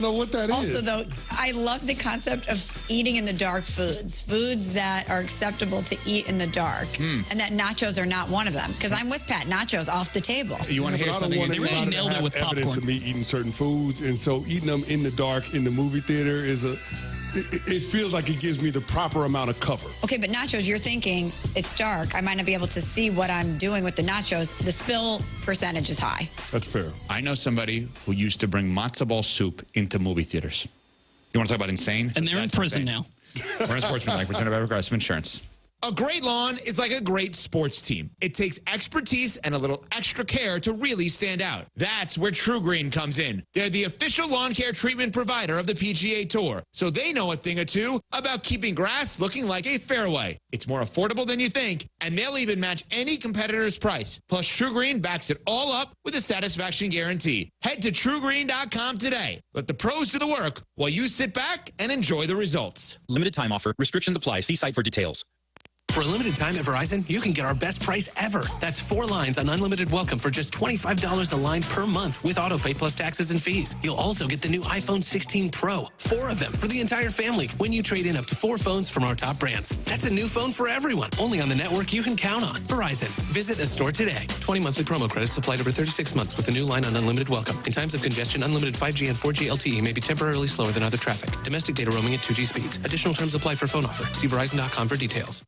know what that Also, is. though, I love the concept of eating in the dark foods that are acceptable to eat in the dark, and that nachos are not one of them. Because I'm with Pat, nachos off the table. You want to hear something? They really nailed it with evidence popcorn. of me eating certain foods, and so eating them in the dark in the movie theater is it feels like it gives me the proper amount of cover. Okay, but nachos, you're thinking it's dark. I might not be able to see what I'm doing with the nachos. The spill percentage is high. That's fair. I know somebody who used to bring matzo ball soup into movie theaters. You want to talk about insane? And they're in That's prison insane. now. We're in Sportsmanlike, presented by Progressive Insurance. A great lawn is like a great sports team. It takes expertise and a little extra care to really stand out. That's where True Green comes in. They're the official lawn care treatment provider of the PGA Tour, so they know a thing or two about keeping grass looking like a fairway. It's more affordable than you think, and they'll even match any competitor's price. Plus, True Green backs it all up with a satisfaction guarantee. Head to TrueGreen.com today. Let the pros do the work while you sit back and enjoy the results. Limited time offer. Restrictions apply. See site for details. For a limited time at Verizon, you can get our best price ever. That's 4 lines on unlimited welcome for just $25 a line per month with autopay plus taxes and fees. You'll also get the new iPhone 16 Pro, 4 of them for the entire family when you trade in up to 4 phones from our top brands. That's a new phone for everyone, only on the network you can count on. Verizon. Visit a store today. 20 monthly promo credits applied over 36 months with a new line on unlimited welcome. In times of congestion, unlimited 5G and 4G LTE may be temporarily slower than other traffic. Domestic data roaming at 2G speeds. Additional terms apply for phone offer. See Verizon.com for details.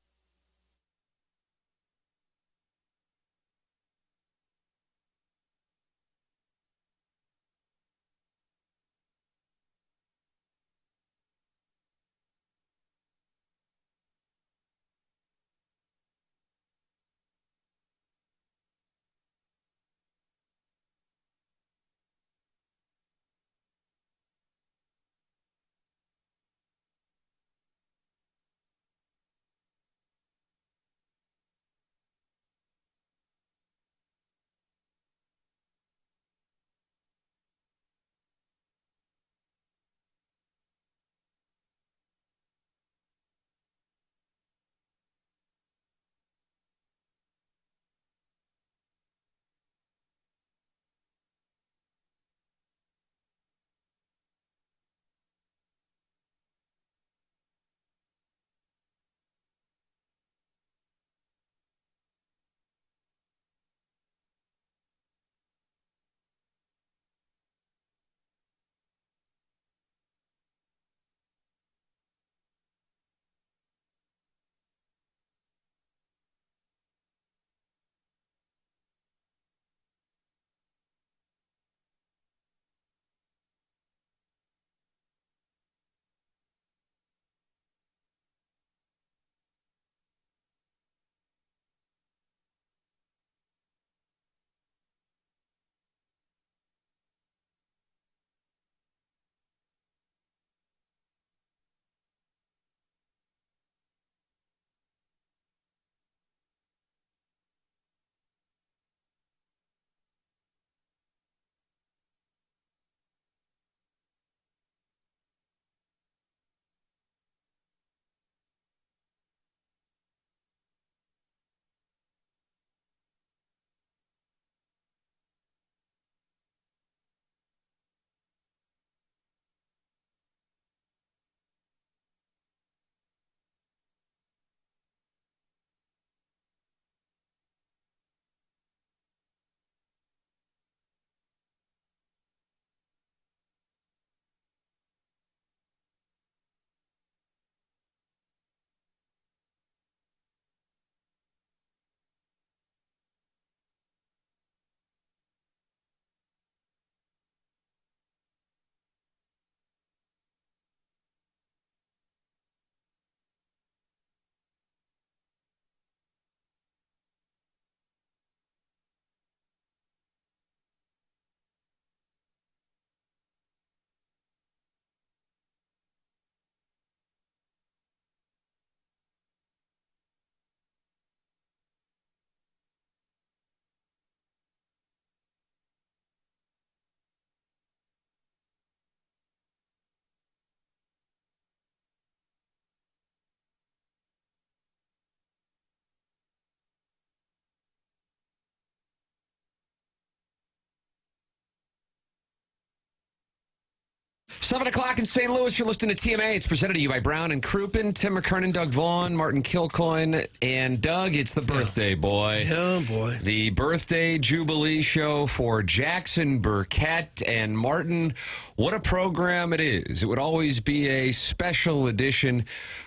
7 o'clock in St. Louis. You're listening to TMA. It's presented to you by Brown and Crouppen, Tim McKernan, Doug Vaughn, Martin Kilcoyne, and Doug. It's the birthday boy. Yeah, boy. The birthday jubilee show for Jackson Burkett. And Martin, what a program it is. It would always be a special edition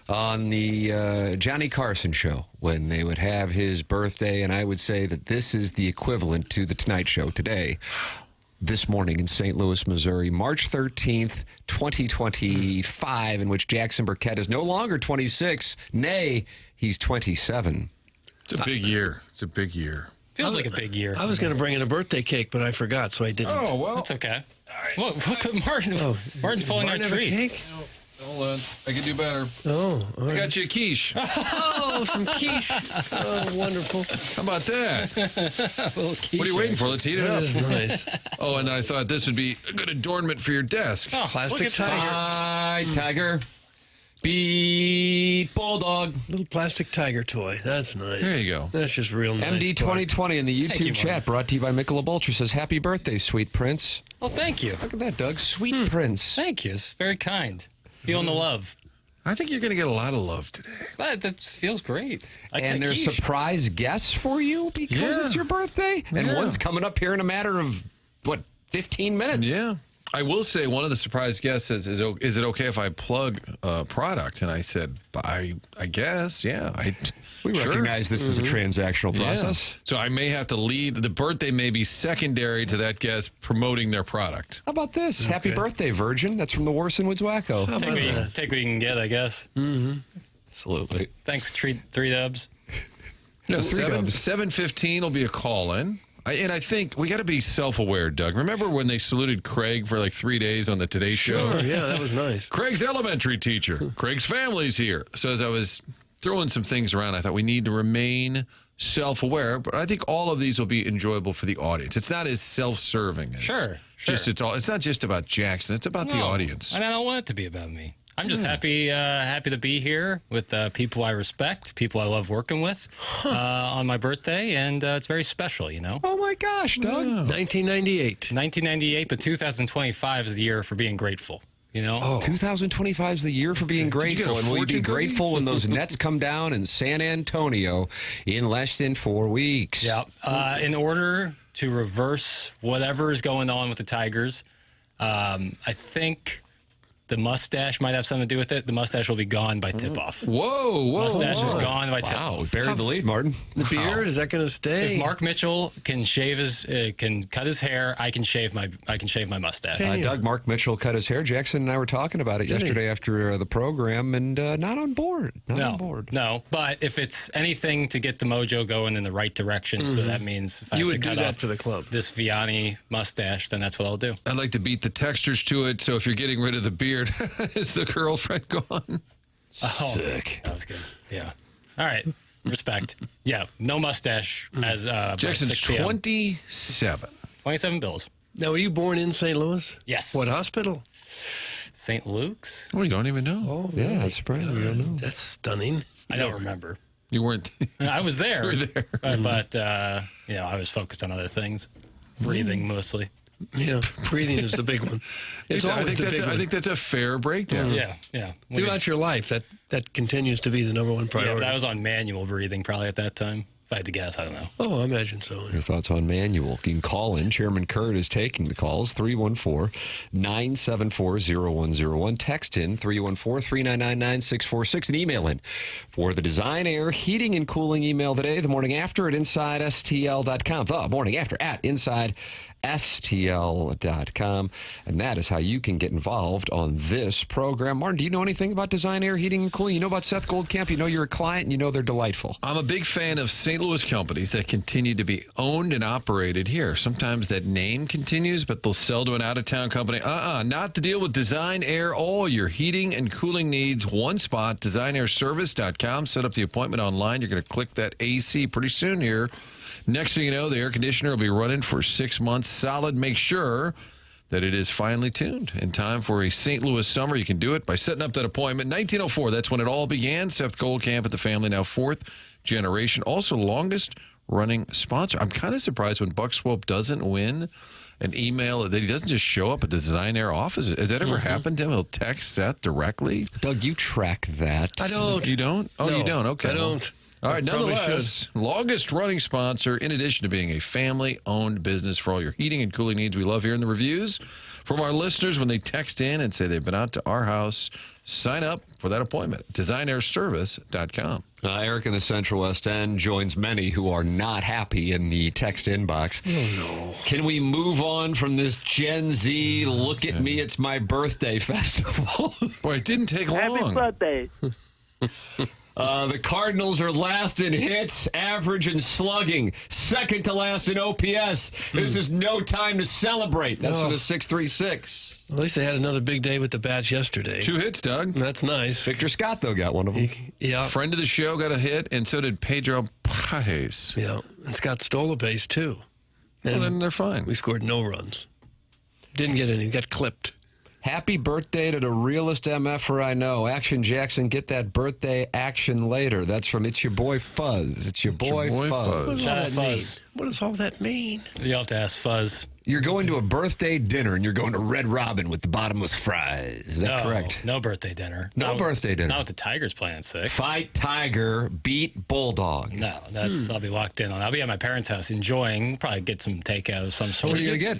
on the Johnny Carson show when they would have his birthday. And I would say that this is the equivalent to the Tonight Show today. This morning in St. Louis, Missouri, March 13th, 2025, in which Jackson Burkett is no longer 26. Nay, he's 27. It's a big year. It's a big year. Feels like a big year. I was going to bring in a birthday cake, but I forgot, so I didn't. Oh, well. That's okay. What could Martin? Martin's pulling our Martin have a treat. cake? Hold on. I can do better. Oh, all I right. got you a quiche. Oh, some quiche. Oh, wonderful. How about that? What are you waiting for? Let's eat it That up. is nice. Oh, and I thought this would be a good adornment for your desk. Oh, Plastic look at tiger. Hi, Tiger. Beat Bulldog. Little plastic tiger toy. That's nice. There you go. That's just real nice. MD 2020 in the Thank you, YouTube chat, brought to you by Michelob Ultra, says, happy birthday, sweet prince. Well, thank you. Look at that, Doug. Sweet prince. Thank you. It's very kind. Feeling the love. I think you're going to get a lot of love today. That feels great. And there's surprise guests for you because it's your birthday. And one's coming up here in a matter of, 15 minutes? Yeah. I will say one of the surprise guests says, is it okay if I plug a product? And I said, I guess, yeah. We recognize this is a transactional process. Yeah. So I may have to lead. The birthday may be secondary to that guest promoting their product. How about this? Happy birthday, Virgin. That's from the Warson Woods Wacko. Take what you can get, I guess. Mm-hmm. Absolutely. Thanks, Three Dubs. No, 7:15 will be a call-in. And I think we got to be self-aware, Doug. Remember when they saluted Craig for like 3 days on the Today Show? Sure, yeah, that was nice. Craig's elementary teacher. Craig's family's here. So as I was throwing some things around, I thought we need to remain self-aware. But I think all of these will be enjoyable for the audience. It's not as self-serving. As Sure. It's not just about Jackson. It's about the audience. And I don't want it to be about me. I'm just happy to be here with people I respect, people I love working with on my birthday, and it's very special, you know? Oh, my gosh, Doug. 1998. 1998, but 2025 is the year for being grateful, you know? 2025 is the year for being grateful, and we'll be grateful when those Nets come down in San Antonio in less than 4 weeks. Yeah. In order to reverse whatever is going on with the Tigers, I think the mustache might have something to do with it. The mustache will be gone by tip-off. Whoa. Mustache is gone by tip-off. Wow, buried the lead, Martin. The beard, is that going to stay? If Mark Mitchell can can cut his hair, I can shave my mustache. Doug, Mark Mitchell cut his hair. Jackson and I were talking about it yesterday after the program, and not on board. Not on board. No, but if it's anything to get the mojo going in the right direction, so that means if I You have would to do cut that off for the club. this Vianney mustache, then that's what I'll do. I'd like to beat the textures to it. So if you're getting rid of the beard, is the girlfriend gone? Sick. That was good. Yeah. All right. Respect. Yeah. No mustache as Jackson's 6 p.m. 27. 27 bills. Now, were you born in St. Louis? Yes. What hospital? St. Luke's? Oh, you don't even know. Oh, Yeah, that's surprising. You don't know. That's stunning. I don't remember. You weren't. I was there. You were there. But I was focused on other things. Breathing mostly. Yeah, breathing is the big one. It's always the big one. I think that's a fair breakdown. Yeah. Throughout your life, that continues to be the number one priority. Yeah, I was on manual breathing probably at that time. If I had to guess, I don't know. Oh, I imagine so. Your thoughts on manual. You can call in. Chairman Kurt is taking the calls. 314-974-0101. Text in 314-399-9646 and email in for the Design Air Heating and Cooling email today. The morning after at InsideSTL.com. The morning after at InsideSTL.com. And that is how you can get involved on this program. Martin, do you know anything about Design Air Heating and Cooling? You know about Seth Goldcamp. You know you're a client and you know they're delightful. I'm a big fan of St. Louis companies that continue to be owned and operated here. Sometimes that name continues, but they'll sell to an out-of-town company. Not the deal with Design Air. All your heating and cooling needs, one spot, designairservice.com. Set up the appointment online. You're going to click that AC pretty soon here. Next thing you know, the air conditioner will be running for 6 months solid. Make sure that it is finely tuned in time for a St. Louis summer. You can do it by setting up that appointment. 1904, that's when it all began. Seth Goldcamp at the family, now 4th generation. Also longest running sponsor. I'm kind of surprised when Buck Swope doesn't win an email that he doesn't just show up at the Design Air office? Has that ever happened to him? He'll text Seth directly? Doug, you track that. I don't. You don't? Oh, No, you don't? Okay. I don't. All right, Probably nonetheless, longest running sponsor, in addition to being a family-owned business for all your heating and cooling needs. We love hearing the reviews from our listeners when they text in and say they've been out to our house. Sign up for that appointment. DesignAirService.com. Eric in the Central West End joins many who are not happy in the text inbox. Oh, no. Can we move on from this Gen Z, look at me, it's my birthday festival? Boy, it didn't take long. Happy birthday. The Cardinals are last in hits, average, and slugging. Second to last in OPS. This is no time to celebrate. That's for the 636. At least they had another big day with the bats yesterday. 2 hits, Doug. That's nice. Victor Scott, though, got one of them. Yeah. Friend of the show got a hit, and so did Pedro Pajes. Yeah. And Scott stole a base, too. Well, And then they're fine. we scored no runs. Didn't get any. Got clipped. Happy birthday to the realest MFer I know. Action Jackson, get that birthday action later. That's from It's Your Boy Fuzz. It's your boy Fuzz. Shout out Fuzz. What does all that mean? You'll have to ask Fuzz. You're going to a birthday dinner, and you're going to Red Robin with the bottomless fries. Is that correct? No birthday dinner. No birthday dinner. Not with the Tigers playing 6. Fight Tiger, beat Bulldog. No, that's I'll be locked in on. I'll be at my parents' house enjoying. Probably get some takeout of some sort. What are you going to get?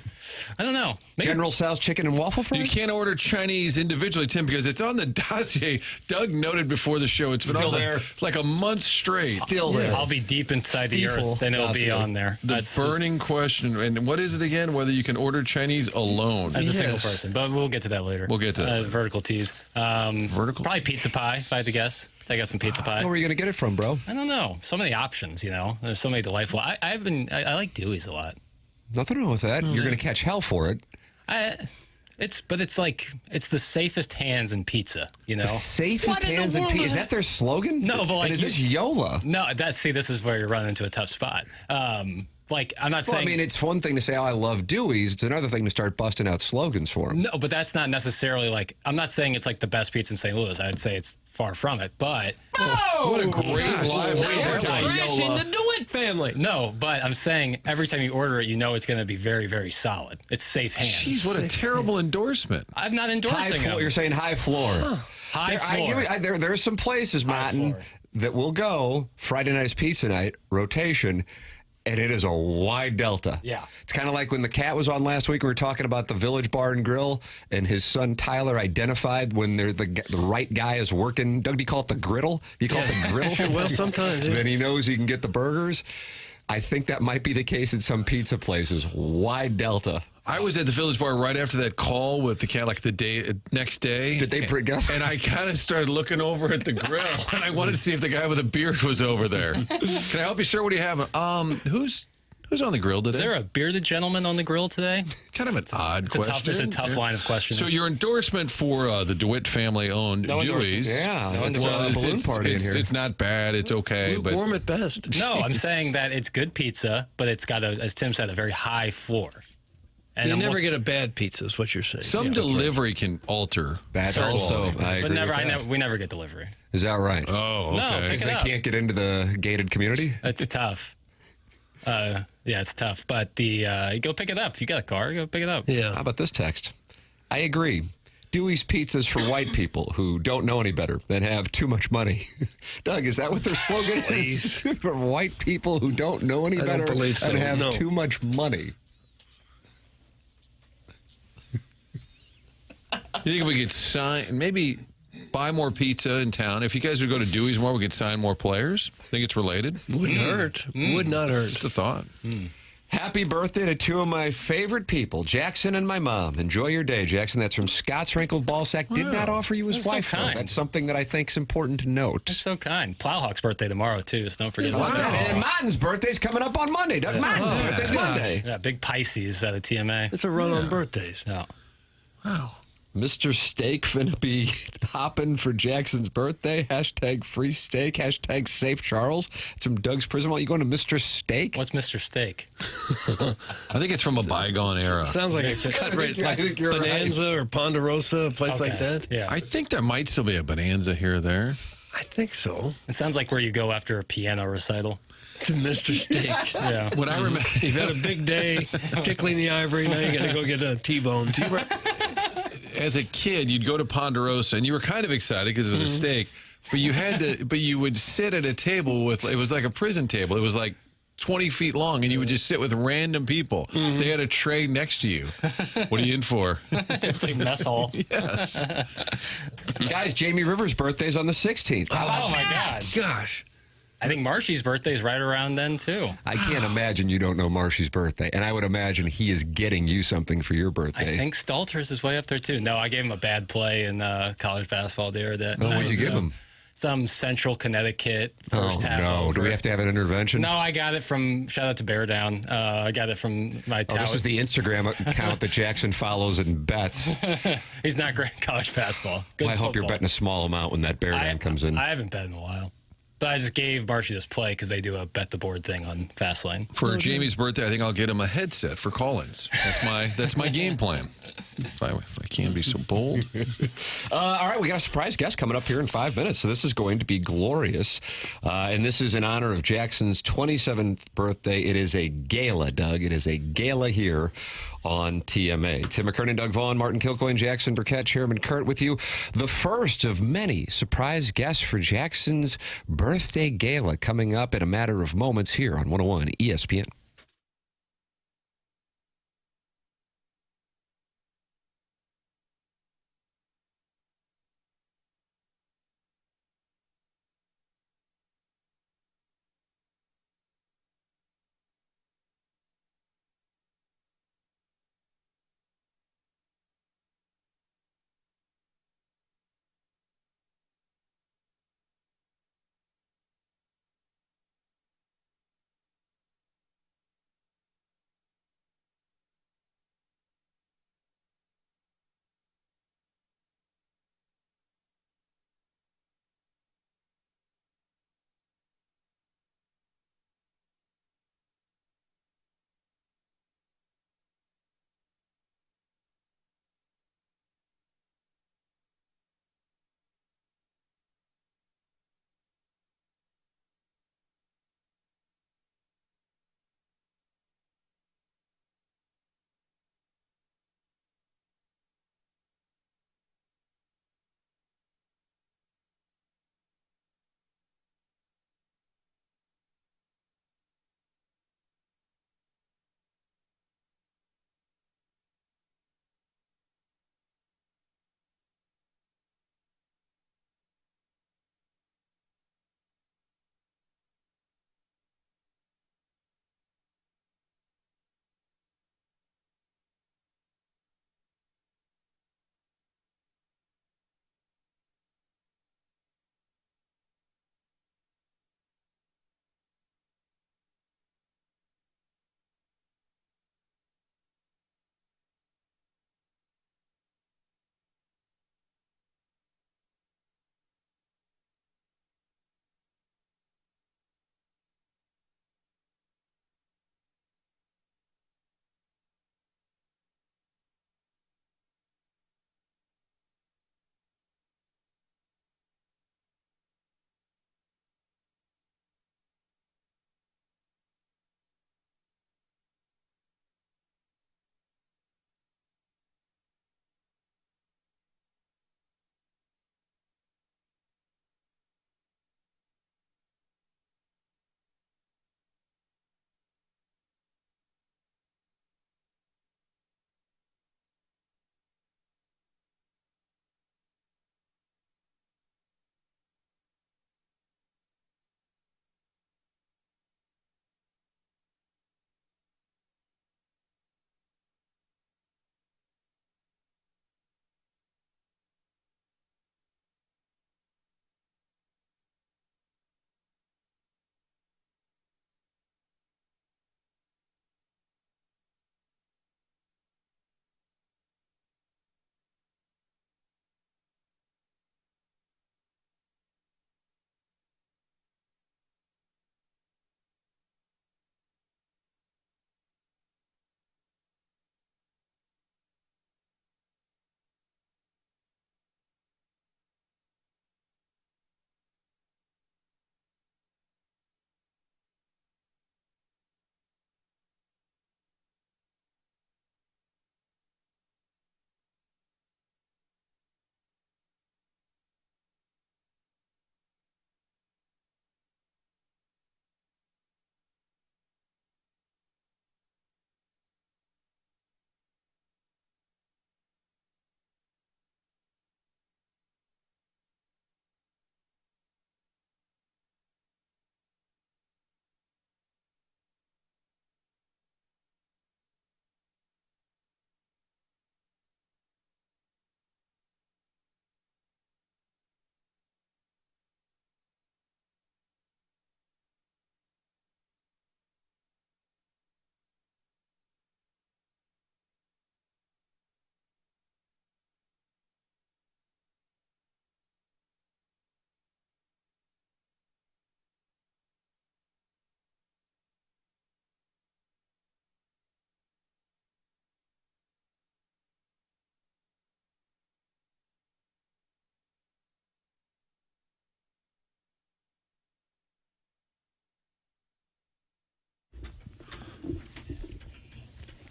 I don't know. Maybe General Tso's chicken and waffle fries? You can't order Chinese individually, Tim, because it's on the dossier. Doug noted before the show. It's been Still on there. like a month straight. Still there. I'll be deep inside the Stiefel earth, and it'll be dossier. on there. The burning question. And what is it again? Whether you can order Chinese alone. As a single person, but we'll get to that later. We'll get to that. Vertical tease. Vertical? Probably pizza pie, if I had to guess. Take out some pizza pie. Where are you going to get it from, bro? I don't know. So many options, you know. There's so many delightful. I like Dewey's a lot. Nothing wrong with that. You're going to catch hell for it. It's the safest hands in pizza, you know. The safest What in the hands in world pizza. is Is that their slogan? No, but like and is this YOLA? No, this is where you're running into a tough spot. Like, I'm not Well, saying. I mean, it's one thing to say, oh, I love Dewey's. It's another thing to start busting out slogans for them. No, but that's not necessarily like. I'm not saying it's like the best pizza in St. Louis. I would say it's far from it, but. Oh, what a great live We're trashing the DeWitt family. No, but I'm saying every time you order it, you know it's going to be very, very solid. It's safe hands. Jeez, what a terrible endorsement. I'm not High endorsing floor. them. You're saying high floor. High floor. There are some places, Martin, floor. that will go Friday night's pizza night rotation, and it is a wide delta. Yeah. It's kind of like when the cat was on last week. We were talking about the Village Bar and Grill, and his son Tyler identified when the right guy is working. Doug, do you call it the griddle? You call it the griddle? Well, sometimes. Yeah. Then he knows he can get the burgers. I think that might be the case in some pizza places. Wide delta. I was at the Village Bar right after that call with the cat, like the next day. Did they bring up? And I kind of started looking over at the grill, and I wanted to see if the guy with a beard was over there. Can I help you, sir? What do you have? Who's on the grill today? Is there a bearded gentleman on the grill today? Kind of an odd question. It's a tough line of questioning. So your endorsement for the DeWitt family-owned No Dewey's. Yeah. No, It's it's a balloon party in here. It's not bad. It's okay. But Lukewarm at best. No, I'm saying that it's good pizza, but it's got, as Tim said, a very high floor. And You I'm never look- get a bad pizza, is what you're saying. some delivery can alter. That's Certainly. also, I But agree never, with that. we never get delivery. Is that right? Oh, okay. No, pick it They up. can't get into the gated community? It's tough. Yeah, it's tough. But you go pick it up. If you got a car, go pick it up. How Yeah. about this text? I agree. Dewey's Pizza's for white people who don't know any better and have too much money. Doug, is that what their slogan is? For white people who don't know any I don't better believe so. and have No. too much money. You think if we could maybe buy more pizza in town? If you guys would go to Dewey's more, we could sign more players. Think it's related? Wouldn't hurt. Would not hurt. Just a thought. Happy birthday to two of my favorite people, Jackson and my mom. Enjoy your day, Jackson. That's from Scott's Wrinkled Ballsack. Did not offer you his That's so wife, though. kind. That's something that I think is important to note. That's so kind. Plowhawk's birthday tomorrow, too, so don't forget Wow. about that. And Martin's birthday's coming up on Monday. Doug Martin's birthday's Monday. Yeah, big Pisces out of TMA. It's a run on birthdays. Yeah. Wow. Mr. Steak finna be hopping for Jackson's birthday. Hashtag free steak. Hashtag safe Charles. It's from Doug's Prison. You going to Mr. Steak? What's Mr. Steak? I think it's from a bygone era. Sounds like a cut rate, I think you're Bonanza or Ponderosa, a place like that. Yeah. I think there might still be a Bonanza here or there. I think so. It sounds like where you go after a piano recital. To Mr. Steak. Yeah. What I remember, You've had a big day, tickling the ivory. Now you got to go get a T-bone. as a kid, you'd go to Ponderosa, and you were kind of excited because it was a steak, but you had to. But you would sit at a table with. It was like a prison table. It was like 20 feet long, and you would just sit with random people. They had a tray next to you. What are you in for? It's like mess hall. Yes. Guys, Jamie Rivers' birthday's on the 16th. Oh my God. Gosh. I think Marshy's birthday is right around then too. I can't imagine you don't know Marshy's birthday, and I would imagine he is getting you something for your birthday. I think Stalters is way up there too. No, I gave him a bad play in college basketball there. What'd you give him? Some Central Connecticut first half. No. Do we have to have an intervention? No, I got it from, shout out to Bear Down. I got it from my town. This is the Instagram account that Jackson follows and bets. He's not great at college basketball. Good Well, I hope you're football. betting a small amount when that Bear Down comes in. I haven't bet in a while. But I just gave Marshy this play because they do a bet the board thing on Fastlane. For Jamie's birthday, I think I'll get him a headset for call-ins. That's my game plan. If I can be so bold. All right, we got a surprise guest coming up here in 5 minutes, so this is going to be glorious. And this is in honor of Jackson's 27th birthday. It is a gala, Doug. It is a gala here on TMA. Tim McKernan, Doug Vaughn, Martin Kilcoyne, Jackson Burkett, Chairman Kurt with you. The first of many surprise guests for Jackson's birthday gala coming up in a matter of moments here on 101 ESPN.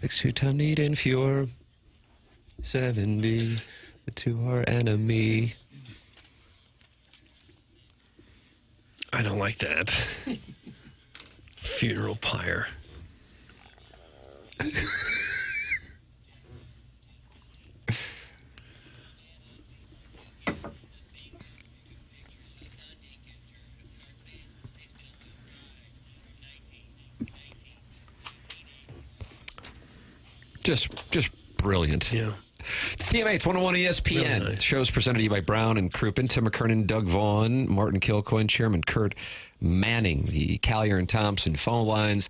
6 time need and fewer. 7B, to our enemy. I don't like that. Funeral pyre. Just brilliant. Yeah. It's TMA, it's 101 ESPN. Really nice. The show's presented to you by Brown and Crouppen, Tim McKernan, Doug Vaughn, Martin Kilcoyne, Chairman Kurt Manning, the Collier and Thompson phone lines.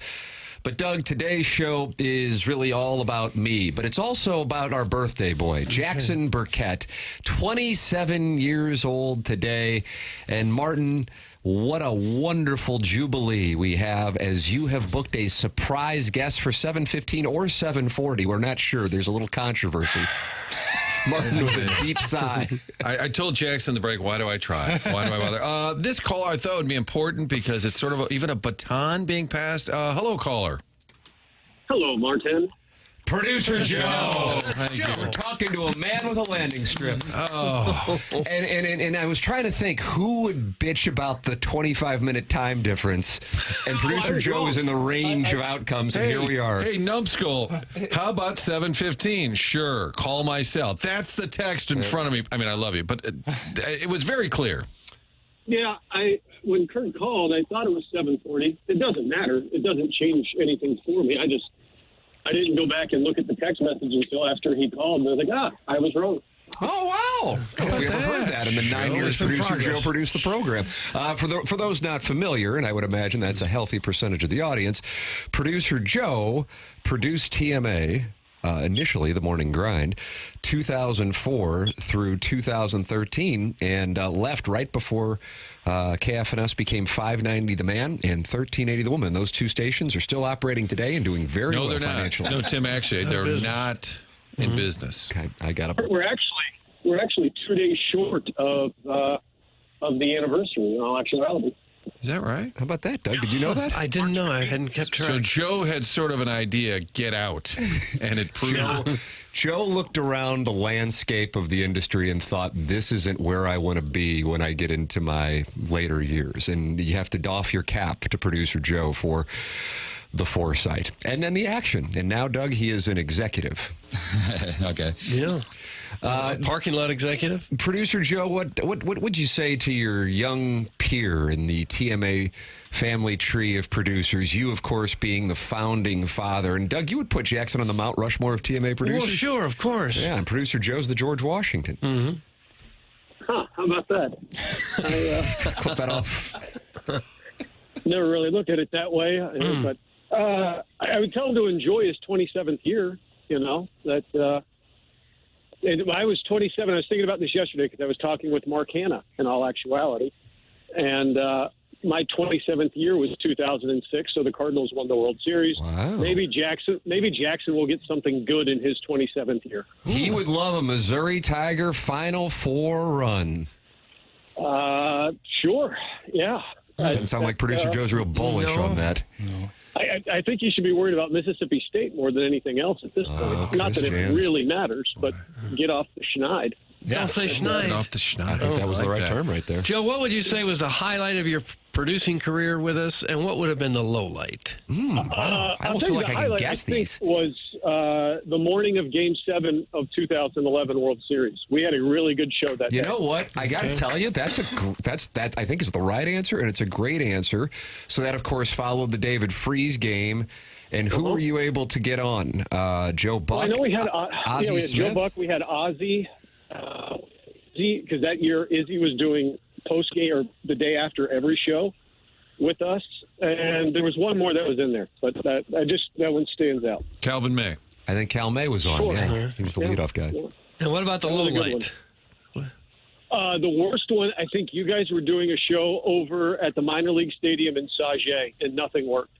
But, Doug, today's show is really all about me, but it's also about our birthday boy, Jackson Burkett, 27 years old today. And, Martin, what a wonderful jubilee we have as you have booked a surprise guest for 7:15 or 7:40. We're not sure. There's a little controversy. Martin with a deep sigh. I told Jackson the break, why do I try? Why do I bother? This caller I thought would be important because it's sort of even a baton being passed. Hello, caller. Hello, Martin. Producer Joe. Thank you. We're talking to a man with a landing strip. Oh. And I was trying to think who would bitch about the 25-minute time difference. And producer Joe is in the range of outcomes, and here we are. Hey, numbskull, how about 7:15? Sure, call my cell. That's the text in front of me. I mean, I love you, but it was very clear. Yeah, when Kurt called, I thought it was 7:40. It doesn't matter. It doesn't change anything for me. I didn't go back and look at the text message until after he called. And I was like, I was wrong. Oh, wow. Have we ever heard that in the 9 years producer Joe produced the program? For those not familiar, and I would imagine that's a healthy percentage of the audience, producer Joe produced TMA, initially the Morning Grind, 2004 through 2013, and left right before KFNS became 590 the man and 1380 the woman. Those two stations are still operating today and doing very well financially. No, Tim, actually, they're not in business. Okay, I got it. We're actually 2 days short of the anniversary in all actuality. Is that right? How about that, Doug? Did you know that? I didn't know. I hadn't kept track. So Joe had sort of an idea, get out, and it proved. Joe looked around the landscape of the industry and thought, this isn't where I want to be when I get into my later years. And you have to doff your cap to producer Joe for the foresight. And then the action. And now, Doug, he is an executive. Okay. Yeah. Parking lot executive. Producer Joe, what would you say to your young peer in the TMA family tree of producers? You, of course, being the founding father. And, Doug, you would put Jackson on the Mount Rushmore of TMA producers? Well, sure, of course. Yeah, and producer Joe's the George Washington. Mm-hmm. Huh, how about that? Clip that off. Never really looked at it that way. But I would tell him to enjoy his 27th year, that... And I was 27. I was thinking about this yesterday because I was talking with Mark Hanna in all actuality. And my 27th year was 2006, so the Cardinals won the World Series. Wow. Maybe Jackson will get something good in his 27th year. He would love a Missouri Tiger Final Four run. Sure, yeah. Doesn't sound like producer Joe's real bullish on that. No. I think you should be worried about Mississippi State more than anything else at this point. Not that it really matters, but get off the schneid. Don't say schneid. Off the schneid. I think that was the right term right there. Joe, what would you say was the highlight of your producing career with us, and what would have been the low light? Wow. I almost feel like I can guess these. Was the morning of Game 7 of 2011 World Series. We had a really good show that day. You know what? I got to tell you, that I think is the right answer, and it's a great answer. So that, of course, followed the David Freese game. And who were you able to get on? Joe Buck? Well, I know we had, Ozzie we had Smith? Joe Buck. We had Ozzie. Because that year Izzy was doing post-game or the day after every show with us. And there was one more that was in there. But that one stands out. Calvin May. I think Cal May was on, yeah. He was the leadoff guy. Yeah. And what about the low light? The worst one, I think you guys were doing a show over at the minor league stadium in Sauget, and nothing worked.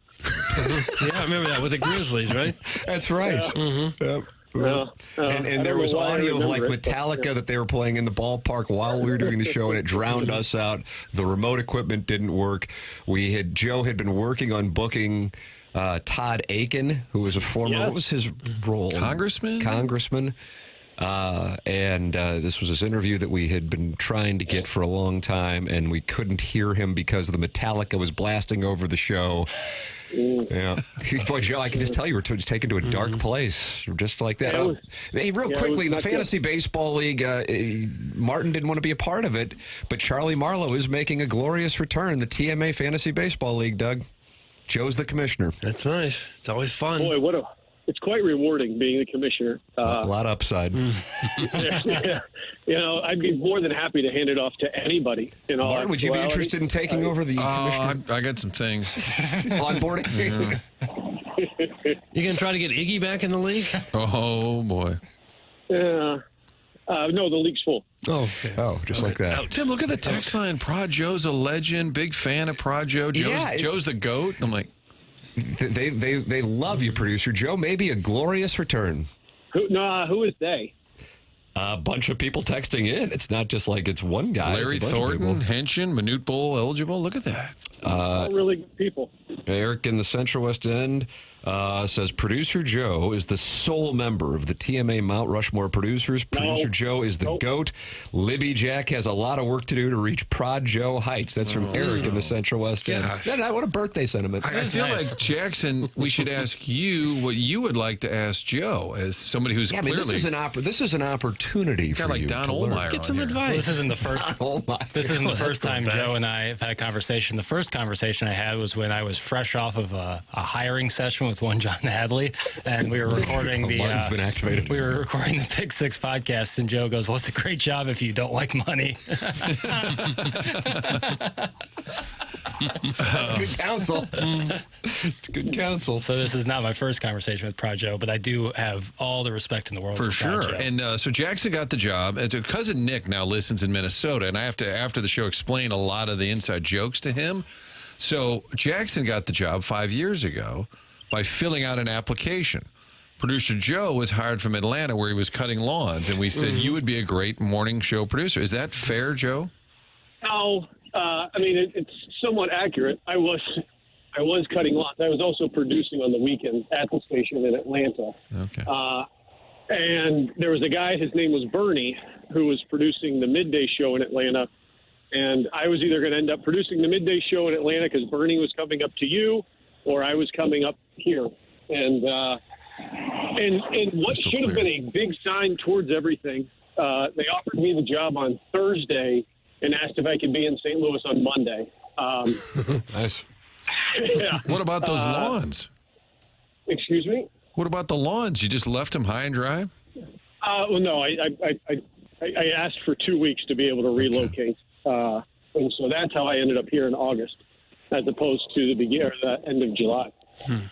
Yeah, I remember that with the Grizzlies, right? That's right. Yeah. Mm-hmm. Yep. And there was audio of like Metallica that they were playing in the ballpark while we were doing the show, and it drowned us out. The remote equipment didn't work. Joe had been working on booking Todd Aiken, who was a former, what was his role? Congressman? Congressman. And this was his interview that we had been trying to get for a long time, and we couldn't hear him because the Metallica was blasting over the show. Yeah. Boy, Joe, I can just tell you were taken to a dark place, just like that. Hey, real quickly, the Fantasy Baseball League, Martin didn't want to be a part of it, but Charlie Marlowe is making a glorious return. The TMA Fantasy Baseball League, Doug. Joe's the commissioner. That's nice. It's always fun. Boy, it's quite rewarding being the commissioner. A lot of upside. Yeah. You know, I'd be more than happy to hand it off to anybody. Martin, would you be interested in taking over the commissioner? I got some things. Onboarding? You going to try to get Iggy back in the league? Oh, boy. No, the league's full. Oh, okay. Oh, just like that. Tim, look at the text line. Prod Joe's a legend. Big fan of Prod Joe. Joe's the GOAT. I'm like... They love you, producer Joe. Maybe a glorious return. Who is they? A bunch of people texting in. It's not just like it's one guy. Larry Thornton, Henshin, Manute Bowl eligible. Look at that. All really good people. Eric in the Central West End says producer Joe is the sole member of the TMA Mount Rushmore producers. Producer Joe is the GOAT. Libby Jack has a lot of work to do to reach Prod Joe heights. That's from Eric in the Central West End. What a birthday sentiment. I feel like, Jackson, we should ask you what you would like to ask Joe as somebody who's clearly... this is an opportunity for like you Don to Ohlmeyer. Get some advice. This isn't the first. This isn't the first time Joe and I have had a conversation. The first conversation I had was when I was fresh off of a hiring session with one John Hadley, and we were recording the. Button's been activated. We were recording the Big Six podcast, and Joe goes, "Well, it's a great job if you don't like money." That's good counsel. It's good counsel. So this is not my first conversation with Prod Joe, but I do have all the respect in the world for sure. Prod Joe. And so Jackson got the job. And cousin Nick now listens in Minnesota, and I have to, after the show, explain a lot of the inside jokes to him. So Jackson got the job 5 years ago by filling out an application. Producer Joe was hired from Atlanta where he was cutting lawns, and we said you would be a great morning show producer. Is that fair, Joe? No, I mean it's somewhat accurate. I was cutting lawns. I was also producing on the weekends at the station in Atlanta. Okay. And there was a guy, his name was Bernie, who was producing the midday show in Atlanta. And I was either going to end up producing the midday show in Atlanta because Bernie was coming up to you, or I was coming up here. And what should have been a big sign towards everything, they offered me the job on Thursday and asked if I could be in St. Louis on Monday. Nice. Yeah. What about those lawns? Excuse me? What about the lawns? You just left them high and dry? Well, no, I asked for 2 weeks to be able to relocate. And so that's how I ended up here in August, as opposed to the end of July.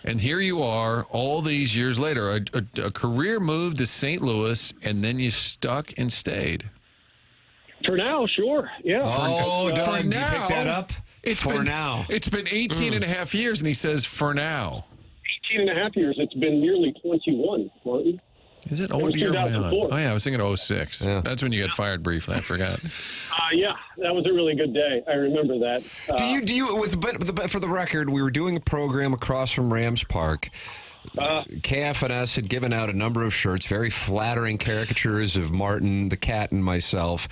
And here you are all these years later, a career move to St. Louis, and then you stuck and stayed. For now, sure. Yeah. Oh, for Doug, now, you picked that up? Now. It's been 18 and a half years, and he says, for now. 18 and a half years. It's been nearly 21, Martin. Is it? What year am I on? Oh, yeah, I was thinking 06. Yeah. That's when you got fired briefly. I forgot. Yeah, that was a really good day. I remember that. For the record, we were doing a program across from Rams Park. KFNS had given out a number of shirts, very flattering caricatures of Martin, the cat, and myself.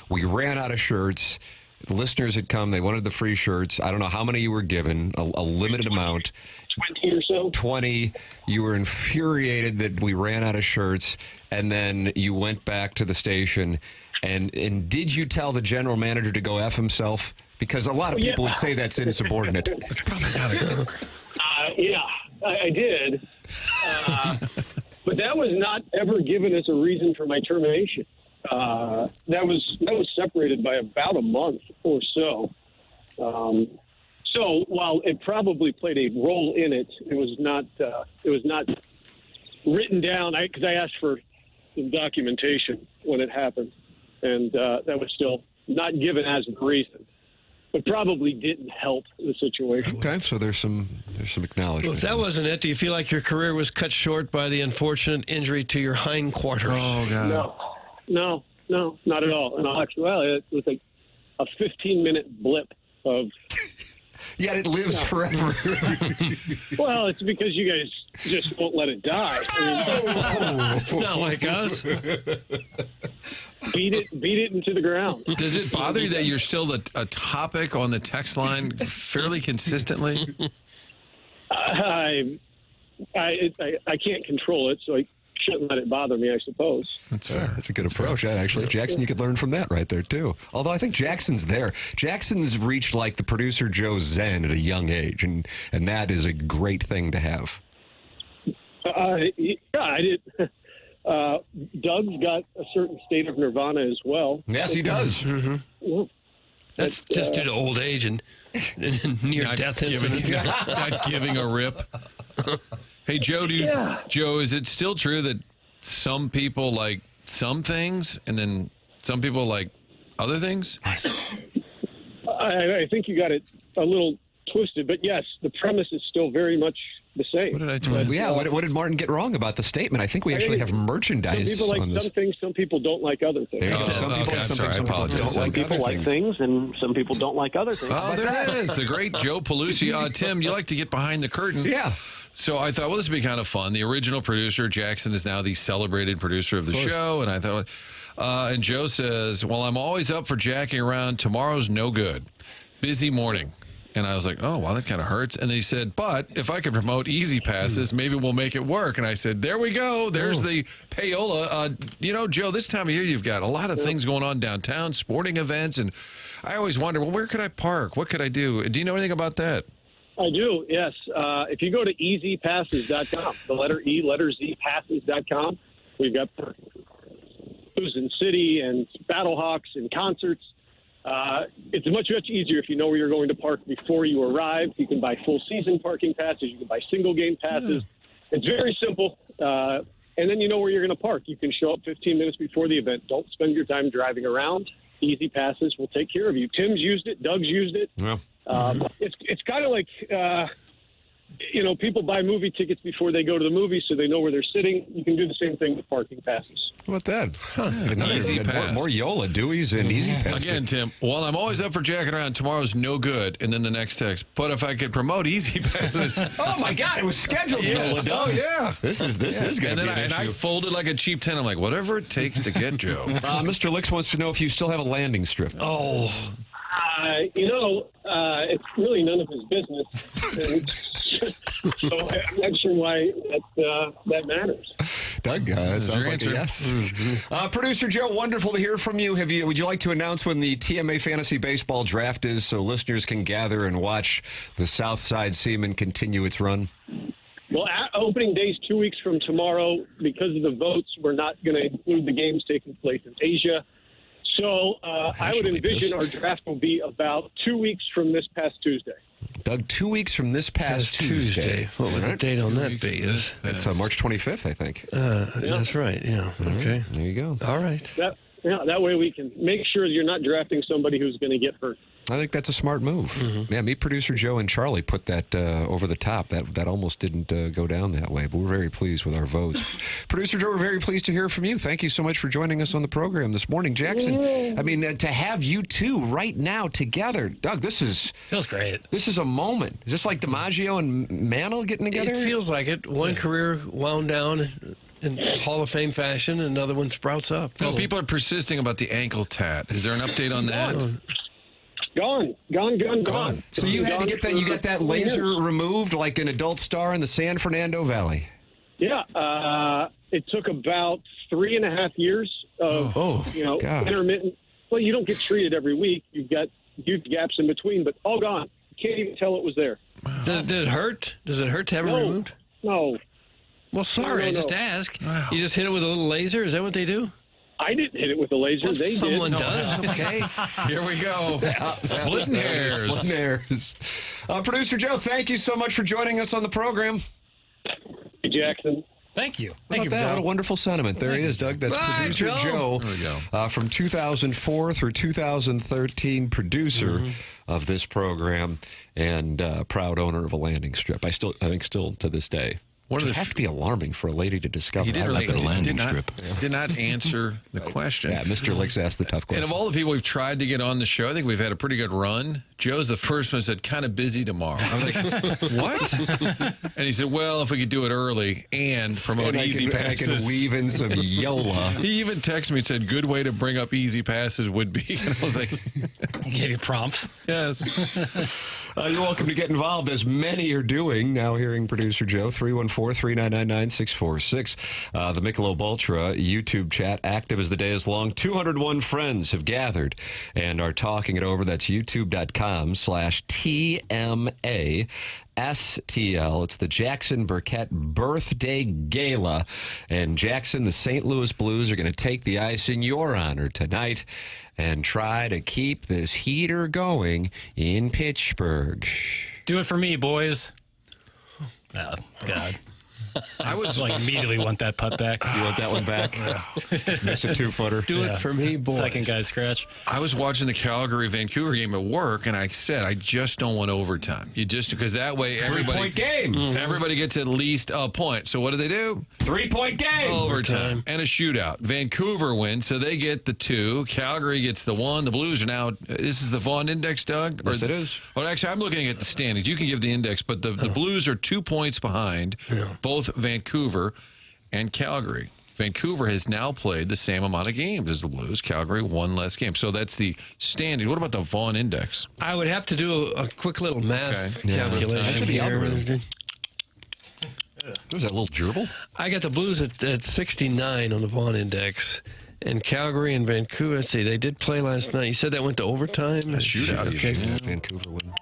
We ran out of shirts. The listeners had come. They wanted the free shirts. I don't know how many you were given, a limited amount. 20 or so. 20. You were infuriated that we ran out of shirts, and then you went back to the station. And did you tell the general manager to go F himself? Because a lot of people would say that's insubordinate. It's probably not a good. Yeah, I did. But that was not ever given as a reason for my termination. That was separated by about a month or so. So while it probably played a role in it, it was not written down. Because I asked for some documentation when it happened, and that was still not given as a reason. It probably didn't help the situation. Okay, so there's some acknowledgement. Well, if that wasn't it, do you feel like your career was cut short by the unfortunate injury to your hindquarters? Oh, God. No, not at all. In actuality, it was like a 15-minute blip of Yet it lives forever. Well, it's because you guys just won't let it die. It's not like us. Beat it into the ground. Does it bother you that you're still a topic on the text line fairly consistently? I can't control it, so I shouldn't let it bother me, I suppose. That's fair. That's a good approach, actually. Jackson, you could learn from that right there, too. Although I think Jackson's there. Jackson's reached like the producer Joe Zen at a young age, and that is a great thing to have. Yeah, I did. Doug's got a certain state of nirvana as well. Yes, he does. Mm-hmm. That's just due to old age and near-death incidents. Not giving a rip. Hey, Joe, Joe, is it still true that some people like some things and then some people like other things? I think you got it a little twisted, but yes, the premise is still very much the same. What did I twist? Yeah, what did Martin get wrong about the statement? I think we actually have merchandise some people on like this. some things, some people don't like other things. There you go. Some people like some things, some people don't Some like people other like things, and some people don't like other things. Oh, there it is. The great Joe Pelusi. Tim, you like to get behind the curtain. Yeah. So I thought, well, this would be kind of fun. The original producer, Jackson, is now the celebrated producer of the show. And I thought, and Joe says, well, I'm always up for jacking around. Tomorrow's no good. Busy morning. And I was like, oh, wow, that kind of hurts. And then he said, but if I could promote Easy Passes, maybe we'll make it work. And I said, there we go. There's the payola. Joe, this time of year, you've got a lot of things going on downtown, sporting events. And I always wonder, well, where could I park? What could I do? Do you know anything about that? I do, yes. If you go to easypasses.com, the letter E, letter Z, passes.com, we've got cruise and city and Battlehawks and concerts. It's much easier if you know where you're going to park before you arrive. You can buy full season parking passes. You can buy single game passes. It's very simple. And then you know where you're going to park. You can show up 15 minutes before the event. Don't spend your time driving around. Easy Passes will take care of you. Tim's used it. Doug's used it. Yeah. It's kind of like, people buy movie tickets before they go to the movie so they know where they're sitting. You can do the same thing with parking passes. How about that? Easy Pass. More Yola Deweys and Easy Pass. Again, Tim, well, I'm always up for jacking around. Tomorrow's no good. And then the next text, but if I could promote Easy Passes. Oh, my God. It was scheduled. Yes. Oh, yeah. This is going to be an issue. I folded like a cheap 10. I'm like, whatever it takes to get Joe. Mr. Licks wants to know if you still have a landing strip. Oh. It's really none of his business. So I'm not sure why that matters. Doug, that sounds like a yes. Producer Joe, wonderful to hear from you. Would you like to announce when the TMA Fantasy Baseball Draft is so listeners can gather and watch the Southside Seaman continue its run? Well, opening day is 2 weeks from tomorrow. Because of the votes, we're not going to include the games taking place in Asia. So I would envision our draft will be about 2 weeks from this past Tuesday. Doug, 2 weeks from this past Tuesday. What would the date on that be? That's March 25th, I think. That's right, yeah. Okay. There you go. All right. That way we can make sure you're not drafting somebody who's going to get hurt. I think that's a smart move. Yeah, me, producer Joe, and Charlie put that over the top. That almost didn't go down that way, but we're very pleased with our votes. Producer Joe, we're very pleased to hear from you. Thank you so much for joining us on the program this morning. Jackson, I mean, to have you two right now together, Doug, feels great. This is a moment. Is this like DiMaggio and Mantle getting together? It feels like it. One career wound down in Hall of Fame fashion, and another one sprouts up. Well, people are persisting about the ankle tat. Is there an update on that? Gone. So you had to get that. You got that laser removed, like an adult star in the San Fernando Valley. Yeah, it took about 3.5 years of intermittent. Well, you don't get treated every week. You've got huge gaps in between, but all gone. You can't even tell it was there. Wow. Did it hurt? Does it hurt to have it removed? No. Well, sorry, I just asked. Wow. You just hit it with a little laser? Is that what they do? I didn't hit it with a laser. Well, they someone did. does. Okay. Here we go. Splitting hairs. Producer Joe, thank you so much for joining us on the program. Hey, Jackson. Thank you. Thank you, Joe. What a wonderful sentiment. There he is, Doug. That's producer Joe from 2004 through 2013, producer of this program and proud owner of a landing strip. I think still to this day. One of It the have to be alarming for a lady to discover. He did, I really, think. did not answer the question. Yeah, Mr. Licks asked the tough question. And of all the people we've tried to get on the show, I think we've had a pretty good run. Joe's the first one who said, kind of busy tomorrow. I was like, what? And he said, well, if we could do it early and promote Easy Passes. I can weave in some YOLA. He even texted me and said, good way to bring up Easy Passes would be. And I was like, He gave you prompts. yes. You're welcome to get involved, as many are doing. Now hearing producer Joe, 314-399-9646. The Michelob Ultra YouTube chat, active as the day is long. 201 friends have gathered and are talking it over. That's youtube.com/TMA. STL. It's the Jackson Burkett Birthday Gala. And Jackson, the St. Louis Blues are going to take the ice in your honor tonight and try to keep this heater going in Pittsburgh. Do it for me, boys. Oh, God. I was Like, immediately want that putt back. You want that one back? Missed a 2-footer. Do it for me, boys. Second guy scratch. I was watching the Calgary-Vancouver game at work, and I said, I just don't want overtime. Because that way everybody... 3-point game. Everybody gets at least a point. So what do? 3-point game. Overtime. And a shootout. Vancouver wins, so they get the 2. Calgary gets the 1. The Blues are now... This is the Vaughn index, Doug? Yes, it is. Well, actually, I'm looking at the standings. You can give the index, but the Blues are 2 points behind both Vancouver and Calgary. Vancouver has now played the same amount of games as the Blues. Calgary, 1 less game. So that's the standing. What about the Vaughn index? I would have to do a quick little math Okay. calculation Yeah. here. Was that a little gerbil? I got the Blues at 69 on the Vaughn index. And Calgary and Vancouver, let's see, they did play last night. You said that went to overtime? A shootout. Okay. Yeah, Vancouver win.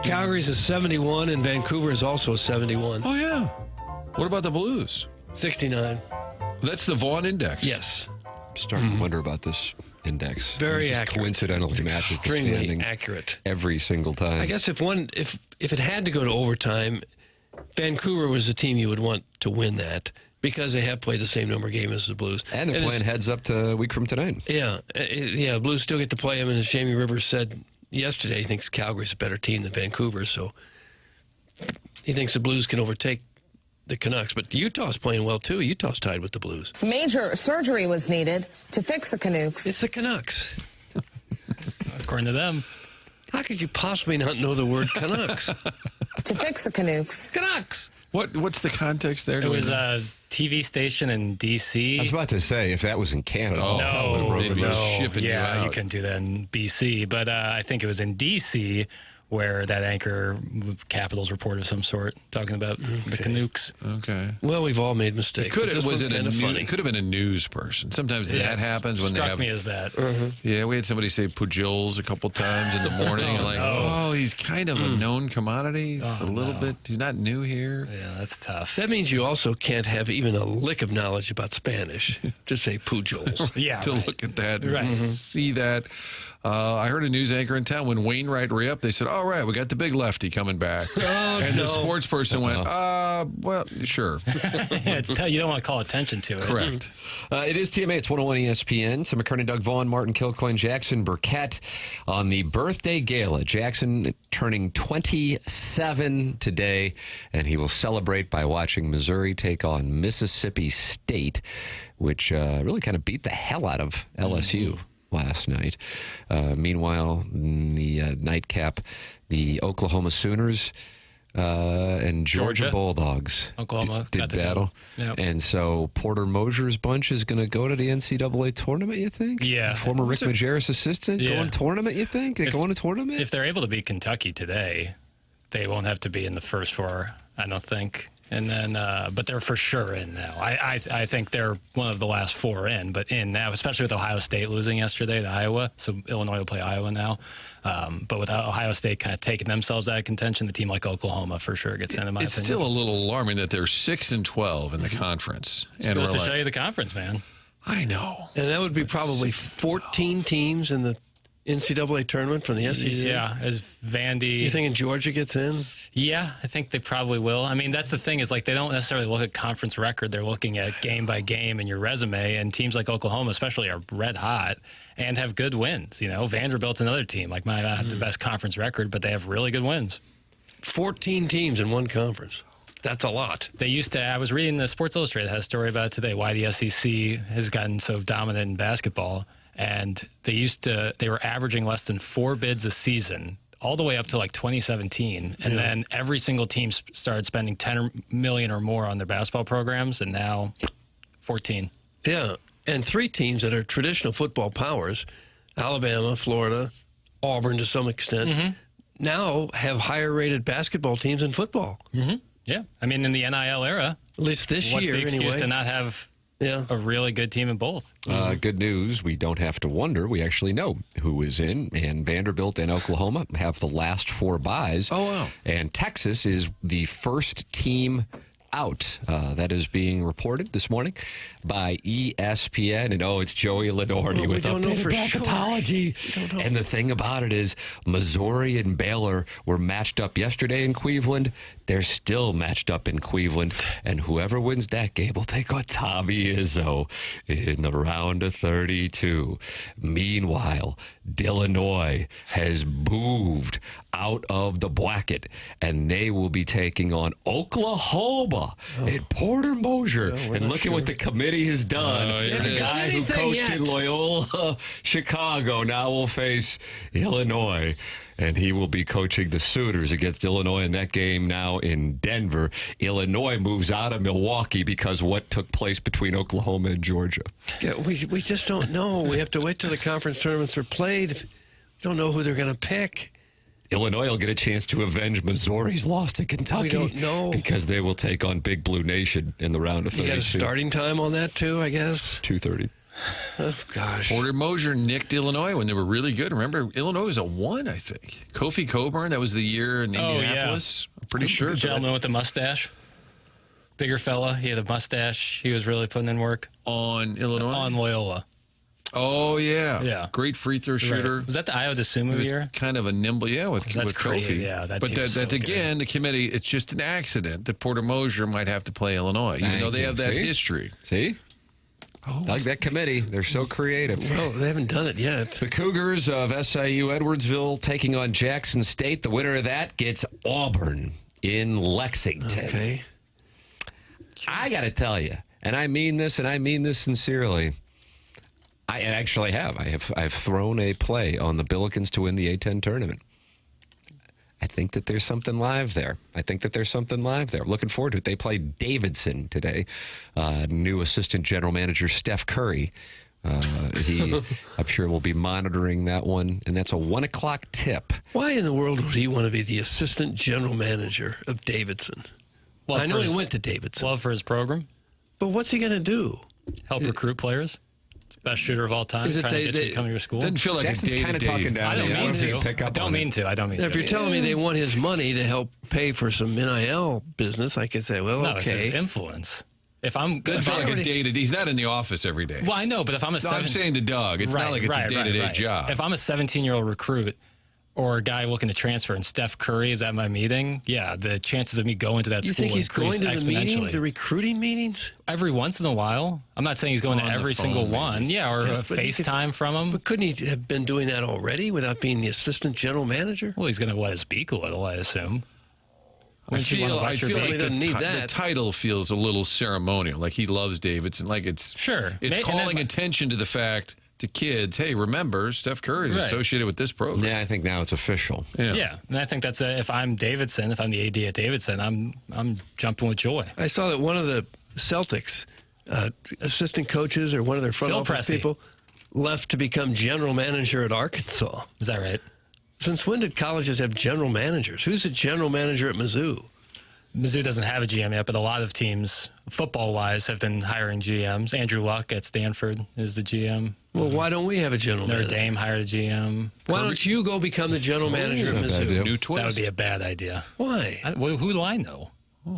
Calgary's a 71, and Vancouver is also a 71. Oh, yeah. What about the Blues? 69. That's the Vaughn index. Yes. Starting to wonder about this index. Very It just accurate. coincidentally matches the Extremely standings accurate. every single time. I guess if it had to go to overtime, Vancouver was the team you would want to win that because they have played the same number of games as the Blues. And they're playing heads up to a week from tonight. Yeah. Blues still get to play them, and as Jamie Rivers said yesterday, he thinks Calgary's a better team than Vancouver, so he thinks the Blues can overtake the Canucks. But Utah's playing well, too. Utah's tied with the Blues. Major surgery was needed to fix the Canucks. It's the Canucks. According to them. How could you possibly not know the word Canucks? To fix the Canucks. Canucks! What's the context there? It was a TV station in D.C. I was about to say, if that was in Canada. they'd be shipping you yeah, out. you couldn't do that in B.C. But I think it was in D.C. where that anchor Capitals report of some sort talking about the Canucks. Okay. Well, we've all made mistakes. Could but this was one's it kind of funny. It could have been a news person. Sometimes that happens when they struck have. me as that. Yeah, we had somebody say Pujols a couple times in the morning, and like, oh, he's kind of a known commodity. He's a little bit. He's not new here. Yeah, that's tough. That means you also can't have even a lick of knowledge about Spanish. Just say Pujols. Yeah, to right. look at that and Right. see that. I heard a news anchor in town when Wainwright re-upped, they said, all right, we got the big lefty coming back. And the sports person went, well, sure. It's you don't want to call attention to it. Correct. It is TMA. It's 101 ESPN. So McKernan, Doug Vaughn, Martin Kilcoyne, Jackson Burkett on the birthday gala. Jackson turning 27 today, and he will celebrate by watching Missouri take on Mississippi State, which really kind of beat the hell out of LSU last night. Meanwhile, in the nightcap, the Oklahoma Sooners and Georgia Bulldogs Oklahoma did got the battle. Yep. And so Porter Mosier's bunch is going to go to the NCAA tournament, you think? Yeah. Former Rick Majerus assistant going tournament, you think? They're going to tournament? If they're able to beat Kentucky today, they won't have to be in the first four, I don't think. And then, but they're for sure in now. I think they're one of the last four in, but in now, especially with Ohio State losing yesterday to Iowa. So Illinois will play Iowa now. But with Ohio State kind of taking themselves out of contention, the team like Oklahoma for sure gets in my opinion. It's still a little alarming that they're 6-12 in the conference. It's supposed to show you the conference, man. I know. And that would be probably 14 teams in the NCAA tournament from the SEC. Yeah, as Vandy. You thinking Georgia gets in? Yeah, I think they probably will. I mean, that's the thing is like they don't necessarily look at conference record. They're looking at game by game and your resume. And teams like Oklahoma, especially, are red hot and have good wins. You know, Vanderbilt's another team. Like might not have the best conference record, but they have really good wins. 14 teams in one conference. That's a lot. They used to, I was reading the Sports Illustrated had a story about it today, why the SEC has gotten so dominant in basketball. And they were averaging less than 4 bids a season all the way up to like 2017. And then every single team started spending $10 million or more on their basketball programs. And now 14. Yeah. And 3 teams that are traditional football powers, Alabama, Florida, Auburn to some extent, now have higher rated basketball teams in football. Yeah. I mean, in the NIL era, at least this what's year, the excuse anyway, to not have a really good team in both? Good news. We don't have to wonder. We actually know who is in. And Vanderbilt and Oklahoma have the last 4 byes. Oh, wow. And Texas is the first team out. That is being reported this morning by ESPN. And it's Joey Lenore with updated bracketology. Sure. And the thing about it is Missouri and Baylor were matched up yesterday in Cleveland. They're still matched up in Cleveland. And whoever wins that game will take on Tommy Izzo in the round of 32. Meanwhile, Illinois has moved out of the bracket, and they will be taking on Oklahoma at Porter Mosier. And look at what the committee has done. The guy who coached in Loyola, Chicago, now will face Illinois. And he will be coaching the Sooners against Illinois in that game now in Denver. Illinois moves out of Milwaukee because what took place between Oklahoma and Georgia. Yeah, we just don't know. We have to wait till the conference tournaments are played. We don't know who they're going to pick. Illinois will get a chance to avenge Missouri's loss to Kentucky. We don't know. Because they will take on Big Blue Nation in the round of 32. You got a starting time on that, too, I guess? 2:30. Oh, gosh. Porter Mosier nicked Illinois when they were really good. Remember, Illinois was a 1, I think. Kofi Coburn, that was the year in Indianapolis. I'm pretty sure. The gentleman with the mustache. Bigger fella. He had a mustache. He was really putting in work. On Illinois? On Loyola. Oh, yeah. Yeah. Great free throw shooter. Right. Was that the Io DeSumo year? Kind of a nimble, with Kofi. Yeah, but that's again, the committee, it's just an accident that Porter Mosier might have to play Illinois, even though they have that history. See? Like that committee. They're so creative. Well, they haven't done it yet. The Cougars of SIU Edwardsville taking on Jackson State. The winner of that gets Auburn in Lexington. Okay. I got to tell you, and I mean this sincerely. I actually have. I've thrown a play on the Billikens to win the A-10 tournament. I think that there's something live there. Looking forward to it. They play Davidson today. New assistant general manager Steph Curry. He, I'm sure, will be monitoring that one. And that's a 1 o'clock tip. Why in the world would he want to be the assistant general manager of Davidson? I know he went to Davidson. Love for his program. But what's he going to do? Help recruit players. Best shooter of all time. Is it trying to get you to come to your school. Doesn't feel like Jackson's kind of talking down. I don't mean to. I don't mean to. If you're telling me they want his money to help pay for some NIL business, I could say, well, no, it's okay. his influence. If I'm good, doesn't feel like a day-to-day. He's not in the office every day. Well, I know, but if I'm I'm saying to Doug, it's not like it's a day-to-day job. If I'm a 17-year-old recruit or a guy looking to transfer and Steph Curry is at my meeting, yeah, the chances of me going to that you school think he's going to the exponentially. meetings, the recruiting meetings? Every once in a while. I'm not saying he's going to every single one. Yeah, or Yes, a FaceTime from him. But couldn't he have been doing that already without being the assistant general manager? Well, he's going to let his beak a little, I assume. I feel like the title feels a little ceremonial. Like he loves Davidson. Like it's calling attention to the fact to kids. Hey, remember Steph Curry is associated with this program. Yeah, I think now it's official. Yeah, and I think that's if I'm Davidson, if I'm the AD at Davidson, I'm jumping with joy. I saw that one of the Celtics assistant coaches or one of their front office people left to become general manager at Arkansas. Is that right? Since when did colleges have general managers? Who's the general manager at Mizzou? Mizzou doesn't have a GM yet, but a lot of teams, football-wise, have been hiring GMs. Andrew Luck at Stanford is the GM. Well, why don't we have a general manager? Notre Dame hired a GM. Why don't you go become the general manager at Mizzou? New twist. That would be a bad idea. Why? Who do I know?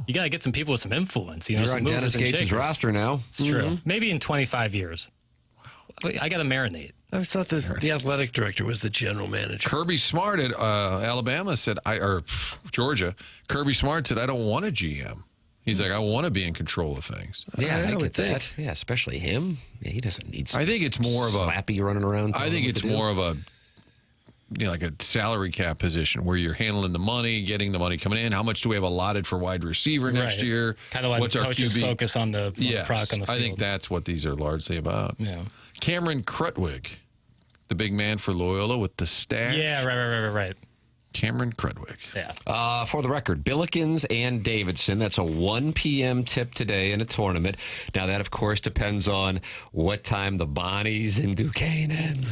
You got to get some people with some influence. You know, You're on Dennis Gates' roster now. It's true. Maybe in 25 years. I got to marinate. I thought the athletic director was the general manager. Kirby Smart at Alabama said, or Georgia, Kirby Smart said, I don't want a GM. He's like, I want to be in control of things. Yeah, I get that. Yeah, especially him. Yeah, he doesn't need I think it's more of a slappy running around. I think it's more of a like a salary cap position where you're handling the money, getting the money coming in. How much do we have allotted for wide receiver next year? Kind of like what's our coaches QB? focus on the product on the field. I think that's what these are largely about. Yeah. Cameron Krutwig, the big man for Loyola with the stash. Yeah, right. Cameron Krutwig. Yeah. For the record, Billikens and Davidson. That's a 1 p.m. tip today in a tournament. Now, that, of course, depends on what time the Bonnies and Duquesne end,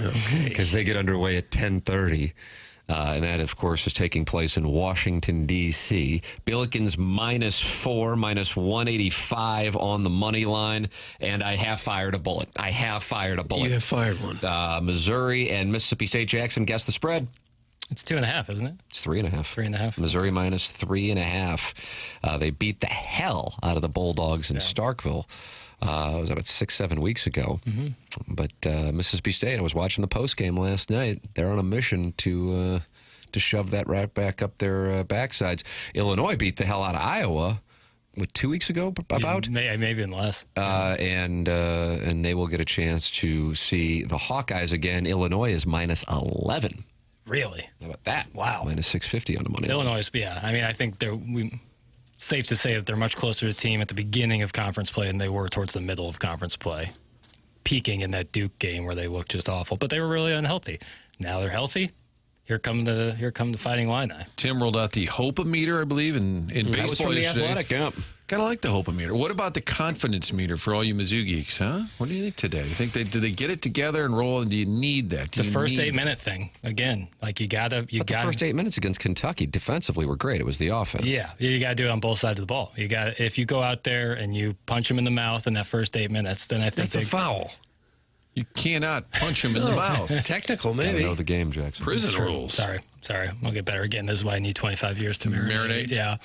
because they get underway at 10:30. And that, of course, is taking place in Washington, D.C. Billikens -4, -185 on the money line. And I have fired a bullet. You have fired one. Missouri and Mississippi State. Jackson, guess the spread. It's 2.5, isn't it? It's 3.5. 3.5. Missouri -3.5. They beat the hell out of the Bulldogs in Starkville. It was about 6-7 weeks ago. Mm-hmm. But Mississippi State, I was watching the postgame last night. They're on a mission to shove that right back up their backsides. Illinois beat the hell out of Iowa. 2 weeks ago, about? Maybe in less. And they will get a chance to see the Hawkeyes again. Illinois is -11. Really? How about that? Wow. -650 on the money line. Illinois, yeah. I mean, I think safe to say that they're much closer to the team at the beginning of conference play than they were towards the middle of conference play, peaking in that Duke game where they looked just awful. But they were really unhealthy. Now they're healthy. Here come the Fighting Illini. Tim rolled out the Hope-O-meter, I believe, in baseball That was from the yesterday. Athletic, yeah. Kind of like the Hope-O-meter. What about the confidence meter for all you Mizzou geeks, huh? What do you think today? Do they get it together and roll, and do you need that? It's the first 8-minute thing. Again, like you got The first 8 minutes against Kentucky defensively were great. It was the offense. Yeah, you got to do it on both sides of the ball. If you go out there and you punch them in the mouth in that first 8 minutes, then I think that's a foul. You cannot punch him in the mouth. Technical, I maybe. know the game, Jackson. Prison rules. Sorry. I'll get better again. This is why I need 25 years to marinate. Yeah.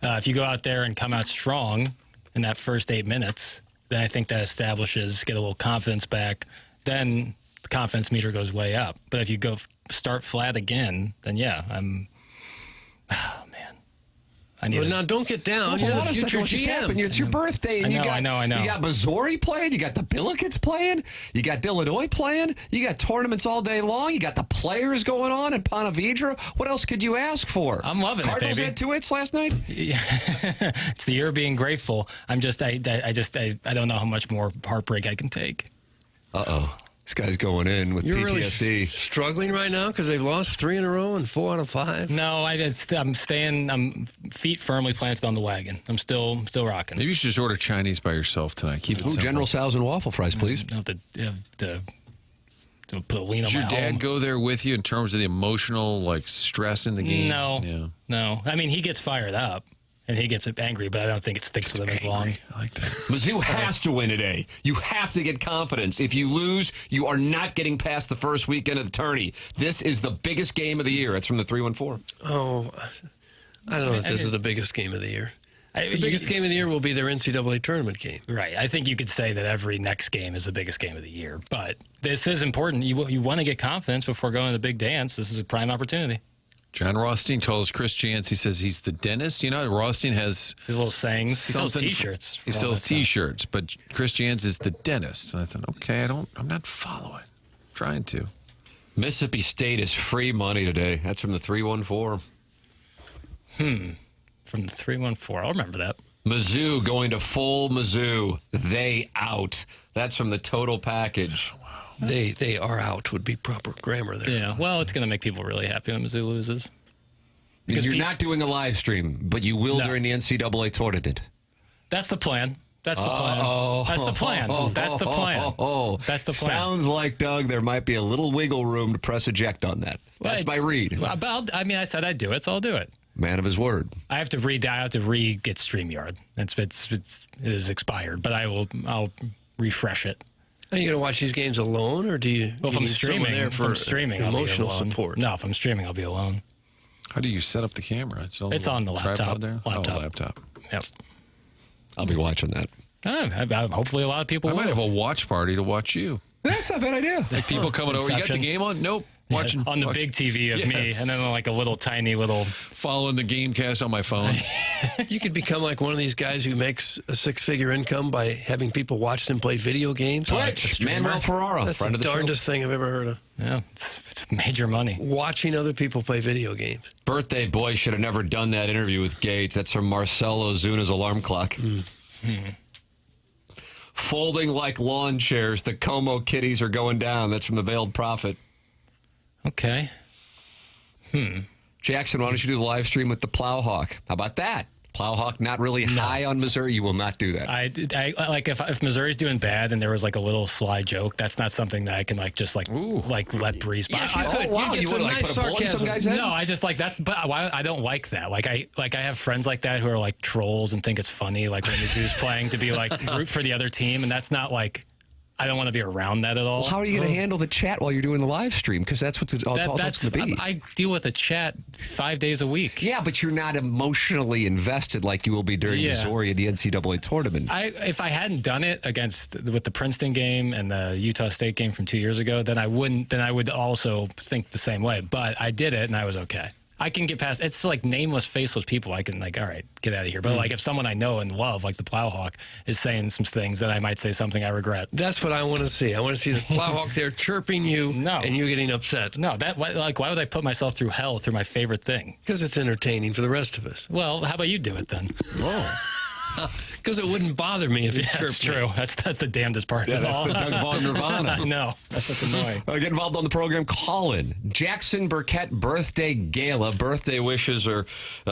If you go out there and come out strong in that first 8 minutes, then I think that establishes, get a little confidence back. Then the confidence meter goes way up. But if you start flat again, then now don't get down. You're the future GM. It's your birthday. And I know. You got Missouri playing. You got the Billikens playing. You got Illinois playing. You got tournaments all day long. You got the players going on in Ponte Vedra. What else could you ask for? I'm loving Cardinals it, baby. had 2 hits last night. It's the year of being grateful. I don't know how much more heartbreak I can take. Uh-oh. This guy's going in with You're PTSD. really struggling right now because they've lost 3 in a row and 4 out of 5. No, I'm staying. I'm feet firmly planted on the wagon. I'm still rocking. Maybe you should just order Chinese by yourself tonight. Keep it simple. General Tso's and waffle fries, please. I have to put a lean on Did my your dad home. go there with you in terms of the emotional stress in the game? No. I mean, he gets fired up and he gets angry, but I don't think it sticks with him as long. I like that. Mizzou has to win today. You have to get confidence. If you lose, you are not getting past the first weekend of the tourney. This is the biggest game of the year. It's from the 314. Oh, I don't know if this is the biggest game of the year. The biggest game of the year will be their NCAA tournament game. Right. I think you could say that every next game is the biggest game of the year. But this is important. You want to get confidence before going to the big dance. This is a prime opportunity. John Rothstein calls Chris Jantz. He says he's the dentist. You know, Rothstein has his little sayings. He sells something- T-shirts. He sells T-shirts, but Chris Jantz is the dentist. And I thought, okay, I'm not following. I'm trying to. Mississippi State is free money today. That's from the 314. From the 314. I'll remember that. Mizzou going to full Mizzou. They out. That's from the total package. They are out would be proper grammar there. Yeah. Well, it's going to make people really happy when Mizzou loses. Because you're not doing a live stream, but you will during the NCAA tournament. That's the plan. That's the plan. That's the plan. That's the plan. That's the plan. Sounds like, Doug, there might be a little wiggle room to press eject on that. That's my read. I said I'd do it, so I'll do it. Man of his word. I have to re-get StreamYard. It is expired, but I'll refresh it. Are you going to watch these games alone, or do you? Well, if I'm streaming, emotional I'll be alone. support. No, if I'm streaming, I'll be alone. How do you set up the camera? It's on the laptop. Tripod there? Laptop. Oh, laptop. Yep. I'll be watching that. Hopefully, a lot of people. I might have a watch party to watch you. That's not a bad idea. Like people coming over. You got the Inception. game on? Nope. Watching on the big TV of me, Yes. and then on like a little tiny little. Following the Gamecast on my phone. You could become like one of these guys who makes a six-figure income by having people watch them play video games. Twitch, Manuel Ferrara, That's friend the of the show. darndest thing I've ever heard of. Yeah, it's major money. Watching other people play video games. Birthday boy should have never done that interview with Gates. That's from Marcelo Zuna's alarm clock. Folding like lawn chairs, the Como kitties are going down. That's from the Veiled Prophet. Okay. Jackson, why don't you do the live stream with the Plowhawk? How about that? Plowhawk not really high on Missouri. You will not do that. I like if Missouri's doing bad and there was like a little sly joke, that's not something that I can like just like let breeze by. Yes, you could. wow, you would like put a bullet in some guy's head? No, I just like that's. But I don't like that. Like I have friends like that who are like trolls and think it's funny. Like when Mizzou's playing to be like root for the other team, and that's not like. I don't want to be around that at all. Well, how are you going to handle the chat while you're doing the live stream? Because that's what it's all going to be. I deal with a chat 5 days a week. Yeah, but you're not emotionally invested like you will be during Missouri and the NCAA tournament. If I hadn't done it with the Princeton game and the Utah State game from 2 years ago, then I wouldn't. Then I would also think the same way. But I did it, and I was okay. I can get past. It's like nameless, faceless people. I can like, all right, get out of here. But like, if someone I know and love, like the Plowhawk, is saying some things, then I might say something I regret. That's what I want to see. I want to see the Plowhawk there chirping you, and you getting upset. No, why would I put myself through hell through my favorite thing? Because it's entertaining for the rest of us. Well, how about you do it then? Because it wouldn't bother me if you chirped. That's true. That's the damnedest part of it that's all. the Doug Vaughn Nirvana. I know. That's what's annoying. Get involved on the program. Call in. Jackson Burkett birthday gala. Birthday wishes are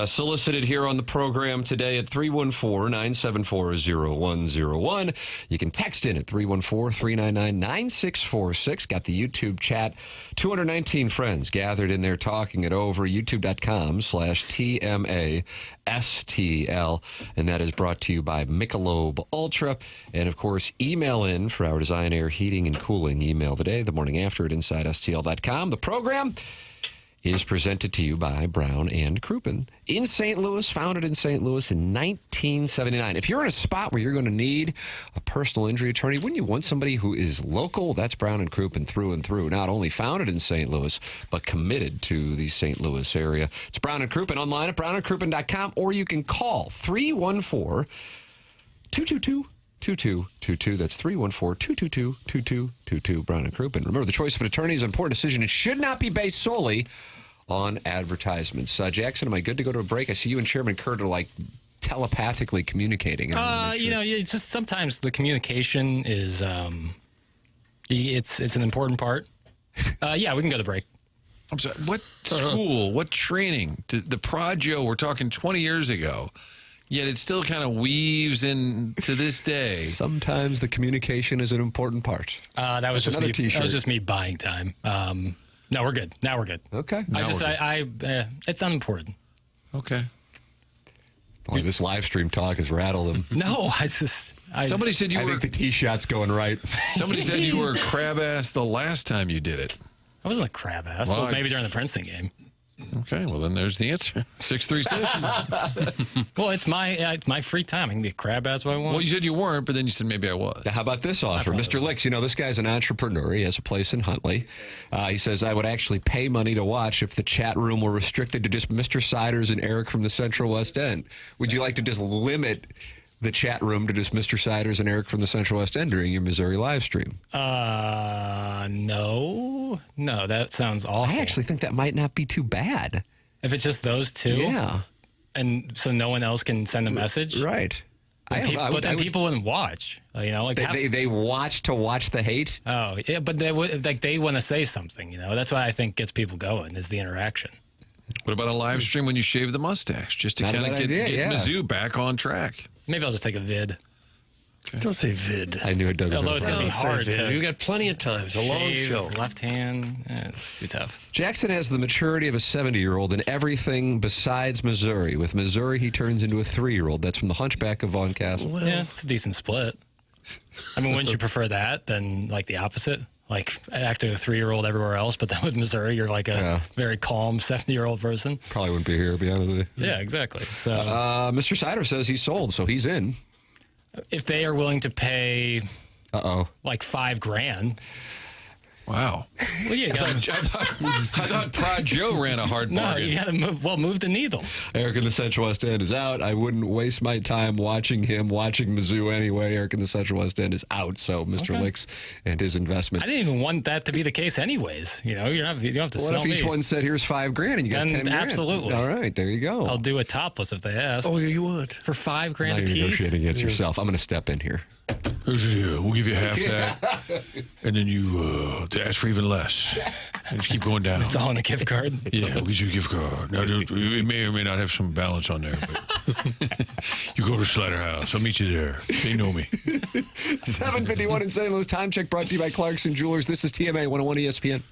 solicited here on the program today at 314-974-0101. You can text in at 314-399-9646. Got the YouTube chat. 219 friends gathered in there talking it over. YouTube.com/TMASTL. And that is brought to you by Michelob Ultra. And, of course, email in for our Design Air Heating and Cooling email today, the morning after at InsideSTL.com. The program is presented to you by Brown and Crouppen in St. Louis, founded in St. Louis in 1979. If you're in a spot where you're going to need a personal injury attorney, wouldn't you want somebody who is local? That's Brown and Crouppen through and through. Not only founded in St. Louis, but committed to the St. Louis area. It's Brown and Crouppen online at brownandcrouppen.com, or you can call 314-222-2222. That's 314-222-2222. Brown and Crouppen. Remember, the choice of an attorney is an important decision. It should not be based solely on advertisements. Jackson, am I good to go to a break? I see you and Chairman Kurt are like telepathically communicating. It's just sometimes the communication is it's an important part. Yeah, we can go to break. I'm sorry. What school? What training? The Progio, we're talking 20 years ago. Yet it still kind of weaves in to this day. Sometimes the communication is an important part. That was just another me. T-shirt. That was just me buying time. No, we're good. Now we're good. Okay. It's unimportant. Okay. Boy, this live stream talk has rattled him. No, Somebody said you I were. think the tee shot's going right. Somebody said you were a crab ass the last time you did it. I wasn't a crab ass. Well, maybe during the Princeton game. Okay, well then there's the answer. 636. Well, it's my free time. I can be a crab ass if I want. Well, you said you weren't, but then you said maybe I was. How about this offer? Mr. Licks, this guy's an entrepreneur. He has a place in Huntley. He says, I would actually pay money to watch if the chat room were restricted to just Mr. Siders and Eric from the Central West End. Would you like to just limit the chat room to just Mr. Siders and Eric from the Central West End during your Missouri live stream? No, that sounds awful. I actually think that might not be too bad. If it's just those two? Yeah. And so no one else can send a message? Right. But then people wouldn't watch. They watch to watch the hate? Oh, yeah, but they want to say something, That's why I think gets people going, is the interaction. What about a live stream when you shave the mustache, just to kind of get Mizzou back on track? Maybe I'll just take a vid. Okay. Don't say vid. I knew it. Although it's going to be hard. You got plenty of time. It's a long show. Left hand. It's too tough. Jackson has the maturity of a 70-year-old in everything besides Missouri. With Missouri, he turns into a 3-year-old. That's from the Hunchback of Vaughn Castle. Well, yeah, it's a decent split. I mean, wouldn't you prefer that than like the opposite? Like acting a 3-year-old everywhere else, but then with Missouri, you're like a very calm 70-year-old person. Probably wouldn't be here, to be honest with you. Yeah, exactly. So, Mr. Sider says he's sold, so he's in. If they are willing to pay, like $5,000, Wow. Well, you got I thought Prod Joe ran a hard no, bargain. you got to move the needle. Eric in the Central West End is out. I wouldn't waste my time watching Mizzou anyway. Eric in the Central West End is out. So Mr. Licks and his investment. I didn't even want that to be the case, anyways. You know, you don't have to What sell if each me. one said, "Here's $5,000," and you got Then 10 grand? absolutely. All right, there you go. I'll do a topless if they ask. Oh, you want? For $5,000 Now a you're piece. negotiating against yourself. I'm going to step in here. Here's the deal. We'll give you half that, and then you ask for even less. And just keep going down. It's all in a gift card. Yeah, we'll get you a gift card. Now, it may or may not have some balance on there, but you go to Slider House. I'll meet you there. They know me. 7:51 in St. Louis. Time check brought to you by Clarkson Jewelers. This is TMA 101 ESPN.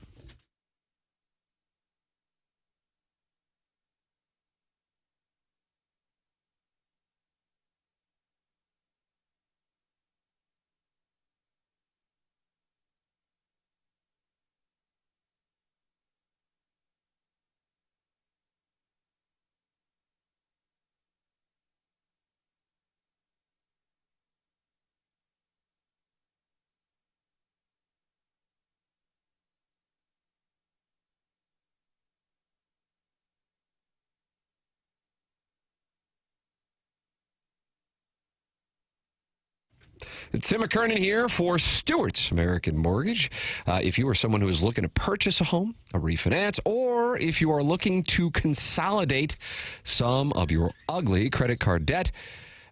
It's Tim McKernan here for Stewart's American Mortgage. If you are someone who is looking to purchase a home, a refinance, or if you are looking to consolidate some of your ugly credit card debt,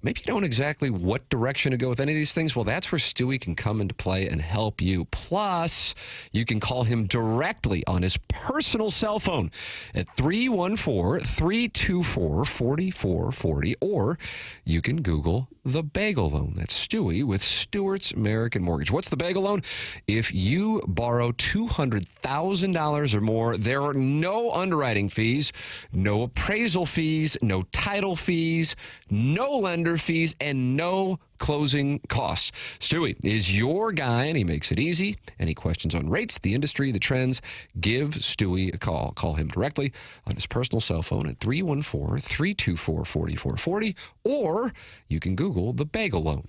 maybe you don't know exactly what direction to go with any of these things. Well, that's where Stewie can come into play and help you. Plus, you can call him directly on his personal cell phone at 314-324-4440, or you can Google the Bagel Loan. That's Stewie with Stewart's American Mortgage. What's the Bagel Loan? If you borrow $200,000 or more, there are no underwriting fees, no appraisal fees, no title fees, no lender fees, and no closing costs. Stewie is your guy, and he makes it easy. Any questions on rates, the industry, the trends, give Stewie a call. Call him directly on his personal cell phone at 314-324-4440, or you can Google the Bagel Loan.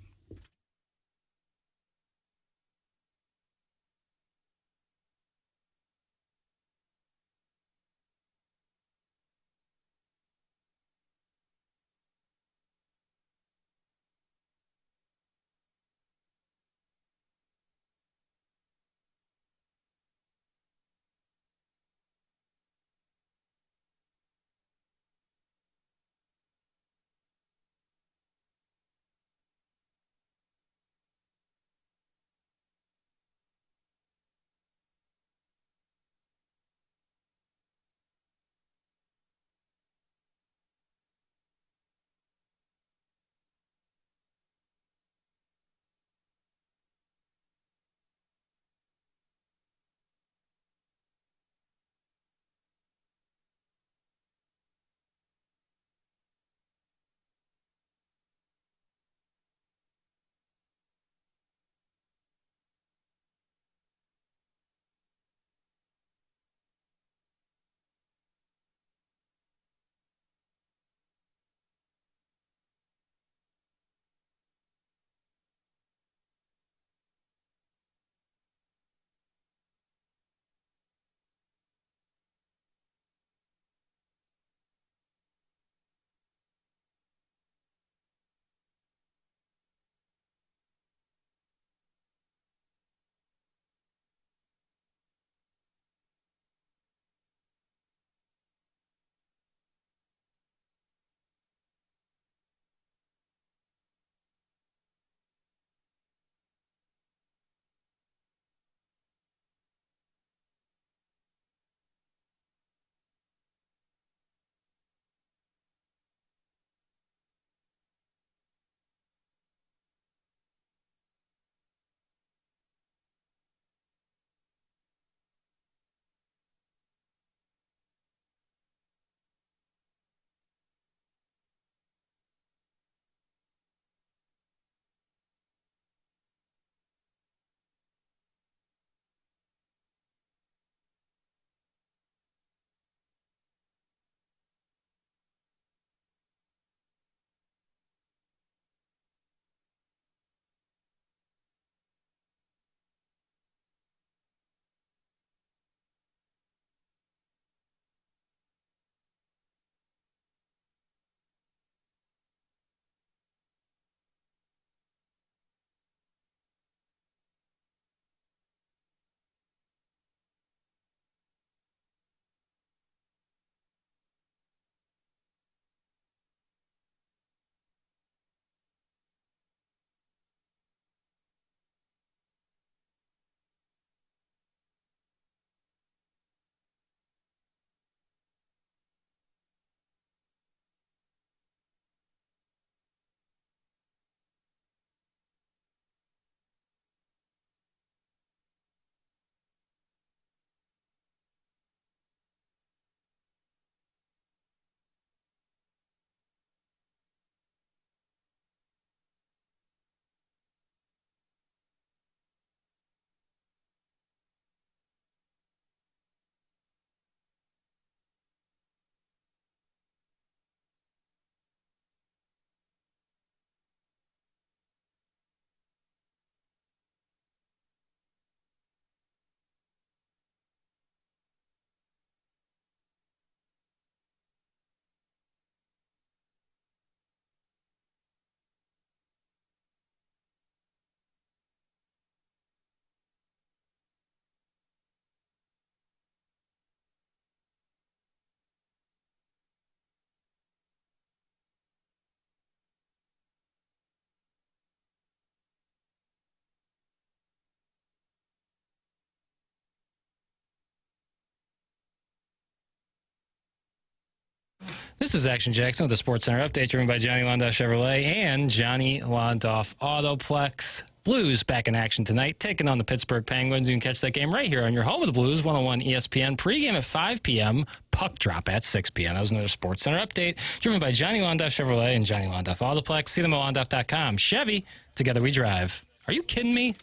This is Action Jackson with the Sports Center update, driven by Johnny Londoff Chevrolet and Johnny Londoff Autoplex. Blues back in action tonight, taking on the Pittsburgh Penguins. You can catch that game right here on your home of the Blues, 101 ESPN. Pregame at 5 p.m., puck drop at 6 p.m. That was another Sports Center update, driven by Johnny Londoff Chevrolet and Johnny Londoff Autoplex. See them at londoff.com. Chevy, together we drive. Are you kidding me?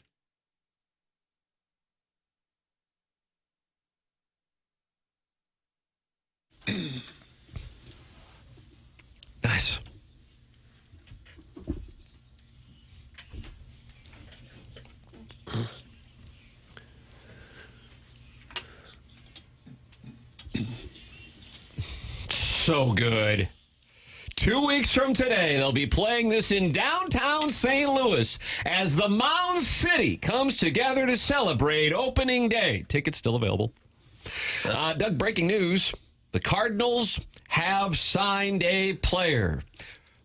Nice. So good. 2 weeks from today, they'll be playing this in downtown St. Louis as the Mound City comes together to celebrate opening day. Tickets still available. Doug, breaking news. The Cardinals have signed a player.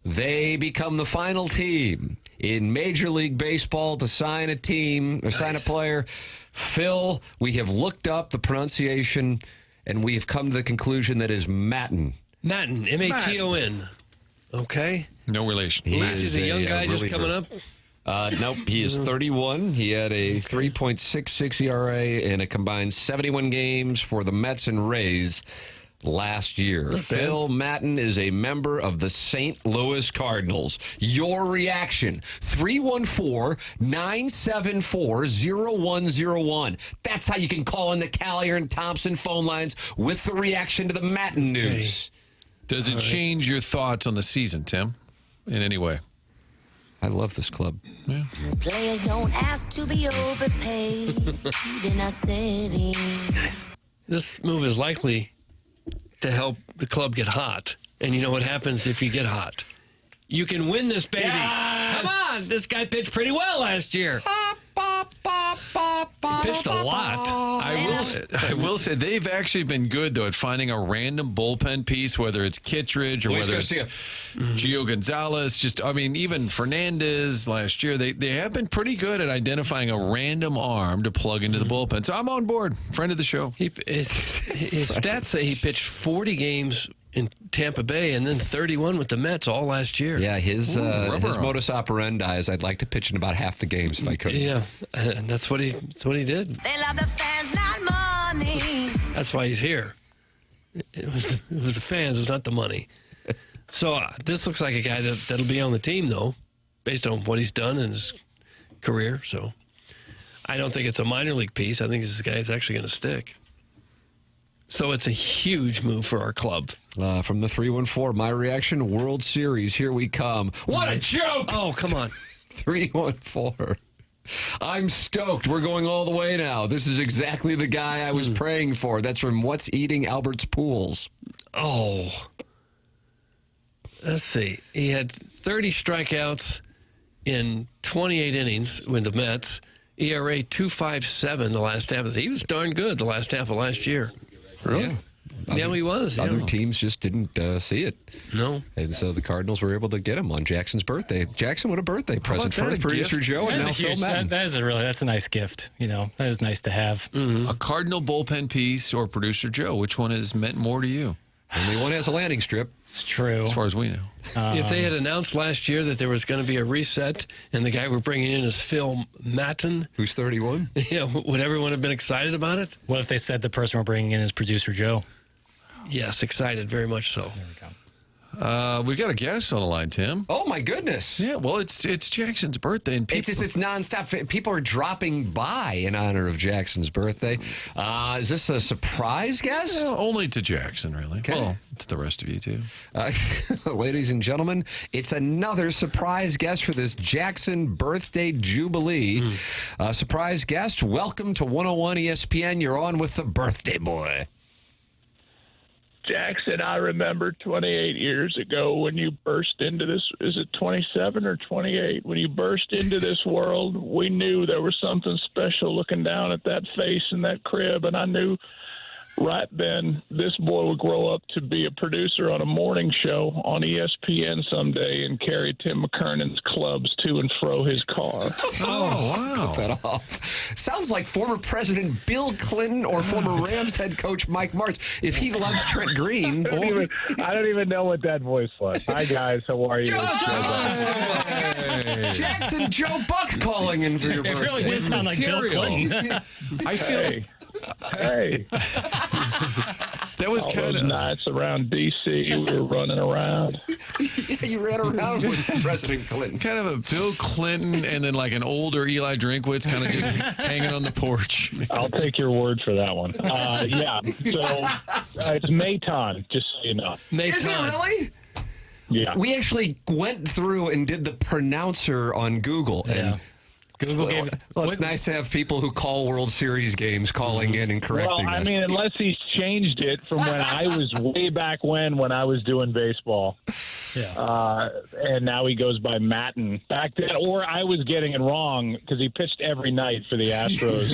They become the final team in Major League Baseball to sign a team or sign a player. Phil, we have looked up the pronunciation, and we have come to the conclusion that is Maton. Maton, M-A-T-O-N. Okay. No relation. He's a young guy just coming up. Nope, he is 31. He had a 3.66 ERA in a combined 71 games for the Mets and Rays last year. Phil Maton is a member of the St. Louis Cardinals. Your reaction, 314-974-0101. That's how you can call in the Callier and Thompson phone lines with the reaction to the Maton news. Does it change your thoughts on the season, Tim, in any way? I love this club. Yeah. Players don't ask to be overpaid in our city. Nice. This move is likely to help the club get hot. And you know what happens if you get hot? You can win this, baby. Yes! Come on. This guy pitched pretty well last year. He pitched a lot. I will say they've actually been good, though, at finding a random bullpen piece, whether it's Kittredge or Luis whether Garcia. it's Gio Gonzalez. Even Fernandez last year, they have been pretty good at identifying a random arm to plug into the bullpen. So I'm on board. Friend of the show. His stats say he pitched 40 games in Tampa Bay and then 31 with the Mets all last year. Yeah, his modus operandi is I'd like to pitch in about half the games if I could. Yeah, and that's what he did. They love the fans, not money. That's why he's here. It was the fans, it's not the money. So this looks like a guy that'll be on the team, though, based on what he's done in his career. So I don't think it's a minor league piece. I think this guy is actually going to stick. So it's a huge move for our club. From the 314, my reaction, World Series, here we come. What a joke! Oh, come on. 314. I'm stoked. We're going all the way now. This is exactly the guy I was praying for. That's from What's Eating Albert's Pools. Oh. Let's see. He had 30 strikeouts in 28 innings with the Mets. ERA 2.57 the last half. He was darn good the last half of last year. Really? Yeah, he was. Other teams just didn't see it. No. And so the Cardinals were able to get him on Jackson's birthday. Jackson, what a birthday present for producer Joe and now Phil Maton. That's a nice gift. That is nice to have. A Cardinal bullpen piece or producer Joe, which one has meant more to you? Only one has a landing strip. It's true. As far as we know. If they had announced last year that there was going to be a reset and the guy we're bringing in is Phil Maton. Who's 31? Yeah, would everyone have been excited about it? What if they said the person we're bringing in is producer Joe? Yes, excited, very much so. There we go. We've got a guest on the line, Tim. Oh, my goodness. Yeah, well, it's Jackson's birthday. And it's nonstop. People are dropping by in honor of Jackson's birthday. Is this a surprise guest? Yeah, only to Jackson, really. Okay. Well, to the rest of you, too. Ladies and gentlemen, it's another surprise guest for this Jackson birthday jubilee. Surprise guest, welcome to 101 ESPN. You're on with the birthday boy. Jackson, I remember 28 years ago when you burst into this, is it 27 or 28? When you burst into this world, we knew there was something special looking down at that face in that crib, and I knew Right, Ben, this boy will grow up to be a producer on a morning show on ESPN someday and carry Tim McKernan's clubs to and fro his car. Oh, wow. Cut that off. Sounds like former President Bill Clinton or former Rams head coach Mike Martz. If he loves Trent Green. I don't even know what that voice was. Hi, guys. How are you? Hey. Jackson Joe Buck calling in for your birthday. It really did sound like Bill Clinton. I feel... Hey. That was kind of nights around D.C. We were running around. Yeah, you ran around with President Clinton. Kind of a Bill Clinton and then like an older Eli Drinkwitz kind of just hanging on the porch. I'll take your word for that one. Yeah. So it's Mayton, just so you know. Is it really? Yeah. We actually went through and did the pronouncer on Google. And Google gave well, it's nice to have people who call World Series games calling in and correcting Well, I us. mean, unless he's changed it from when I was way back when I was doing baseball. Yeah. And now he goes by Matten. Back then, or I was getting it wrong because he pitched every night for the Astros.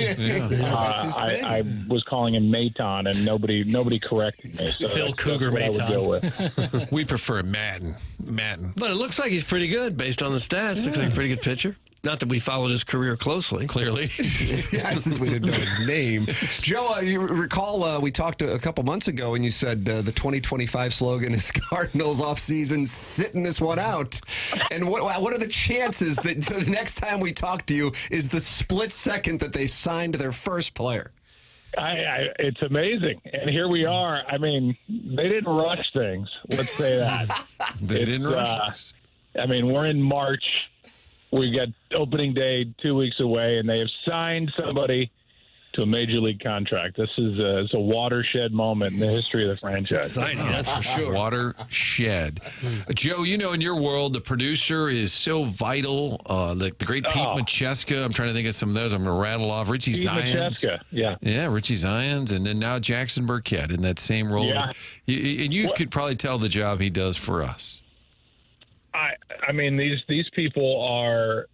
That's his thing. I was calling him Mayton, and nobody corrected me. So Phil Cougar that's what I would go with. We prefer Madden. But it looks like he's pretty good based on the stats. Looks like a pretty good pitcher. Not that we followed his career closely. Clearly. Yeah, since we didn't know his name. Joe, you recall we talked a couple months ago and you said the 2025 slogan is Cardinals off-season, sitting this one out. And what are the chances that the next time we talk to you is the split second that they signed their first player? It's amazing. And here we are. I mean, they didn't rush things. Let's say that. They didn't rush. I mean, we're in March. We got opening day 2 weeks away, and they have signed somebody to a major league contract. This is it's a watershed moment in the history of the franchise. Exciting, that's for sure. Watershed. Joe, you know, in your world, the producer is so vital. The great Pete Macheska. I'm trying to think of some of those. I'm going to rattle off. Richie Pete Zions. Macheska, yeah. Yeah, Richie Zions. And then now Jackson Burkett in that same role. Yeah. And you could probably tell the job he does for us. I mean, these people are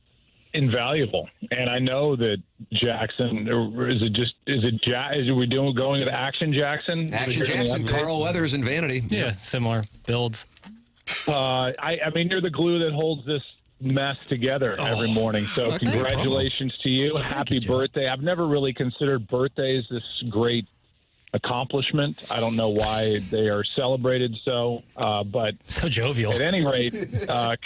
invaluable, and I know that Jackson are we going to Action Jackson? Action Jackson, Carl Weathers, and Vanity. Yeah, similar builds. I mean, you're the glue that holds this mess together every morning. So congratulations to you. Happy birthday. I've never really considered birthdays this great accomplishment. I don't know why they are celebrated but so jovial. At any rate,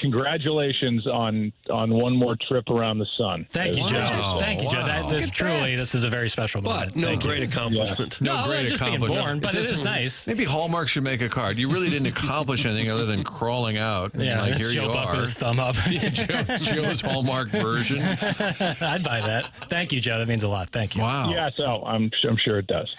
congratulations on one more trip around the sun. Thank you, Joe. Thank you, Joe. This is a very special moment. But no great accomplishment. Yeah. No, great accomplishment. Just being born, but it is nice. Maybe Hallmark should make a card. You really didn't accomplish anything other than crawling out. Yeah, like, here Joe you Buck are. with his thumb up. Joe's Hallmark version. I'd buy that. Thank you, Joe. That means a lot. Thank you. Wow. Yeah, so I'm sure it does.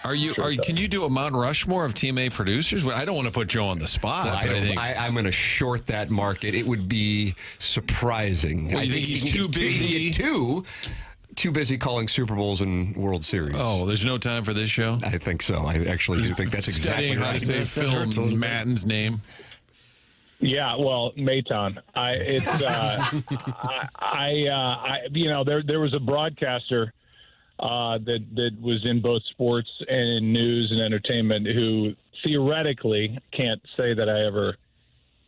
Can you do a Mount Rushmore of Team A producers? Well, I don't want to put Joe on the spot. Well, I'm going to short that market. It would be surprising. Well, I think he's too busy. Too busy calling Super Bowls and World Series. Oh, there's no time for this show? I think so. I actually do think that's exactly Studying right. how to say Phil Matton's name. Yeah, well, Mayton. There was a broadcaster that was in both sports and in news and entertainment who theoretically, can't say that I ever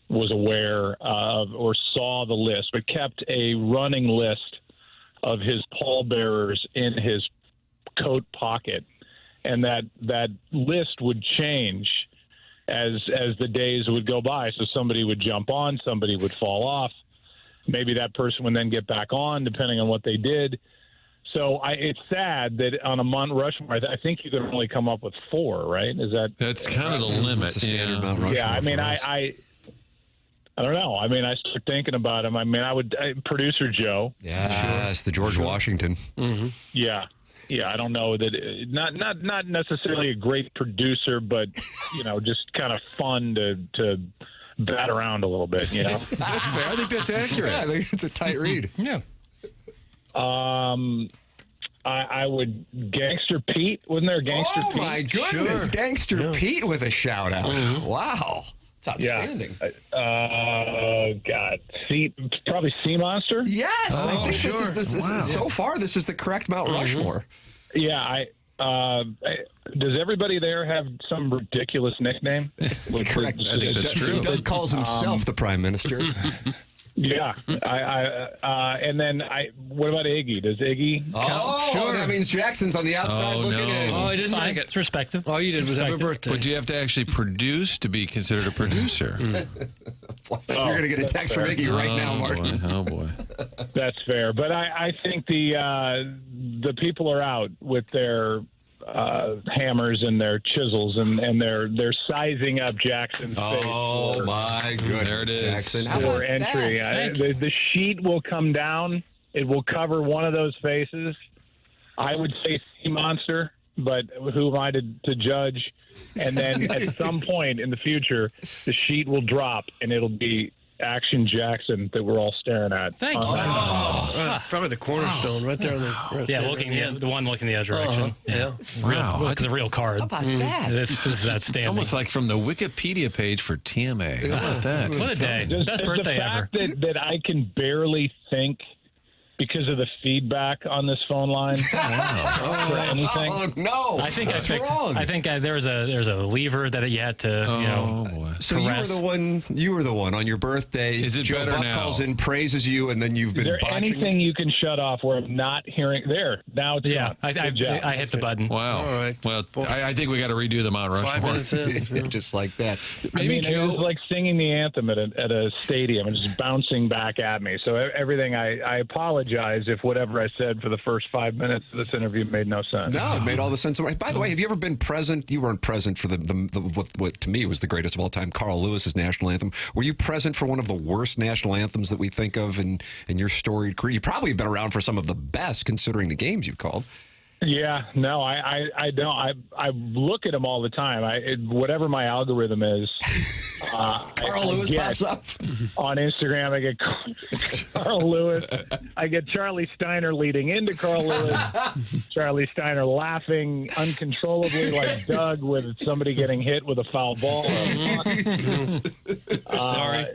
was aware of or saw the list, but kept a running list of his pallbearers in his coat pocket, and that list would change as the days would go by. So somebody would jump on, somebody would fall off. Maybe that person would then get back on, depending on what they did. So it's sad that on a Mount Rushmore, I think you could only come up with 4, right? That's kind of the limit. It's a standard Mount Rushmore. Yeah, I mean, I don't know. I mean, I start thinking about him. I mean, producer Joe. Yeah, it's the George Washington. Mm-hmm. Yeah, I don't know that not necessarily a great producer, but just kind of fun to bat around a little bit. That's fair. I think that's accurate. Yeah, I think it's a tight read. Yeah. I would Gangster Pete. Wasn't there a Gangster Pete? Oh my goodness, Sure. Gangster Pete with a shout out. Mm-hmm. Wow, it's outstanding. God, probably Sea Monster. Yes, I think sure. this is so far. This is the correct Mount Rushmore. Yeah, Does everybody there have some ridiculous nickname? Correct. I think that's true. Doug calls himself the prime minister. Yeah, and then what about Iggy? Does Iggy count? Oh, sure. That means Jackson's on the outside looking in. Oh, I didn't Fine. make it. It's respectable. All you did was have a birthday. But do you have to actually produce to be considered a producer? You're going to get a text from Iggy right now, Martin. Oh, boy. That's fair, but I think the people are out with their hammers and their chisels and they're sizing up Jackson's face. Oh my goodness, there it is. Jackson. How For about entry. that? The sheet will come down. It will cover one of those faces. I would say Sea Monster, but who am I to judge? And then at some point in the future, the sheet will drop and it'll be Action Jackson that we're all staring at. Thank you. Probably the cornerstone right there on the right Yeah, there. the one looking the other direction. Yeah. Wow. It's a real card. How about that? This is outstanding. It's almost like from the Wikipedia page for TMA. How about that? What a day. Best birthday the ever. fact that I can barely think because of the feedback on this phone line for anything. Oh no! I think That's I fixed. wrong. I think there's a lever that you had to boy. So you were the one on your birthday. Is it Joe better Buck now? calls in, praises you, and then you've Is been there botching. anything you can shut off where I'm not hearing? There. Now it's Yeah, on. Good job. I hit the button. Wow. All right. Well, I think we got to redo the Mount 5 Rushmore. minutes in. just like that. I mean, it was like singing the anthem at a stadium and just bouncing back at me. So everything, I apologize if whatever I said for the first 5 minutes of this interview made no sense. No, it made all the sense. By the way, have you ever been present? You weren't present for the what to me was the greatest of all time, Carl Lewis's national anthem. Were you present for one of the worst national anthems that we think of in your storied career? You probably have been around for some of the best, considering the games you've called. Yeah, no, I don't. I look at them all the time. Whatever my algorithm is, Carl Lewis pops up on Instagram. I get Carl Lewis. I get Charlie Steiner leading into Carl Lewis. Charlie Steiner laughing uncontrollably like Doug with somebody getting hit with a foul ball. Sorry.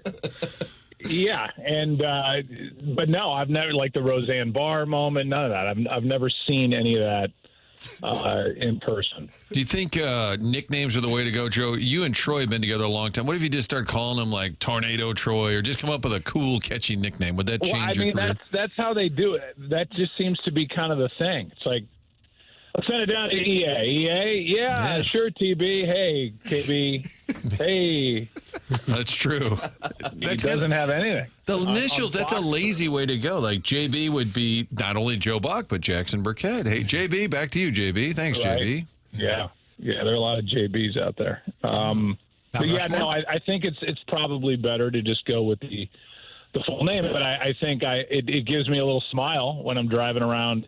Yeah, and but no, I've never like the Roseanne Barr moment. None of that. I've never seen any of that in person. Do you think nicknames are the way to go, Joe? You and Troy have been together a long time. What if you just start calling him like Tornado Troy, or just come up with a cool, catchy nickname? Would that change your career? That's how they do it. That just seems to be kind of the thing. It's like, let's send it down to EA. EA, yeah, sure, TB. Hey, KB. Hey. That's true. He doesn't have anything. The initials, that's a lazy way to go. Like JB would be not only Joe Buck, but Jackson Burkett. Hey, JB, back to you, JB. Thanks, Right. JB. Yeah, there are a lot of JBs out there. But yeah, no, I think it's probably better to just go with the full name. But I think it gives me a little smile when I'm driving around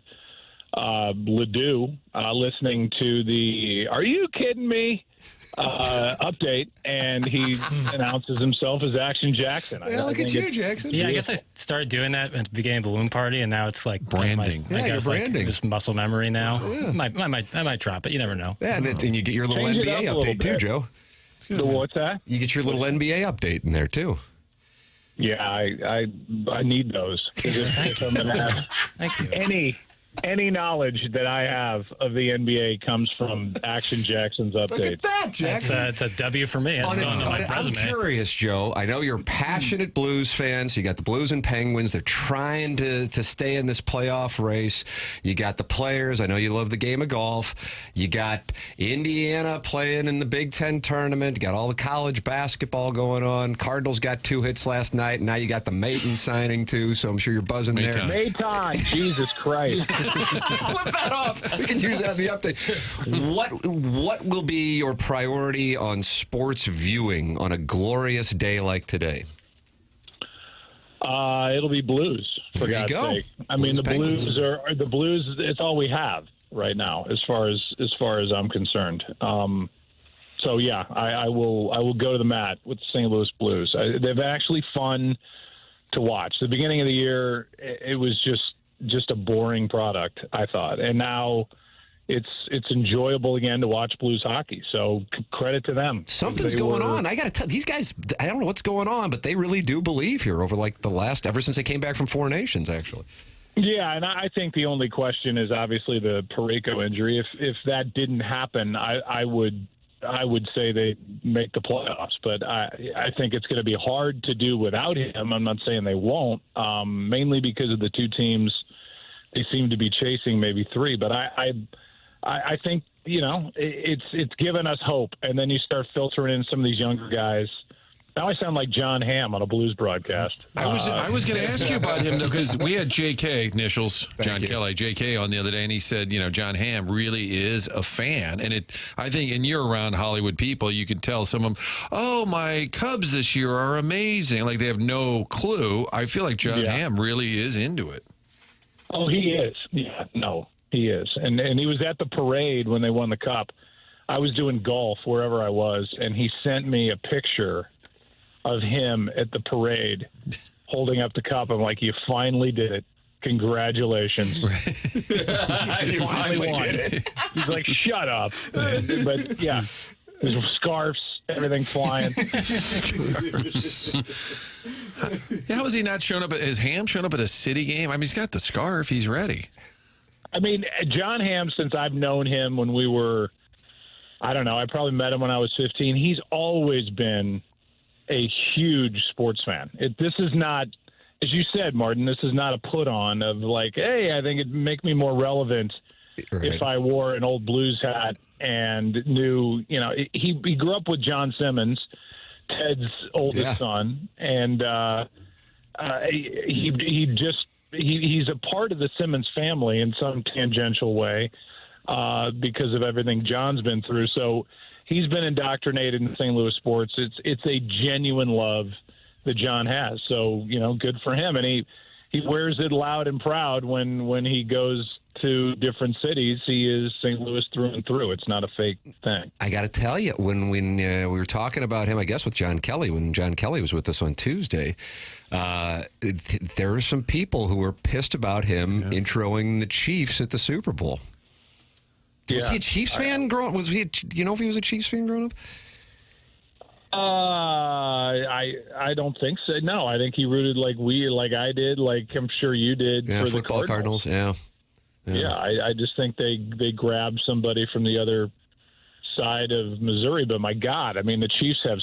Ladue, listening to the "Are you kidding me?" update, and he announces himself as Action Jackson. Look at you, Jackson. Yeah, I guess I started doing that at the beginning of the balloon party, and now it's like branding. I guess you're like branding. just muscle memory now. I might drop it. You never know. Yeah, and you get your little Change it NBA up a little update too, bit. Joe. What's that? You get your little NBA update in there too. Yeah, I need those. If I'm going to have Thank you. any knowledge that I have of the NBA comes from Action Jackson's update. Look at that, Jackson. It's a W for me. It's going to my resume. I'm curious, Joe. I know you're passionate Blues fans. You got the Blues and Penguins. They're trying to stay in this playoff race. You got the players. I know you love the game of golf. You got Indiana playing in the Big Ten tournament. You got all the college basketball going on. Cardinals got 2 hits last night. And now you got the Mayton signing too, so I'm sure you're buzzing there. Mayton, Jesus Christ. Flip that off. We can use that in the update. What will be your priority on sports viewing on a glorious day like today? It'll be Blues, for There you God's go. sake. I mean, the Penguins. Blues are the Blues. It's all we have right now, as far as I'm concerned. So yeah, I will go to the mat with the St. Louis Blues. They've actually fun to watch. The beginning of the year, it was just a boring product, I thought, and now it's enjoyable again to watch Blues hockey. So credit to them. Something's going on. I got to tell these guys, I don't know what's going on, but they really do believe here over like ever since they came back from Four Nations, actually. Yeah, and I think the only question is obviously the Federko injury. If that didn't happen, I would say they make the playoffs. But I think it's going to be hard to do without him. I'm not saying they won't, mainly because of the two teams they seem to be chasing, maybe three. But I think, it's given us hope. And then you start filtering in some of these younger guys. Now I sound like John Hamm on a Blues broadcast. I was going to ask you about him, though, because we had J.K. initials, John Kelly, J.K. on the other day, and he said, John Hamm really is a fan. And I think, and you're around Hollywood people, you could tell some of them, oh, my Cubs this year are amazing. Like they have no clue. I feel like John Hamm really is into it. Oh, he is. Yeah, no, he is. And he was at the parade when they won the Cup. I was doing golf wherever I was, and he sent me a picture of him at the parade holding up the cup. I'm like, you finally did it. Congratulations. You finally won. He's like, shut up. But yeah, there's scarves, everything flying. How has he not shown up? Has Hamm shown up at a City game? I mean, he's got the scarf. He's ready. I mean, John Hamm, since I've known him when we were, I don't know, I probably met him when I was 15. He's always been a huge sports fan. This is not, as you said, Martin, this is not a put on of like, hey, I think it'd make me more relevant if I wore an old Blues hat and knew, he grew up with John Simmons, Ted's oldest son, and he's a part of the Simmons family in some tangential way because of everything John's been through. So he's been indoctrinated in St. Louis sports. It's a genuine love that John has. So, good for him. And he wears it loud and proud when he goes to different cities. He is St. Louis through and through. It's not a fake thing. I got to tell you, when we were talking about him, I guess with John Kelly, when John Kelly was with us on Tuesday, there were some people who were pissed about him introing the Chiefs at the Super Bowl. Was he a Chiefs fan growing up? Do you know if he was a Chiefs fan growing up? I don't think so. No, I think he rooted like I did, like I'm sure you did for the Cardinals. Yeah, I just think they grabbed somebody from the other side of Missouri. But my God, I mean, the Chiefs have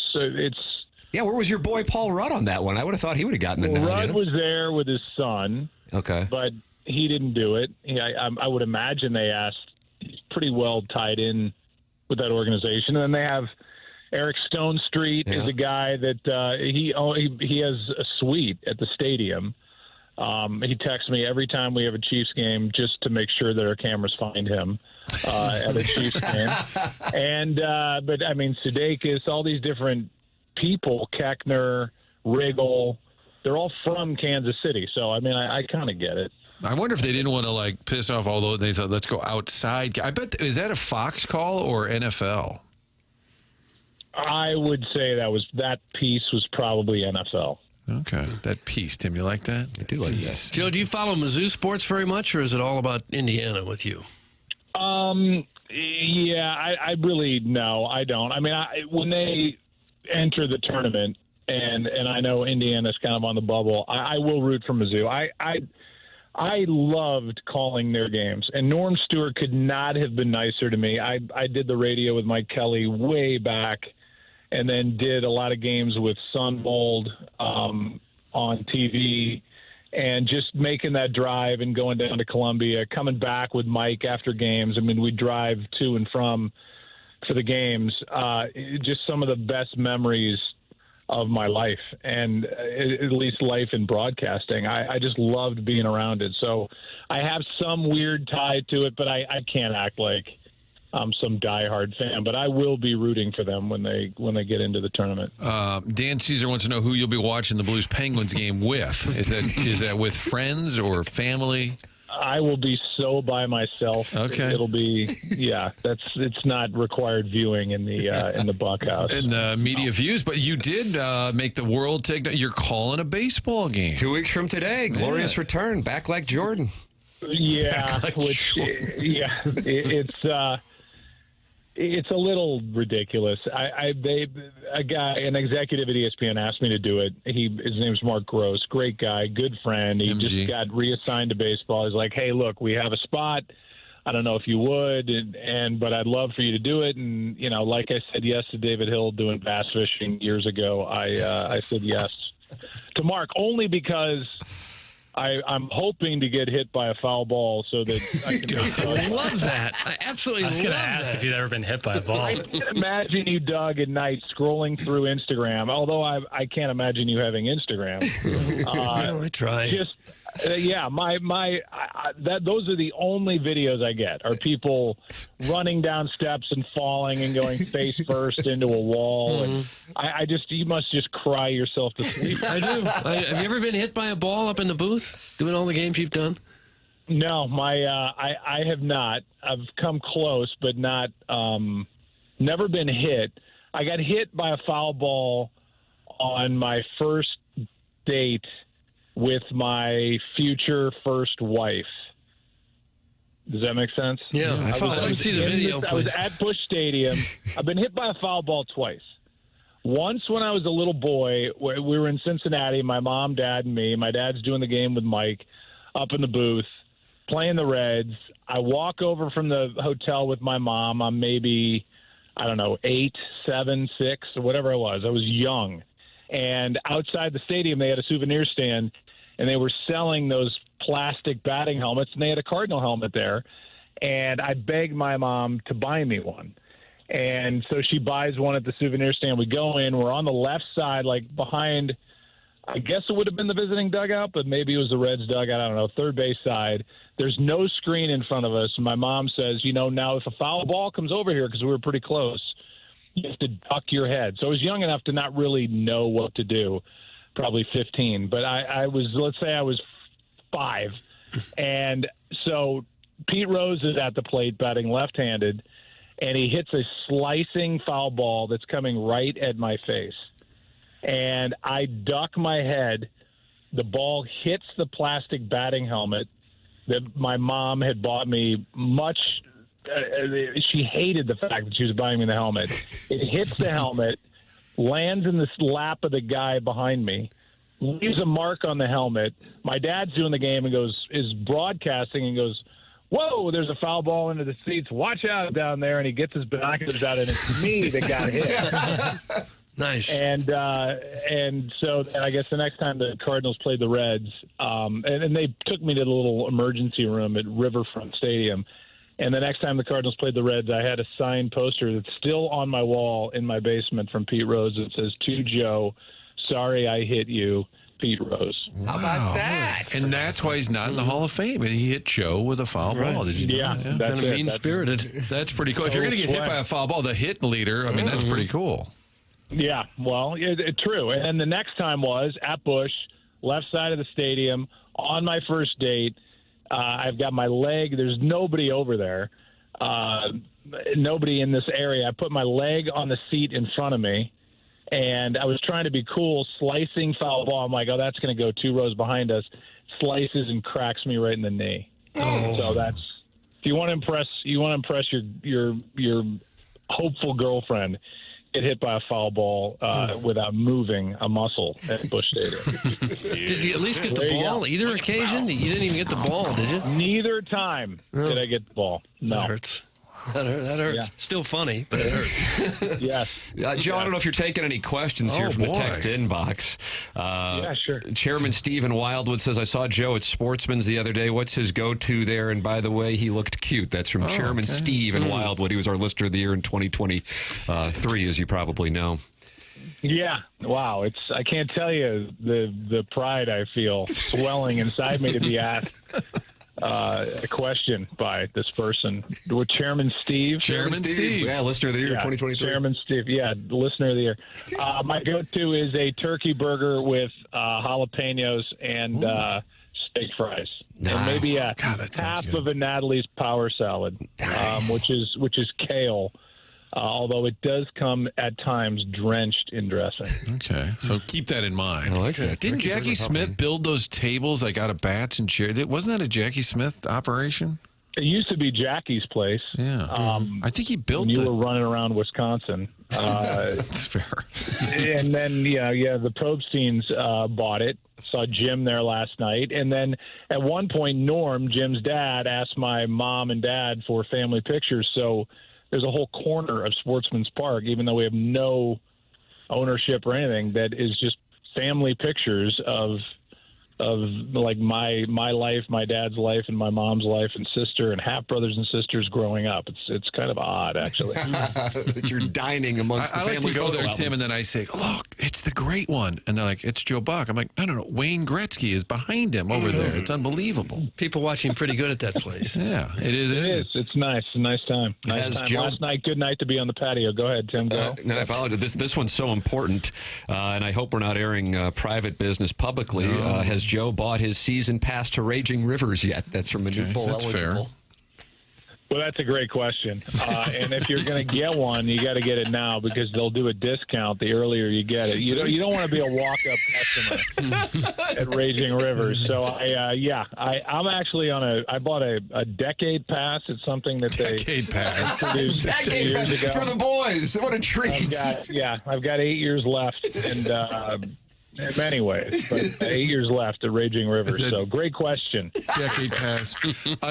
Yeah, where was your boy Paul Rudd on that one? I would have thought he would have gotten the nod. Rudd was there with his son. Okay, but he didn't do it. I would imagine they asked. He's pretty well tied in with that organization. And then they have Eric Stone Street is a guy that he has a suite at the stadium. He texts me every time we have a Chiefs game just to make sure that our cameras find him at a Chiefs game. And but I mean, Sudeikis, all these different people, Keckner, Riggle, they're all from Kansas City. So I mean, I kind of get it. I wonder if they didn't want to piss off all those. They thought, let's go outside. I bet, is that a Fox call or NFL? I would say that piece was probably NFL. Okay, that piece, Tim, you like that? I do like that. Joe, do you follow Mizzou sports very much, or is it all about Indiana with you? Yeah, I really no, I don't. I mean, when they enter the tournament, and I know Indiana's kind of on the bubble, I will root for Mizzou. I loved calling their games, and Norm Stewart could not have been nicer to me. I did the radio with Mike Kelly way back, and then did a lot of games with Sunvold on TV, and just making that drive and going down to Columbia, coming back with Mike after games. I mean, we'd drive to and from for the games. Just some of the best memories of my life, and at least life in broadcasting. I just loved being around it. So I have some weird tie to it, but I can't act like I'm some diehard fan. But I will be rooting for them when they get into the tournament. Dan Caesar wants to know who you'll be watching the Blues Penguins game with. Is that with friends or family? I will be so by myself. Okay, it'll be it's not required viewing in the bunkhouse and the media views. But you did make the world take. You're calling a baseball game 2 weeks from today. Glorious return, back like Jordan. Yeah, it's It's a little ridiculous. An executive at ESPN asked me to do it. His name's Mark Gross, great guy, good friend. He just got reassigned to baseball. He's like, hey, look, we have a spot. I don't know if you would, but I'd love for you to do it. And like I said yes to David Hill doing bass fishing years ago, I said yes to Mark only because I'm hoping to get hit by a foul ball so that I can. I love that. I absolutely love that. I was going to ask if you've ever been hit by a ball. I can't imagine you, Doug, at night scrolling through Instagram. Although I can't imagine you having Instagram. I try. Those are the only videos I get are people running down steps and falling and going face first into a wall. And you must just cry yourself to sleep. I do. Have you ever been hit by a ball up in the booth doing all the games you've done? No, I have not. I've come close, but not. Never been hit. I got hit by a foul ball on my first date with my future first wife. Does that make sense? Yeah, I didn't see the video. I was at Busch Stadium. I've been hit by a foul ball twice. Once when I was a little boy, we were in Cincinnati, my mom, dad, and me. My dad's doing the game with Mike up in the booth, playing the Reds. I walk over from the hotel with my mom. I'm maybe, 8, 7, 6, or whatever I was. I was young. And outside the stadium, they had a souvenir stand, and they were selling those plastic batting helmets, and they had a Cardinal helmet there. And I begged my mom to buy me one. And so she buys one at the souvenir stand. We go in. We're on the left side, like behind, I guess it would have been the visiting dugout, but maybe it was the Reds dugout. I don't know, third base side. There's no screen in front of us. And my mom says, now if a foul ball comes over here, because we were pretty close, you have to duck your head. So I was young enough to not really know what to do, probably 15. But I was, let's say I was 5. And so Pete Rose is at the plate batting left-handed, and he hits a slicing foul ball that's coming right at my face. And I duck my head. The ball hits the plastic batting helmet that my mom had bought me she hated the fact that she was buying me the helmet. It hits the helmet, lands in the lap of the guy behind me, leaves a mark on the helmet. My dad's doing the game and is broadcasting and goes, whoa, there's a foul ball into the seats. Watch out down there. And he gets his binoculars out, and it's me that got hit. Nice. And so I guess the next time the Cardinals played the Reds, and they took me to the little emergency room at Riverfront Stadium. And the next time the Cardinals played the Reds, I had a signed poster that's still on my wall in my basement from Pete Rose. It says, to Joe, sorry I hit you, Pete Rose. How about that? And that's why he's not in the Hall of Fame. And he hit Joe with a foul ball. Did you know that? Kind of mean-spirited. That's pretty cool. If you're going to get hit by a foul ball, the hit leader, that's pretty cool. Yeah, well, true. And the next time was at Busch, left side of the stadium, on my first date. I've got my leg. There's nobody over there, nobody in this area. I put my leg on the seat in front of me, and I was trying to be cool, slicing foul ball. I'm like, oh, that's going to go 2 rows behind us. Slices and cracks me right in the knee. Oh. So that's if you want to impress your hopeful girlfriend. Get hit by a foul ball without moving a muscle at Busch Stadium. Did you at least get the ball? Either occasion? You didn't even get the ball, did you? Neither time did I get the ball. No. That hurts. That hurts. Yeah. Still funny, but it hurts. Yes. Joe, I don't know if you're taking any questions here from the text inbox. Yeah, sure. Chairman Stephen Wildwood says, I saw Joe at Sportsman's the other day. What's his go-to there? And by the way, he looked cute. That's from Chairman Stephen Wildwood. He was our Listener of the Year in 2023, as you probably know. Yeah. Wow. I can't tell you the pride I feel swelling inside me to be asked a question by this person. With Chairman Steve. Chairman Steve. Yeah, Listener of the Year 2023. Chairman Steve. Yeah, Listener of the Year. My go-to is a turkey burger with jalapenos and steak fries. Nice. And maybe half of a Natalie's Power Salad, which is kale. Although it does come at times drenched in dressing. Okay, so keep that in mind. I like that. Didn't Jackie Smith build those tables like out of bats and chairs? Wasn't that a Jackie Smith operation? It used to be Jackie's place. Yeah. I think he built when you it. were running around Wisconsin. That's fair. And then, the Probsteins bought it. Saw Jim there last night. And then at one point, Norm, Jim's dad, asked my mom and dad for family pictures. So there's a whole corner of Sportsman's Park, even though we have no ownership or anything, that is just family pictures of like my life, my dad's life, and my mom's life, and sister, and half brothers and sisters growing up. It's kind of odd, actually. That you're dining amongst the I family like to go photo there, album. Tim, and then I say, look, it's the great one. And they're like, it's Joe Buck. I'm like, no. Wayne Gretzky is behind him over there. It's unbelievable. People watching pretty good at that place. Yeah, it is. It is. It's nice. A nice time. Nice time. Joe- Last night, good night to be on the patio. Go ahead, Tim. Go. No, I apologize. This one's so important, and I hope we're not airing private business publicly. Has Joe bought his season pass to Raging Rivers yet? That's from a new bowl that's eligible. fair. Well, that's a great question. And if you're going to get one, you got to get it now because they'll do a discount the earlier you get it. You don't want to be a walk-up customer at Raging Rivers. So I'm actually I bought a decade pass. It's something that they introduced 2 years ago for the boys. What a treat! I've got 8 years left, and in many ways, but 8 years left at Raging Rivers. So great question. Decade pass.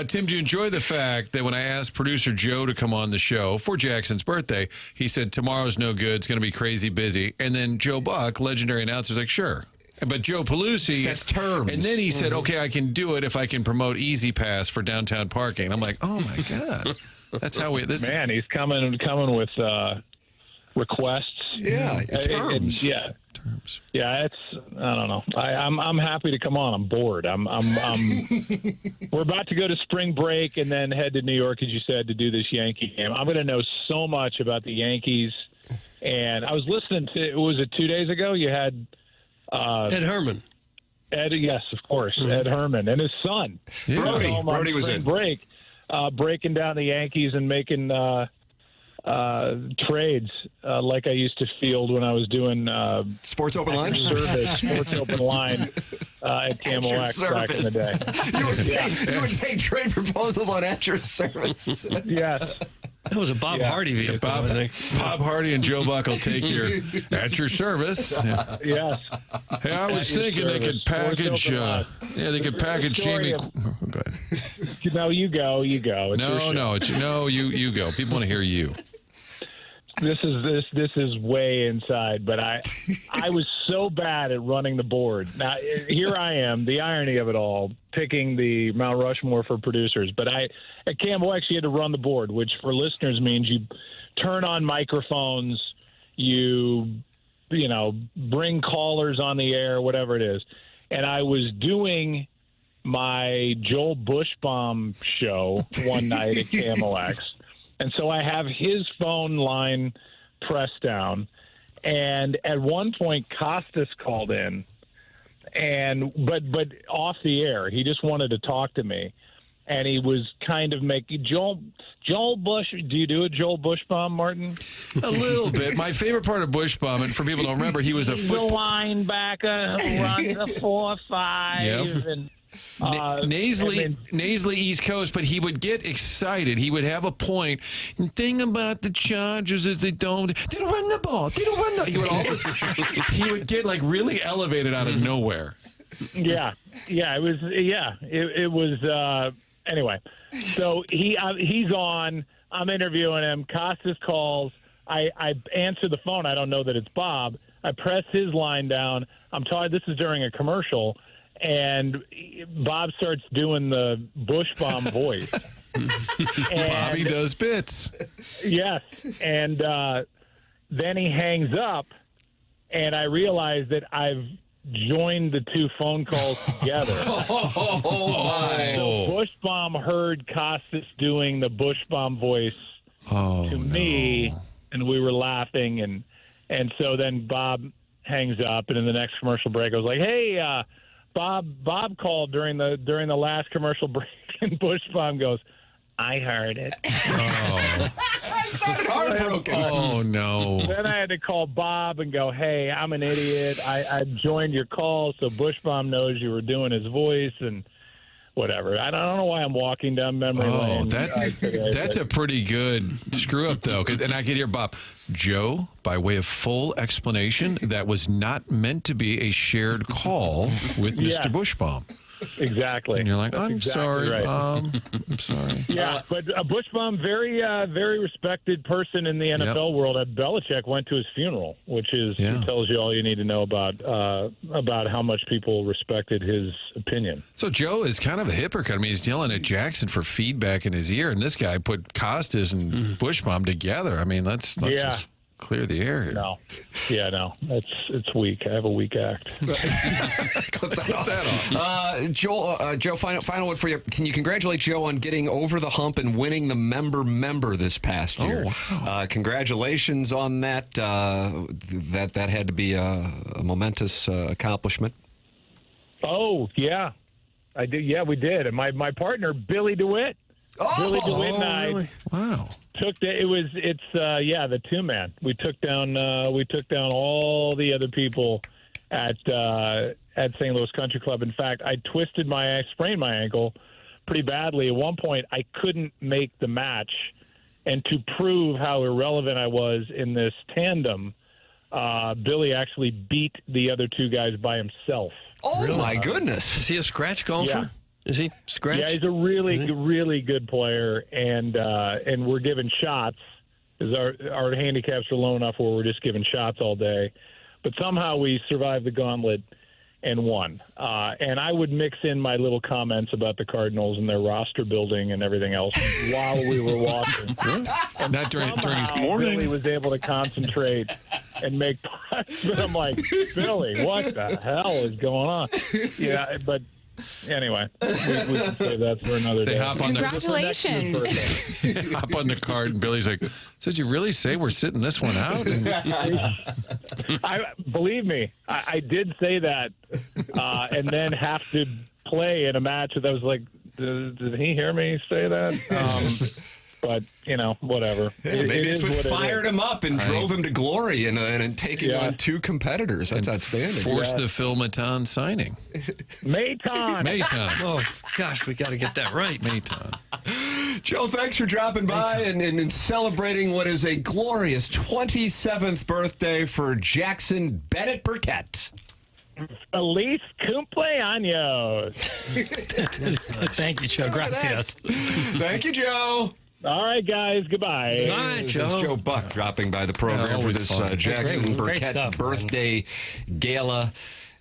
Tim, do you enjoy the fact that when I asked producer Joe to come on the show for Jackson's birthday, he said, tomorrow's no good, it's going to be crazy busy. And then Joe Buck, legendary announcer, was like, sure. But Joe Pelusi sets terms. And then he said, okay, I can do it if I can promote Easy Pass for downtown parking. I'm like, oh, my God. That's how we... He's coming with requests. Yeah, terms. Terms. Yeah, I don't know. I'm happy to come on. I'm bored. We're about to go to spring break and then head to New York, as you said, to do this Yankee game. I'm going to know so much about the Yankees. And I was listening to, was it 2 days ago? You had Ed Herman. Yes, of course. Ed Herman and his son. Yeah. Brody was in. Break, breaking down the Yankees and making trades like I used to field when I was doing Sports Open Line service, Sports Open Line at KMOV back in the day. You would take trade proposals on at your service. Yes. That was a Bob Hardy vehicle, I think. Bob Hardy and Joe Buck will take your at your service. Yeah. Yes. Hey, I was thinking they could package. They could package Jamie. Go ahead. No, you go. You go. You go. People want to hear you. This is way inside, but I was so bad at running the board. Now here I am, the irony of it all, picking the Mount Rushmore for producers. But at KMOV actually had to run the board, which for listeners means you turn on microphones, you bring callers on the air, whatever it is. And I was doing my Joel Bushbaum show one night at KMOX. And so I have his phone line pressed down. And at one point, Costas called in, but off the air. He just wanted to talk to me. And he was kind of making Joel Bush. Do you do a Joel Bushbaum, Martin? A little bit. My favorite part of Bushbaum, and for people who don't remember, he was a the linebacker who runs a 4-5. Yep. And nasally East Coast, but he would get excited. He would have a point. The thing about the Chargers is they don't run the ball. They don't run the. He would get like really elevated out of nowhere. Yeah. It was. Anyway, so he's on. I'm interviewing him. Costas calls. I answer the phone. I don't know that it's Bob. I press his line down. I'm talking. This is during a commercial. And Bob starts doing the Bushbaum voice. Bobby does bits. Yes. And then he hangs up, and I realize that I've joined the two phone calls together. So Bushbaum heard Costas doing the Bushbaum voice to me, and we were laughing. And so then Bob hangs up, and in the next commercial break, I was like, hey, Bob called during the last commercial break, and Bushbaum goes, I heard it. I sounded heartbroken. Oh, no. Then I had to call Bob and go, hey, I'm an idiot. I joined your call, so Bushbaum knows you were doing his voice. And whatever. I don't know why I'm walking down memory lane. That's a pretty good screw up, though. And I can hear Bob. Joe, by way of full explanation, that was not meant to be a shared call with Mr. Bushbaum. Exactly. And you're like, That's I'm exactly sorry, right. I'm sorry. Yeah, but Bushbaum, very respected person in the NFL world. Belichick went to his funeral, which tells you all you need to know about how much people respected his opinion. So Joe is kind of a hypocrite. I mean, he's yelling at Jackson for feedback in his ear, and this guy put Costas and Bushbaum together. I mean, let's just clear the air here. No. It's weak. I have a weak act. Clip that off. Joe, final one for you. Can you congratulate Joe on getting over the hump and winning the member this past year? Oh, wow. Congratulations on that. That had to be a momentous accomplishment. Oh, yeah. I did. Yeah, we did. And my partner, Billy DeWitt. Billy DeWitt and I. Really? Wow. It's the two-man. We took down all the other people at St. Louis Country Club. In fact, I sprained my ankle pretty badly. At one point, I couldn't make the match, and to prove how irrelevant I was in this tandem, Billy actually beat the other two guys by himself. Oh, really? My goodness. Is he a scratch golfer? Yeah. Is he scratch? Yeah, he's a really good player, and we're giving shots because our handicaps are low enough where we're just giving shots all day. But somehow we survived the gauntlet and won. And I would mix in my little comments about the Cardinals and their roster building and everything else while we were walking. And not during his morning. Billy was able to concentrate and make putts. But I'm like, Billy, what the hell is going on? Yeah, but. Anyway, we can save that for another day. Congratulations. Hop on the card, and Billy's like, so did you really say we're sitting this one out? Believe me, I did say that, and then have to play in a match that I was like, did he hear me say that? But, whatever. Yeah, maybe it's what fired him up and drove him to glory and taking on two competitors. That's outstanding. Forced the Phil Maton signing. Mayton. Oh, gosh, we got to get that right. Mayton. Joe, thanks for dropping by and celebrating what is a glorious 27th birthday for Jackson Burkett. Feliz cumpleaños. Thank you, Joe. Gracias. Thank you, Joe. All right, guys. Goodbye. Bye, This is Joe Buck dropping by the program for this Jackson Burkett birthday gala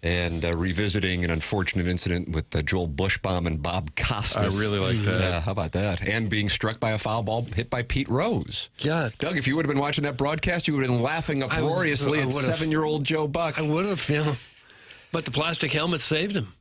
and revisiting an unfortunate incident with Joel Bushbaum and Bob Costas. I really like that. How about that? And being struck by a foul ball hit by Pete Rose. God. Doug, if you would have been watching that broadcast, you would have been laughing uproariously at 7-year-old Joe Buck. I would have, but the plastic helmet saved him.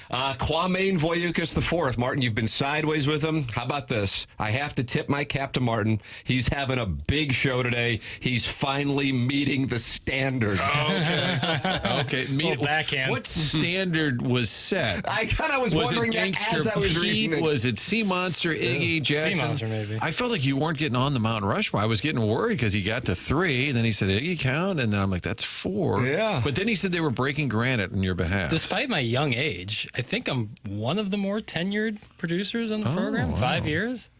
Kwame Voyukas IV. Martin, you've been sideways with him. How about this? I have to tip my cap to Martin. He's having a big show today. He's finally meeting the standards. Okay. Backhand. What standard was set? I kind of was wondering that as I was reading it. Was it Sea Monster, Iggy, Jackson? Sea Monster, maybe. I felt like you weren't getting on the Mount Rushmore. I was getting worried because he got to 3, and then he said, Iggy count? And then I'm like, that's 4. Yeah. But then he said they were breaking granite on your behalf. Despite my young age, I think I'm one of the more tenured producers on the program. Wow. 5 years.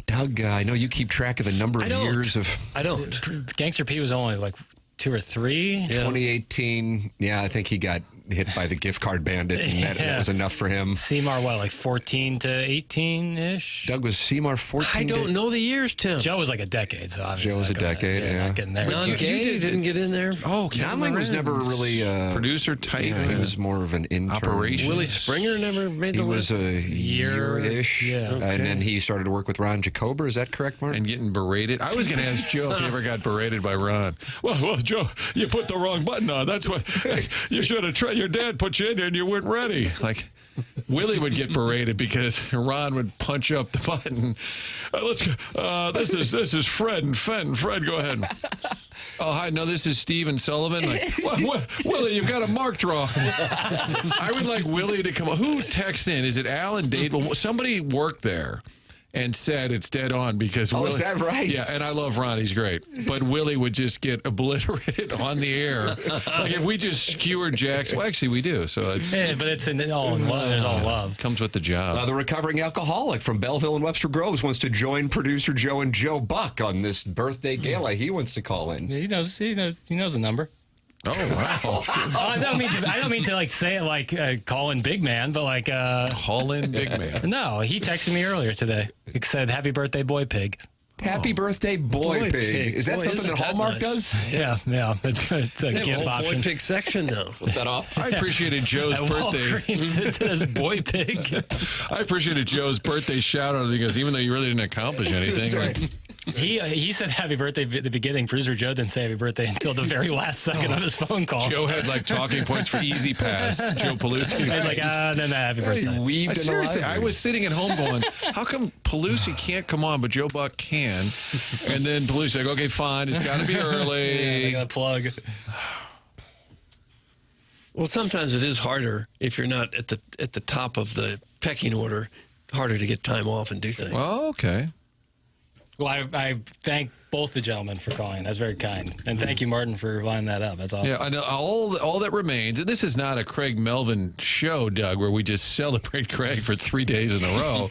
Doug, I know you keep track of the number of years of... I don't. Gangster P was only like 2 or 3. 2018, I think he got hit by the gift card bandit, and that was enough for him. Seymour, like 14 to 18-ish? Doug, was Seymour 14? I don't know the years, Tim. Joe was like a decade, so obviously. Joe was a decade, not getting there. Non-gay didn't get in there. Oh, Conley was never really producer type. He was more of an intern. Operation. Willie Springer never made the list. He was a year-ish, and then he started to work with Ron Jacober. Is that correct, Mark? And getting berated. I was going to ask Joe if he ever got berated by Ron. Well, Joe, you put the wrong button on. That's what you should have tried. Your dad put you in there and you weren't ready. Like, Willie would get berated because Ron would punch up the button. Let's go. This is Fred and Fenton. Fred, go ahead. Oh, hi. No, this is Steven Sullivan. Like, Willie, you've got it marked wrong. I would like Willie to come on. Who texts in? Is it Al and Dade? Well, somebody worked there. and said it's dead on because Oh, Willie, is that right? Yeah, and I love Ron. He's great. But Willie would just get obliterated on the air. Like if we just skewered Jackson. Well, actually, we do. So it's, Yeah, but it's all in love. There's all love. Comes with the job. The recovering alcoholic from Belleville and Webster Groves wants to join producer Joe and Joe Buck on this birthday gala. He wants to call in. He knows the number. Oh wow! I don't mean to like say it like call in big man, but like call in big man. No, he texted me earlier today. He said, "Happy birthday, boy pig." Happy birthday, boy pig. Is that something that Hallmark does? Yeah. It's a gift option. Boy pig section now. Flip that off. I appreciated Joe's At birthday. Walgreens, it says boy pig. I appreciated Joe's birthday shout out because even though you really didn't accomplish anything, That's right. He said happy birthday at the beginning. Producer Joe didn't say happy birthday until the very last second of his phone call. Joe had like talking points for Easy Pass. Joe Pelusi. He's like, no, happy birthday. Seriously, I was sitting at home going, how come Pelusi can't come on, but Joe Buck can? And then Pelusi like, okay, fine, it's got to be early. I got a plug. Well, sometimes it is harder if you're not at the top of the pecking order. Harder to get time off and do things. Well, okay. Well, I thank both the gentlemen for calling. That's very kind. And thank you, Martin, for lining that up. That's awesome. Yeah, I know all that remains, and this is not a Craig Melvin show, Doug, where we just celebrate Craig for 3 days in a row.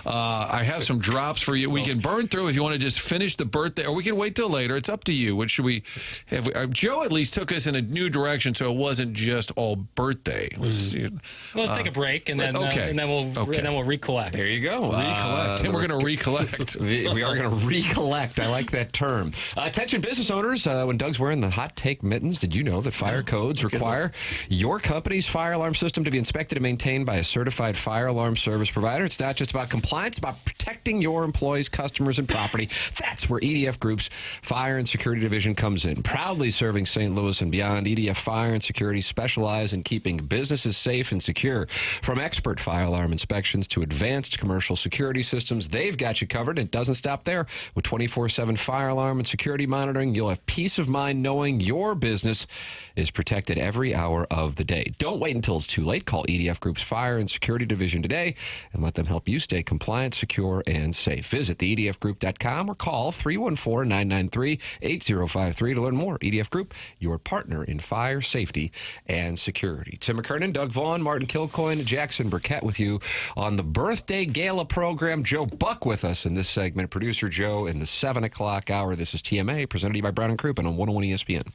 I have some drops for you. We can burn through if you want to just finish the birthday, or we can wait till later. It's up to you. What should we have? Joe at least took us in a new direction, so it wasn't just all birthday. Let's take a break, and then we'll recollect. There you go. Recollect. Tim, we're going to recollect. We are going to recollect. I like that term. Attention business owners, when Doug's wearing the hot take mittens, did you know that fire codes require your company's fire alarm system to be inspected and maintained by a certified fire alarm service provider? It's not just about compliance, it's about protecting your employees, customers, and property. That's where EDF Group's Fire and Security Division comes in. Proudly serving St. Louis and beyond, EDF Fire and Security specialize in keeping businesses safe and secure. From expert fire alarm inspections to advanced commercial security systems, they've got you covered. It doesn't stop there. With 24/7 fire alarm and security monitoring, you'll have peace of mind knowing your business is protected every hour of the day. Don't wait until it's too late. Call EDF Group's Fire and Security Division today and let them help you stay compliant, secure, and safe. Visit theedfgroup.com or call 314-993-8053 to learn more. EDF Group, your partner in fire, safety, and security. Tim McKernan, Doug Vaughn, Martin Kilcoyne, Jackson Burkett with you on the birthday gala program. Joe Buck with us in this segment. Producer Joe in the 7 o'clock hour. This is TMA, presented to you by Brown & Crouppen on 101 ESPN.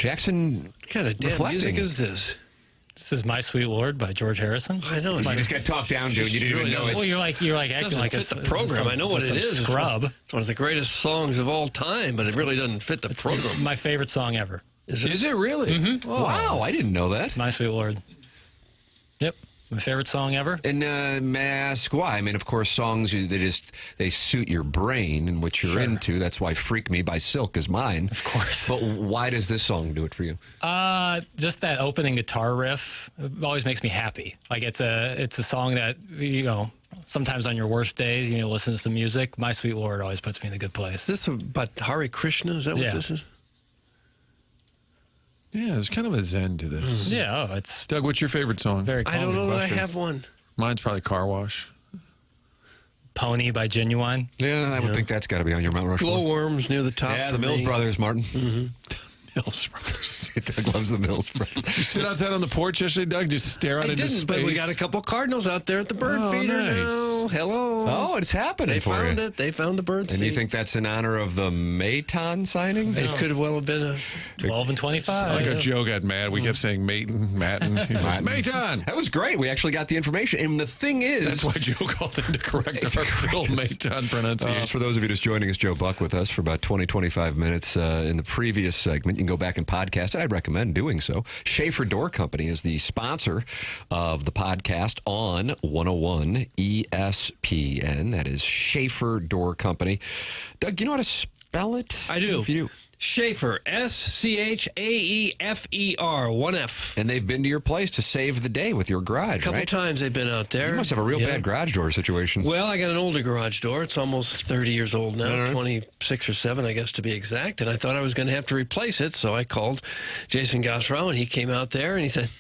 Jackson, What kind of damn reflecting. music is this? This is My Sweet Lord by George Harrison. I know. You just got talked down to it. You didn't even know it. Well, you're like acting Doesn't like fit it's the program. I know what it is. Scrub. It's one of the greatest songs of all time, but it really doesn't fit the program. My favorite song ever. Is it? Is it really? Mm-hmm. Wow, I didn't know that. My Sweet Lord. Yep. My favorite song ever. And may I ask why? I mean, of course, songs they suit your brain and what you're into. That's why "Freak Me" by Silk is mine. Of course. But why does this song do it for you? Just that opening guitar riff always makes me happy. Like it's a song that, sometimes on your worst days, listen to some music. My Sweet Lord always puts me in a good place. Is this about Hare Krishna? Is that what this is? Yeah, there's kind of a zen to this. Yeah, it's Doug, what's your favorite song? very I don't calming. know that I have one. Mine's probably Car Wash. Pony by Genuine. Yeah, I would think that's got to be on your Mount Rushmore. Glowworms near the top. Yeah, for the Mills me. Brothers, Martin. Mills Brothers. Doug loves the Mills Brothers. You sit outside on the porch yesterday, Doug, just stare out I into didn't, space. but we got a couple Cardinals out there at the bird feeder nice. now. Hello. Oh, it's happening They for found you. it. They found the bird And seed. you think that's in honor of the Mayton signing? It could well have been a 12 and 25. Like if Joe got mad, we kept saying Maton. He's like, Mayton. That was great. We actually got the information. And the thing is... That's why Joe called in to correct our Phil Mayton pronunciation. For those of you just joining us, Joe Buck with us for about 20, 25 minutes in the previous segment. You can go back and podcast it. I'd recommend doing so. Schaefer Door Company is the sponsor of the podcast on 101 ESPN. That is Schaefer Door Company. Doug, you know how to spell it? I do. If you do. Schaefer, Schaefer, one F. And they've been to your place to save the day with your garage, A couple right? times they've been out there. You must have a real bad garage door situation. Well, I got an older garage door. It's almost 30 years old now, 26 or 7, I guess, to be exact. And I thought I was going to have to replace it, so I called Jason Gosrow, and he came out there, and he said,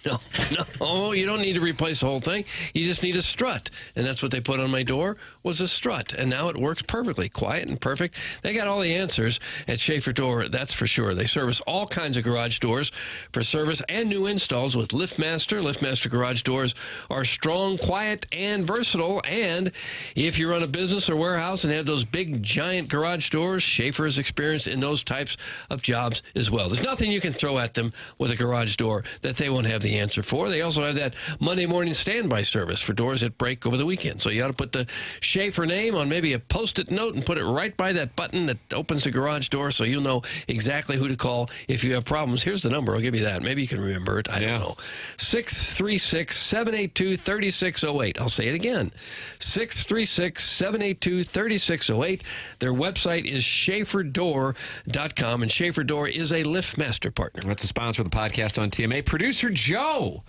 no, you don't need to replace the whole thing. You just need a strut. And that's what they put on my door, was a strut. And now it works perfectly, quiet and perfect. They got all the answers at Schaefer Door, that's for sure. They service all kinds of garage doors for service and new installs with LiftMaster. LiftMaster garage doors are strong, quiet, and versatile. And if you run a business or warehouse and have those big, giant garage doors, Schaefer is experienced in those types of jobs as well. There's nothing you can throw at them with a garage door that they won't have the answer for. They also have that Monday morning standby service for doors that break over the weekend. So you ought to put the Schaefer name on maybe a Post-it note and put it right by that button that opens the garage door so you'll know exactly who to call if you have problems. Here's the number. I'll give you that. Maybe you can remember it. I don't know. 636-782-3608. I'll say it again. 636-782-3608. Their website is SchaeferDoor.com, and Schaefer Door is a LiftMaster partner. That's the sponsor of the podcast on TMA. Producer Joe,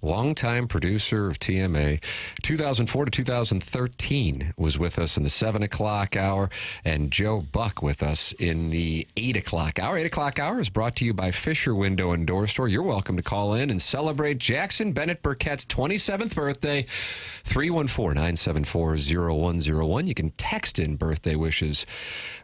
longtime producer of TMA, 2004 to 2013, was with us in the 7 o'clock hour, and Joe Buck with us in the 8 o'clock hour. 8 o'clock hour is brought to you by Fisher Window and Door Store. You're welcome to call in and celebrate Jackson Bennett Burkett's 27th birthday, 314-974-0101. You can text in birthday wishes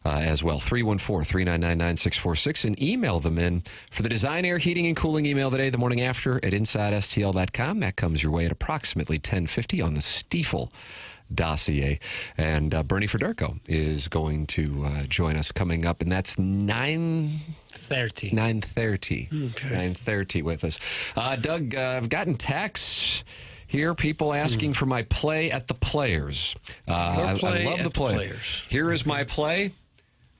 as well, 314-399-9646, and email them in for the Design, Air, Heating, and Cooling email today, the morning after at InsideSTL.com. That comes your way at approximately 10:50 on the Stiefel dossier. And Bernie Federko is going to join us coming up, and that's 9:30. 9:30 with us. Doug, I've gotten texts here, people asking for my play at the Players. I love the Players. Here is my play.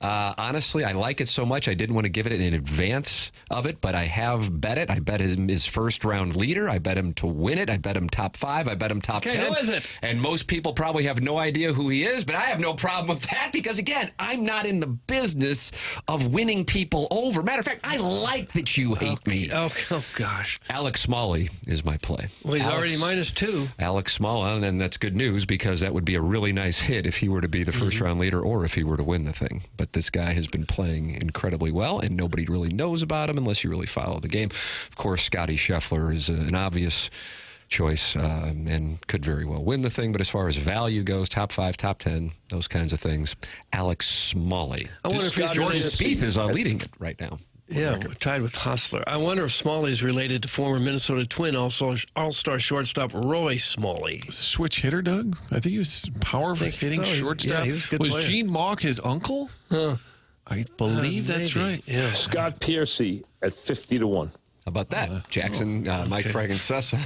Honestly, I like it so much, I didn't want to give it in advance of it, but I have bet it. I bet him his first-round leader. I bet him to win it. I bet him top 5. I bet him top 10. Who is it? And most people probably have no idea who he is, but I have no problem with that because, again, I'm not in the business of winning people over. Matter of fact, I like that you hate me. Oh, gosh. Alex Smalley is my play. Well, he's already -2. Alex Smalley, and that's good news because that would be a really nice hit if he were to be the first-round leader or if he were to win the thing. But this guy has been playing incredibly well, and nobody really knows about him unless you really follow the game. Of course, Scotty Scheffler is an obvious choice and could very well win the thing. But as far as value goes, top 5, top 10, those kinds of things, Alex Smalley. I wonder if he's Jordan related- Spieth is leading it right now. Yeah, tied with Hostler. I wonder if Smalley is related to former Minnesota Twin, also All-Star shortstop Roy Smalley. Switch hitter, Doug? I think he was powerful hitting so. shortstop. Yeah, he was a good player. Gene Mauch his uncle? Huh. I believe that's right. Yeah. Scott Piercy at 50-1. How about that? Jackson, Mike Fragoncesa.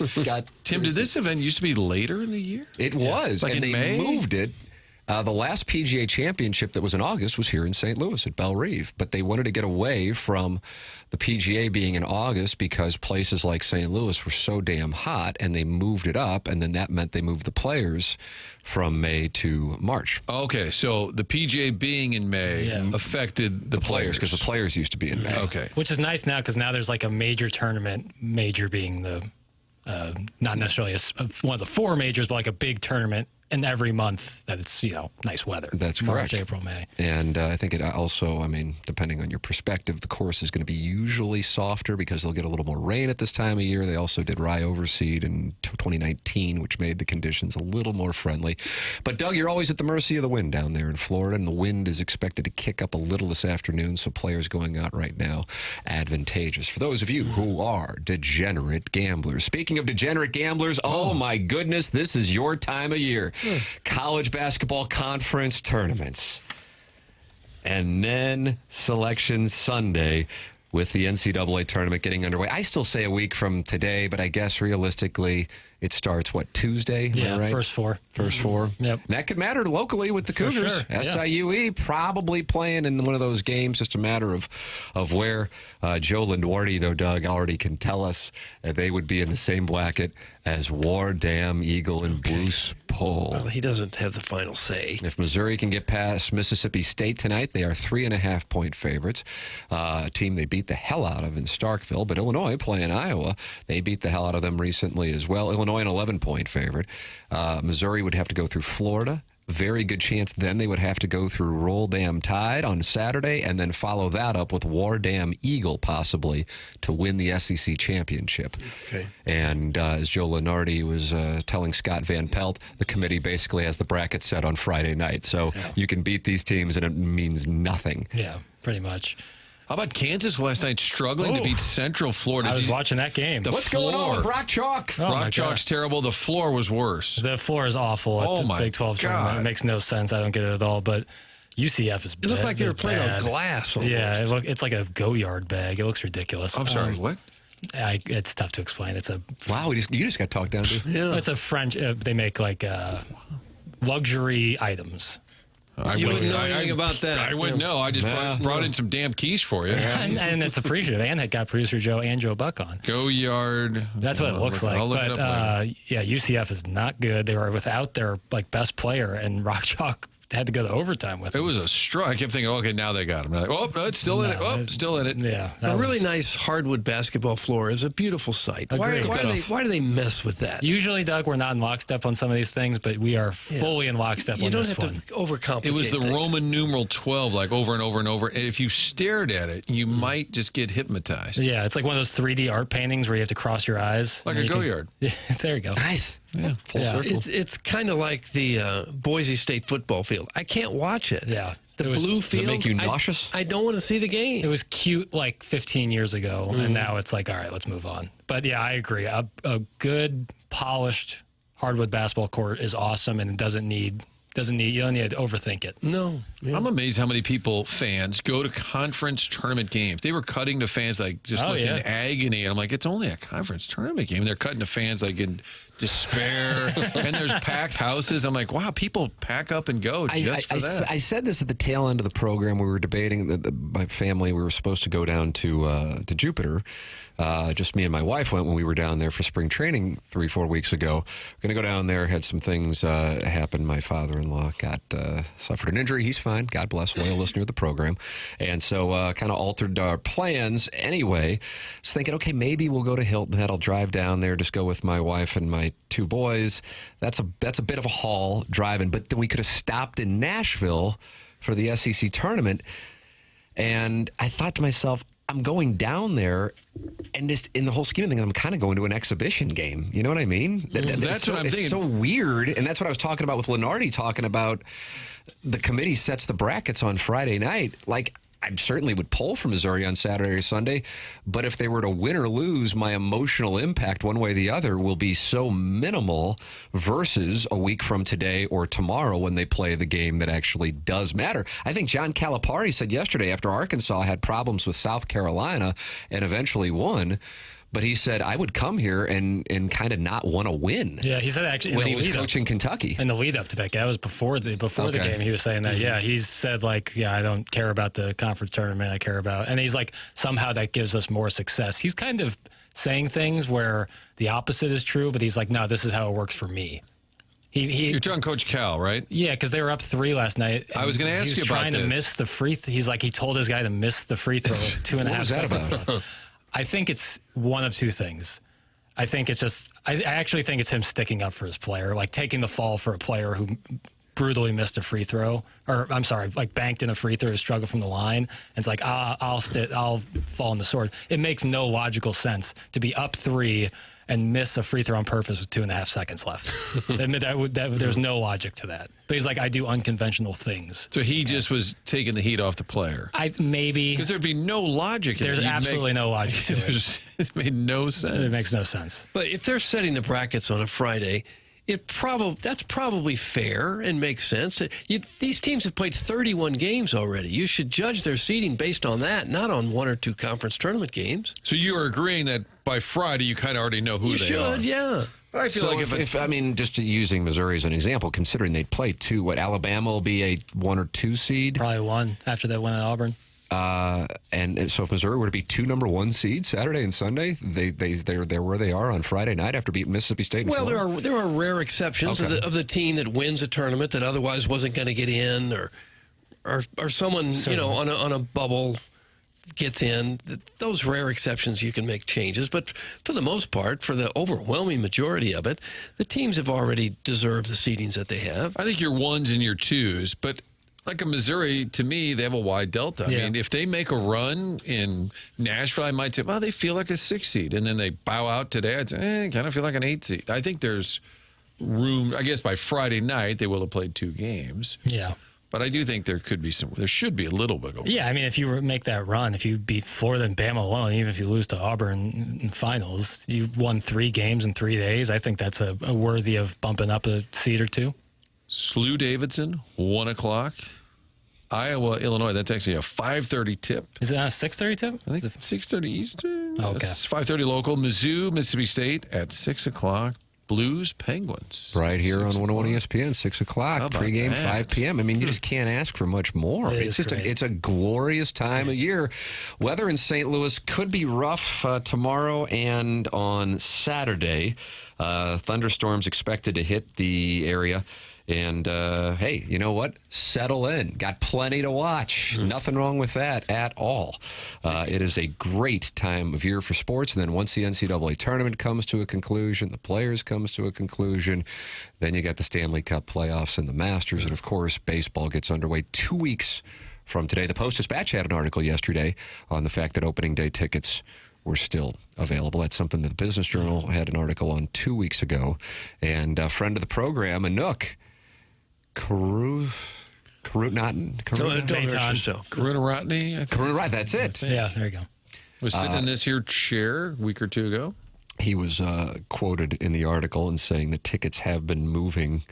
Scott Tim, did this event used to be later in the year? It was, Like and in they May? moved it. The last PGA championship that was in August was here in St. Louis at Belle Reve, but they wanted to get away from the PGA being in August because places like St. Louis were so damn hot, and they moved it up, and then that meant they moved the players from May to March. Okay, so the PGA being in May affected the players because the players used to be in May. Okay. Which is nice now because now there's like a major tournament, major being the not necessarily one of the 4 majors, but like a big tournament in every month that it's, nice weather. That's March, correct. April, May. And I think it also, depending on your perspective, the course is going to be usually softer because they'll get a little more rain at this time of year. They also did rye overseed in 2019, which made the conditions a little more friendly. But, Doug, you're always at the mercy of the wind down there in Florida, and the wind is expected to kick up a little this afternoon, so players going out right now, advantageous. For those of you who are degenerate gamblers. Speaking of degenerate gamblers, oh my goodness, this is your time of year. College basketball conference tournaments. And then Selection Sunday with the NCAA tournament getting underway. I still say a week from today, but I guess realistically it starts, Tuesday? Yeah, right? first 4. First 4. Yep. And that could matter locally with the For Cougars. sure, yeah. SIUE probably playing in one of those games. Just a matter of where. Joe Lenduardi, though, Doug, already can tell us they would be in the same bracket as War Dam, Eagle, and Bruce Pohl. Well, he doesn't have the final say. If Missouri can get past Mississippi State tonight, they are 3.5-point favorites. A team they beat the hell out of in Starkville. But Illinois playing Iowa, they beat the hell out of them recently as well. Illinois an 11-point favorite. Missouri would have to go through Florida. Very good chance then they would have to go through Roll Dam Tide on Saturday and then follow that up with War Dam Eagle possibly to win the SEC championship. Okay. And as Joe Lenardi was telling Scott Van Pelt, the committee basically has the bracket set on Friday night. So you can beat these teams and it means nothing. Yeah, pretty much. How about Kansas last night struggling to beat Central Florida? I was watching that game. What's going on with Rock Chalk? Rock Chalk's terrible. The floor was worse. The floor is awful at the Big 12 tournament. It makes no sense. I don't get it at all. But UCF is bad. It looked like they were playing on glass almost. Yeah, it's like a go-yard bag. It looks ridiculous. I'm sorry, what? It's tough to explain. It's a wow. You just got talked down to. Yeah. It's a French. They make like luxury items. You wouldn't know anything about that. I wouldn't know. I just brought in some damn quiche for you. And it's appreciative. And it got producer Joe and Joe Buck on. Go Yard. That's what it looks like. But UCF is not good. They were without their best player, and Rock Chalk had to go to overtime with them. It was a struggle. I kept thinking, okay, now they got him. Like, oh, no, it's still in it. Oh, still in it. Yeah. A really nice hardwood basketball floor is a beautiful sight. Why do they mess with that? Usually, Doug, we're not in lockstep on some of these things, but we are fully in lockstep on this one. You don't have to overcomplicate It was the things. Roman numeral 12, over and over and over. And if you stared at it, you might just get hypnotized. Yeah, it's like one of those 3D art paintings where you have to cross your eyes. Like a go-yard. There you go. Nice. Yeah, full circle. It's kind of like the Boise State football field. I can't watch it. Yeah. The blue field. Does it make you nauseous? I don't want to see the game. It was cute 15 years ago, and now it's like, all right, let's move on. But yeah, I agree. A good, polished hardwood basketball court is awesome, and it doesn't need you don't need to overthink it. No. Yeah. I'm amazed how many fans, go to conference tournament games. They were cutting to fans in agony. And I'm like, it's only a conference tournament game. They're cutting to fans in despair. And there's packed houses. I'm like, wow, people pack up and go just for that. I said this at the tail end of the program. We were debating, my family, we were supposed to go down to Jupiter. Just me and my wife went when we were down there for spring training 3-4 weeks ago. Going to go down there, had some things happen. My father-in-law suffered an injury. He's fine. God bless, loyal listener of the program. And so kind of altered our plans. Anyway, I was thinking, okay, maybe we'll go to Hilton Head. I'll drive down there, just go with my wife and my 2 boys. That's a bit of a haul driving. But then we could have stopped in Nashville for the SEC tournament. And I thought to myself, I'm going down there, and just in the whole scheme of things, I'm kind of going to an exhibition game. You know what I mean? That's what I'm thinking. It's so weird, and that's what I was talking about with Lenardi, talking about the committee sets the brackets on Friday night. I certainly would pull for Missouri on Saturday or Sunday, but if they were to win or lose, my emotional impact one way or the other will be so minimal versus a week from today or tomorrow when they play the game that actually does matter. I think John Calipari said yesterday after Arkansas had problems with South Carolina and eventually won, but he said, I would come here and kind of not want to win. Yeah, he said actually when he was coaching Kentucky. In the lead up to that, that was before the game. He was saying that. Yeah, he said like, yeah, I don't care about the conference tournament. I care about, and he's like, somehow that gives us more success. He's kind of saying things where the opposite is true, but he's like, no, this is how it works for me. You're talking Coach Cal, right? Yeah, because they were up 3 last night. I was going to ask you about this. He was trying to miss the free. He's like, he told his guy to miss the free throw 2.5 seconds. What was that about? I think it's one of two things. I think it's just, I actually think it's him sticking up for his player, like taking the fall for a player who brutally missed a free throw, or I'm sorry, like banked in a free throw, struggled from the line. And it's like, I'll fall on the sword. It makes no logical sense to be up 3 and miss a free throw on purpose with 2.5 seconds left. There's no logic to that. But he's like, I do unconventional things. So he just was taking the heat off the player. Maybe. Because there'd be no logic. There's absolutely no logic to it. It made no sense. It makes no sense. But if they're setting the brackets on a Friday, that's probably fair and makes sense. These teams have played 31 games already. You should judge their seeding based on that, not on 1 or 2 conference tournament games. So you are agreeing that by Friday you kind of already know who they are. You should, yeah. I feel like if I mean, just using Missouri as an example, considering they play 2, Alabama will be a 1 or 2 seed? Probably 1 after that win at Auburn. And so if Missouri were to be 2 number 1 seeds Saturday and Sunday, they're where they are on Friday night after beating Mississippi State. Well, there are rare exceptions of the team that wins a tournament that otherwise wasn't going to get in, or someone on a bubble gets in. Those rare exceptions you can make changes, but for the most part, for the overwhelming majority of it, the teams have already deserved the seedings that they have. I think your 1s and your 2s, but like a Missouri, to me, they have a wide delta. I mean, if they make a run in Nashville, I might say, well, they feel like a 6 seed. And then they bow out today, I'd say, kind of feel like an 8 seed. I think there's room. I guess by Friday night, they will have played 2 games. Yeah. But I do think there should be a little bit of. Yeah, I mean, if you make that run, if you beat Florida and Bama alone, even if you lose to Auburn in finals, you won 3 games in 3 days. I think that's a worthy of bumping up a seed or 2. SLU Davidson, 1 o'clock. Iowa, Illinois. That's actually a 5:30 tip. Is it not a 6:30 tip? I think it's 6:30 Eastern. Oh, okay. That's 5:30 local. Mizzou, Mississippi State at 6 o'clock. Blues, Penguins. Right here on 101 ESPN, 6 o'clock. Pregame, 5 p.m. I mean, you just can't ask for much more. It's just it's a glorious time of year. Weather in St. Louis could be rough tomorrow and on Saturday. Thunderstorms expected to hit the area. And, hey, you know what? Settle in. Got plenty to watch. Nothing wrong with that at all. It is a great time of year for sports. And then once the NCAA tournament comes to a conclusion, the players comes to a conclusion, then you got the Stanley Cup playoffs and the Masters. And, of course, baseball gets underway 2 weeks from today. The Post-Dispatch had an article yesterday on the fact that opening day tickets were still available. That's something that the Business Journal had an article on 2 weeks ago. And a friend of the program, Anook, Karuna Rodney. That's it. Yeah, there you go. Was sitting in this here chair a week or 2 ago. He was quoted in the article and saying that tickets have been moving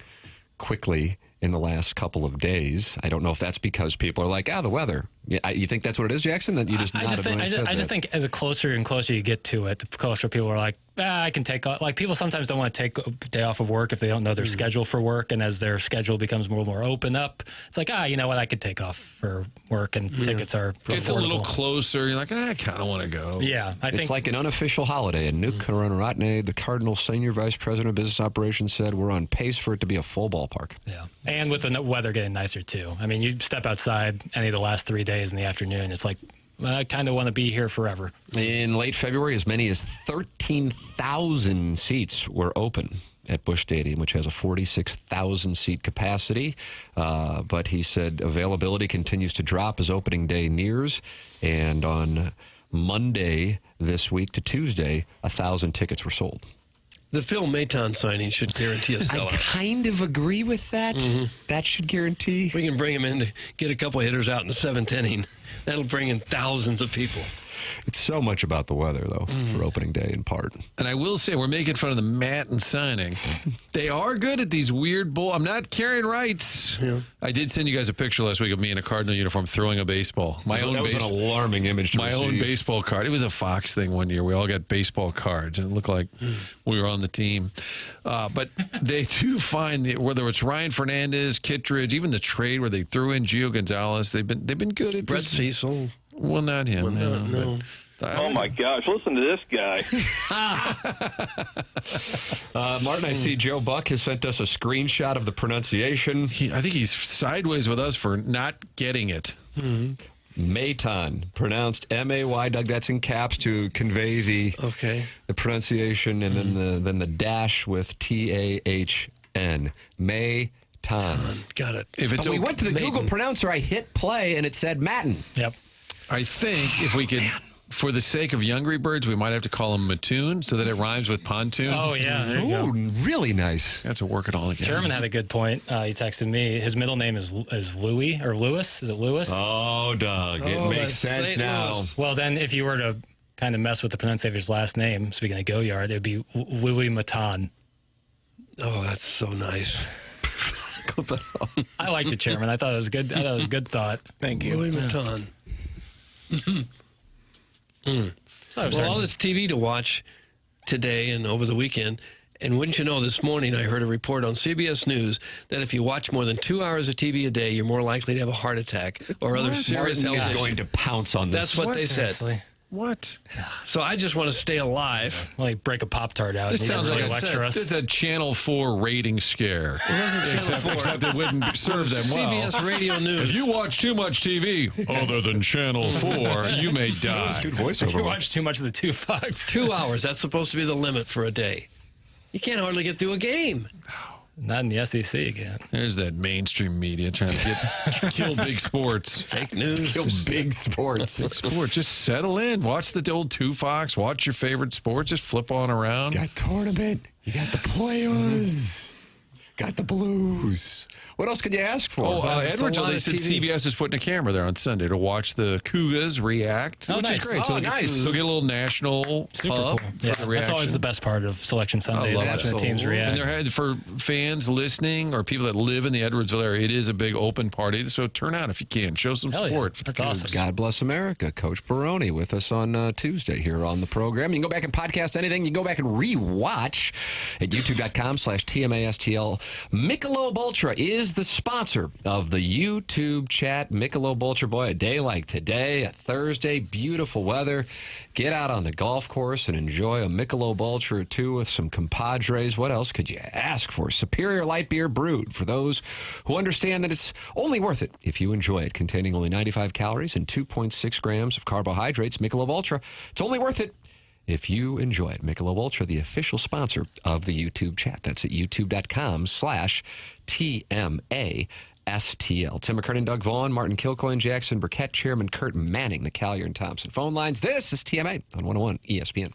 quickly in the last couple of days. I don't know if that's because people are like, the weather. You think that's what it is, Jackson? That you just I just think the closer and closer you get to it, the closer people are like, I can take off. Like, people sometimes don't want to take a day off of work if they don't know their schedule for work. And as their schedule becomes more and more open up, it's like, you know what, I could take off for work, and tickets are affordable. It's a little closer. You're like, I kind of want to go. Yeah. It's like an unofficial holiday. And Anook Karuna, the Cardinals senior vice president of business operations, said we're on pace for it to be a full ballpark. Yeah. And with the weather getting nicer, too. I mean, you step outside any of the last 3 days in the afternoon, it's like, I kind of want to be here forever. In late February, as many as 13,000 seats were open at Busch Stadium, which has a 46,000 seat capacity. But he said availability continues to drop as opening day nears. And on Monday this week to Tuesday, 1,000 tickets were sold. The Phil Maton signing should guarantee a sellout. I kind of agree with that. That should guarantee. We can bring him in to get a couple of hitters out in the 7th inning. That'll bring in thousands of people. It's so much about the weather, though, for opening day in part. And I will say, we're making fun of the Maton signing. They are good at these weird I'm not carrying rights. Yeah. I did send you guys a picture last week of me in a Cardinal uniform throwing a baseball. That was an alarming image to My receive. own baseball card. It was a Fox thing one year. We all got baseball cards, and it looked like we were on the team. But they do find whether it's Ryan Fernandez, Kittredge, even the trade where they threw in Gio Gonzalez, they've been good at Brett this. Cecil. Well, not him. No. Oh, my gosh. Listen to this guy. Martin, I see Joe Buck has sent us a screenshot of the pronunciation. I think he's sideways with us for not getting it. Maton, pronounced M-A-Y. Doug, that's in caps to convey the pronunciation, and then the dash with T-A-H-N. Maton. Got it. If it's we went to the Google pronouncer. I hit play, and it said Maton. Yep. I think if we could, for the sake of Youngry Birds, we might have to call him Mattoon so that it rhymes with pontoon. Oh, yeah. There you go. Really nice. Have to work it all again. Sherman had a good point. He texted me. His middle name is Louis or Lewis. Is it Lewis? Oh, Doug. It makes sense now. Well, then if you were to kind of mess with the pronunciation of his last name, speaking of Goyard, it would be Louis Maton. Oh, that's so nice. I liked it, Chairman. I thought it was good. I thought it was a good thought. Thank you. Louis Maton. Well, all this TV to watch today and over the weekend. And wouldn't you know, this morning I heard a report on CBS News that if you watch more than 2 hours of TV a day, you're more likely to have a heart attack or other serious health issues. Going to pounce on this. That's what they said. Seriously. What? So I just want to stay alive. Like break a Pop-Tart out. This and sounds like lecture us. it's a Channel 4 rating scare. It wasn't Channel 4. Except it wouldn't serve them well. CBS Radio News. If you watch too much TV other than Channel 4, you may die. Good If voiceover. you watch too much of the 2 Fox. 2 hours. That's supposed to be the limit for a day. You can't hardly get through a game. Not in the SEC again. There's that mainstream media trying to kill big sports. Fake news. Kill big sports. Big sport. Just settle in. Watch the old 2 Fox. Watch your favorite sport. Just flip on around. You got tournament. You got the players. Got the Blues. What else could you ask for? Edwardsville, they said CBS is putting a camera there on Sunday to watch the Cougars react, which is great. So nice. They'll get a little national Super hub cool. for Yeah, the reaction. that's always the best part of Selection Sunday is I love watching it. the teams react. And for fans listening or people that live in the Edwardsville area, it is a big open party. So turn out if you can. Show some support. For the That's awesome. Cougs. God bless America. Coach Baroni with us on Tuesday here on the program. You can go back and podcast anything. You can go back and re-watch at youtube.com/TMASTL. Michelob Ultra is the sponsor of the YouTube chat. Michelob Ultra, boy, a day like today, a Thursday, beautiful weather. Get out on the golf course and enjoy a Michelob Ultra or two with some compadres. What else could you ask for? Superior light beer brewed for those who understand that it's only worth it if you enjoy it. Containing only 95 calories and 2.6 grams of carbohydrates, Michelob Ultra. It's only worth it if you enjoy it. Michelob Ultra, the official sponsor of the YouTube chat. That's at youtube.com/TMASTL. Tim McKernan, Doug Vaughn, Martin Kilcoyne, Jackson Burkett, Chairman Kurt Manning, the Collier and Thompson phone lines. This is TMA on 101 ESPN.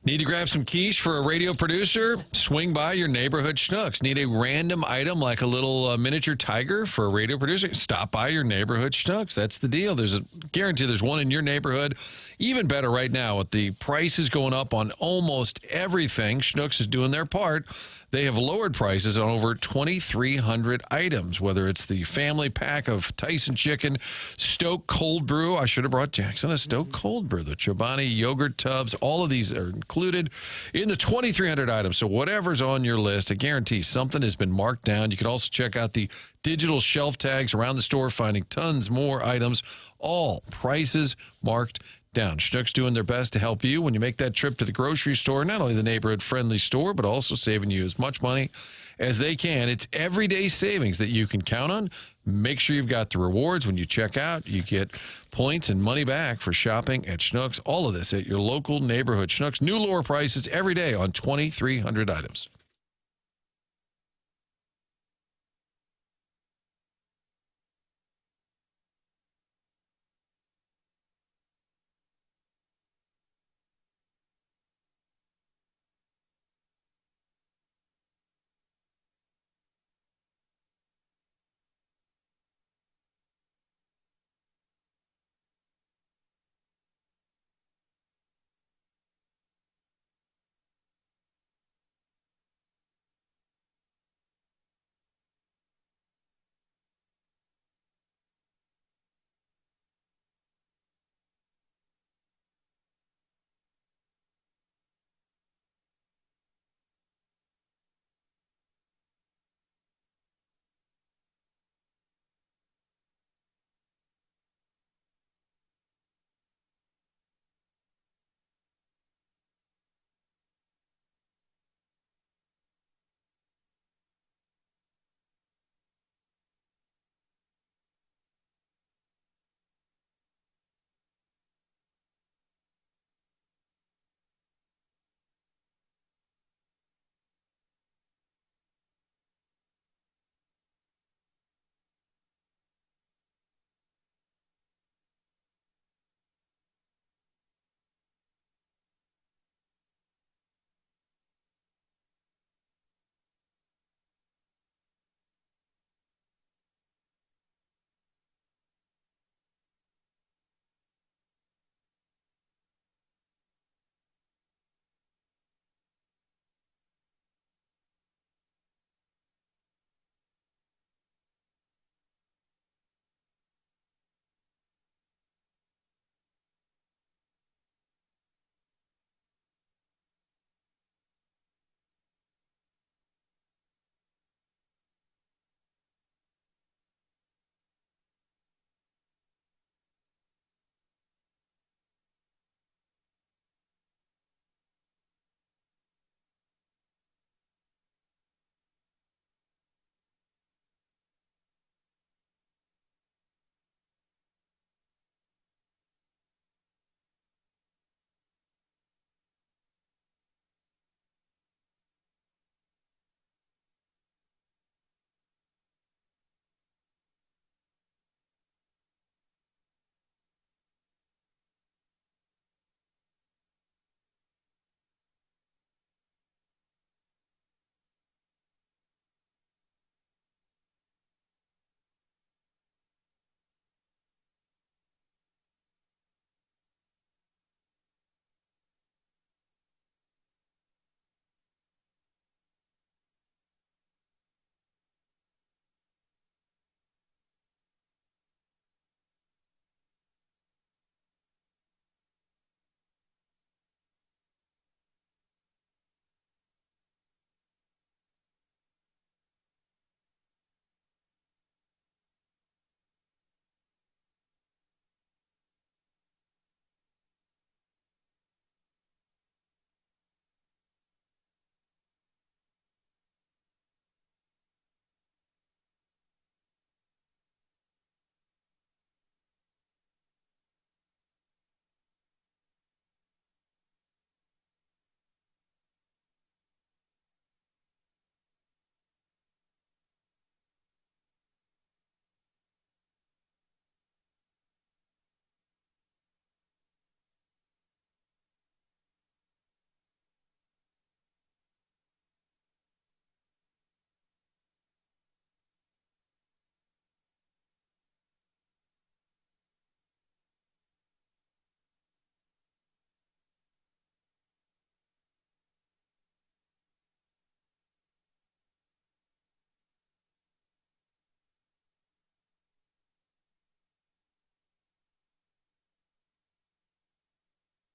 Need to grab some quiche for a radio producer? Swing by your neighborhood Schnucks. Need a random item like a little miniature tiger for a radio producer? Stop by your neighborhood Schnucks. That's the deal. There's a guarantee there's one in your neighborhood. Even better right now with the prices going up on almost everything. Schnucks is doing their part. They have lowered prices on over 2,300 items, whether it's the family pack of Tyson chicken, Stoke cold brew. I should have brought Jackson a Stoke cold brew. The Chobani yogurt tubs, all of these are included in the 2,300 items. So whatever's on your list, I guarantee something has been marked down. You can also check out the digital shelf tags around the store, finding tons more items, all prices marked down. Schnucks doing their best to help you when you make that trip to the grocery store, not only the neighborhood-friendly store, but also saving you as much money as they can. It's everyday savings that you can count on. Make sure you've got the rewards when you check out. You get points and money back for shopping at Schnucks. All of this at your local neighborhood Schnucks. New lower prices every day on 2,300 items.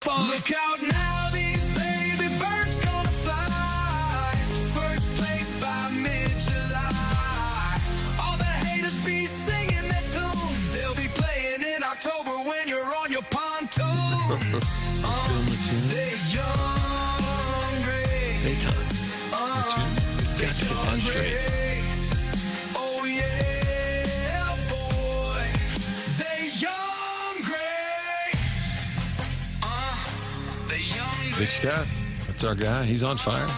Look out now, these baby birds gonna fly. First place by mid-July. All the haters be singing their tune. They'll be playing in October when you're on your pontoon. They're young, great. Got to get Oh yeah, boy. They young, great. They young. Big Scott, that's our guy. He's on fire.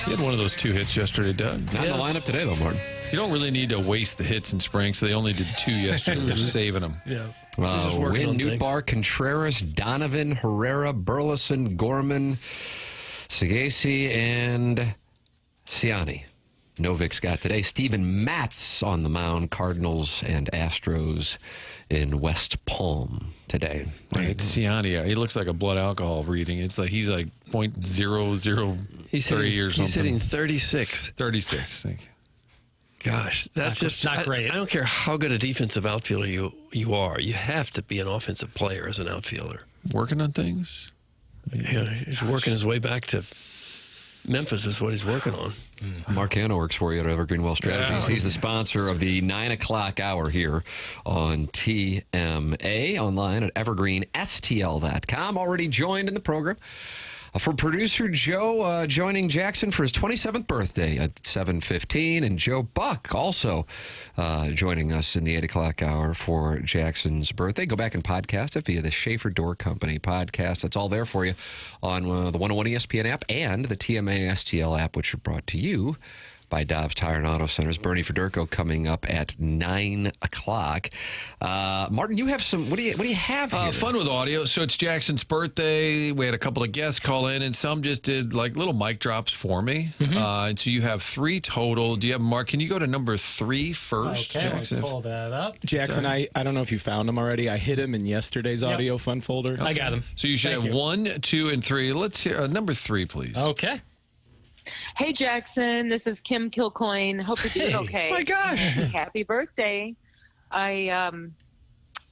He had one of those 2 hits yesterday, Doug. Not in the lineup today, though, Martin. You don't really need to waste the hits in spring, so they only did 2 yesterday. They're saving them. Yeah. Wynn, Newtbar, Contreras, Donovan, Herrera, Burleson, Gorman, Sagasi, and Ciani. No Vic Scott today. Steven Matz on the mound. Cardinals and Astros in West Palm today. Right. Ciani, he looks like a blood alcohol reading. It's like he's like .003 He's or hitting something. He's hitting 36. 36, thank you. Gosh, that's just not great. I don't care how good a defensive outfielder you are. You have to be an offensive player as an outfielder. Working on things? Yeah, he's working his way back to Memphis is what he's working on. Mark Hanna works for you at Evergreen Wealth Strategies. He's the sponsor of the 9 o'clock hour here on TMA, online at evergreenstl.com. Already joined in the program for producer Joe, joining Jackson for his 27th birthday at 7:15, and Joe Buck also joining us in the 8 o'clock hour for Jackson's birthday. Go back and podcast it via the Schaefer Door Company podcast. That's all there for you on the 101 ESPN app and the TMA STL app, which are brought to you by Dobbs Tire and Auto Centers. Bernie Federko coming up at 9 o'clock. Martin, you have some. What do you have here? Fun with audio. So it's Jackson's birthday. We had a couple of guests call in, and some just did like little mic drops for me. And so you have 3 total. Do you have Mark? Can you go to number 3 first, Okay, Jackson? pull that up. Jackson, I don't know if you found them already. I hid them in yesterday's audio fun folder. I got them. So you should Thank have you. 1, 2, and 3. Let's hear number 3, please. Okay. Hey, Jackson, this is Kim Kilcoyne. Hope you're doing okay. My gosh. Happy birthday. I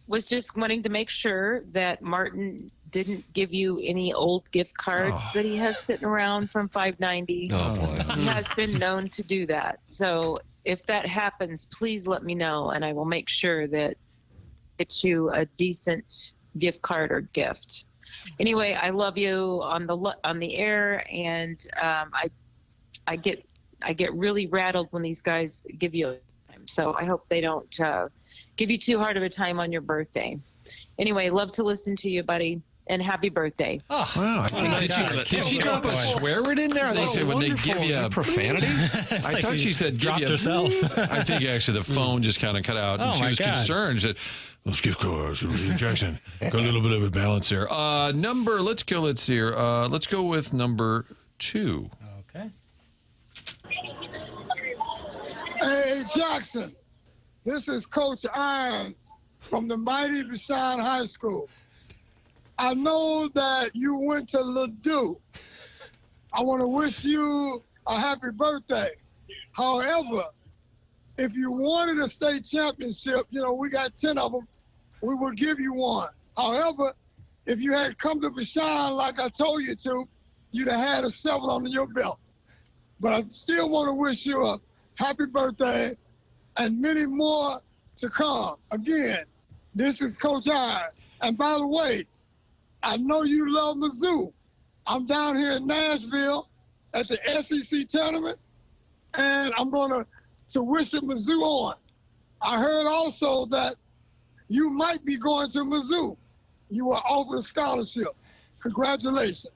was just wanting to make sure that Martin didn't give you any old gift cards that he has sitting around from 590. Oh, boy. He has been known to do that. So if that happens, please let me know, and I will make sure that it's you a decent gift card or gift. Anyway, I love you on the air, and I get really rattled when these guys give you a time. So I hope they don't give you too hard of a time on your birthday. Anyway, love to listen to you, buddy, and happy birthday. Oh, wow. Did she drop a swear word in there? They said when they give you a profanity? I thought she said give dropped you herself. I think actually the phone just kind of cut out, and Oh, she my was God. concerned. She said, "Those gift cards, Jackson, got a little bit of a balance there." Let's go with number 2. Okay. Hey, Jackson, this is Coach Irons from the mighty Vashon High School. I know that you went to Ladue. I want to wish you a happy birthday. However, if you wanted a state championship, we got 10 of them, we will give you one. However, if you had come to Vashon like I told you to, you'd have had a 7 under your belt. But I still want to wish you a happy birthday and many more to come. Again, this is Coach Irons. And by the way, I know you love Mizzou. I'm down here in Nashville at the SEC tournament, and I'm going to wish Mizzou on. I heard also that you might be going to Mizzou. You were offered a scholarship. Congratulations.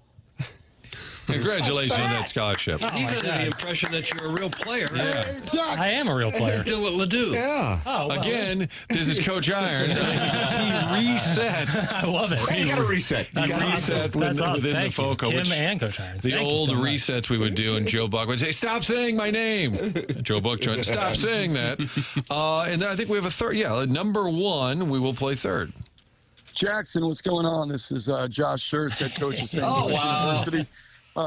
Congratulations on that scholarship. He's under the impression that you're a real player. I am a real player. Still at Ladue. Yeah. Oh, well. Again, this is Coach Irons. He resets. I love it. You got to reset. You That's got to awesome. reset That's awesome. within the Thank you. FOCO. Kim which and Coach Irons. the Thank you old so much. resets we would do, and Joe Buck would say, "Stop saying my name." Joe Buck joined. Stop saying that. And then I think we have a third. Yeah, number 1. We will play third. Jackson, what's going on? This is Josh Schertz, head coach of St. Louis University.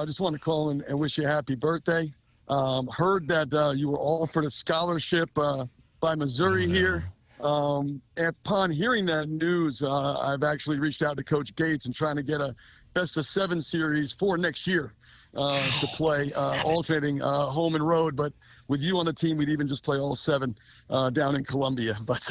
Just wanted to call and wish you a happy birthday. Heard that you were offered a scholarship by Missouri here. And upon hearing that news, I've actually reached out to Coach Gates and trying to get a best-of-7 series for next year to play, alternating home and road. But with you on the team, we'd even just play all 7 down in Columbia. But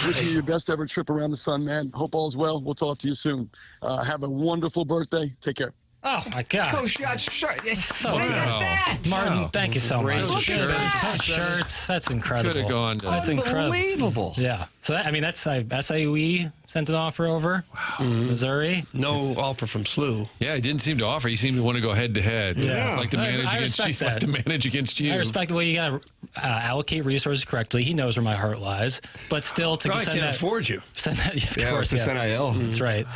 wishing you your best ever trip around the sun, man. Hope all's well. We'll talk to you soon. Have a wonderful birthday. Take care. Oh, my God. Coach Shirts. It's so good. Martin, thank you so much. Shirts. That's incredible. Could have gone to That's unbelievable. Yeah. So, that's SIUE sent an offer over. Missouri. No offer from SLU. Yeah, he didn't seem to offer. He seemed to want to go head-to-head. Yeah. Like to manage against you. Like to manage against you. I respect the way you got to allocate resources correctly. He knows where my heart lies. But still, to can't afford you. Send that, of Yeah, course, it's NIL. That's right.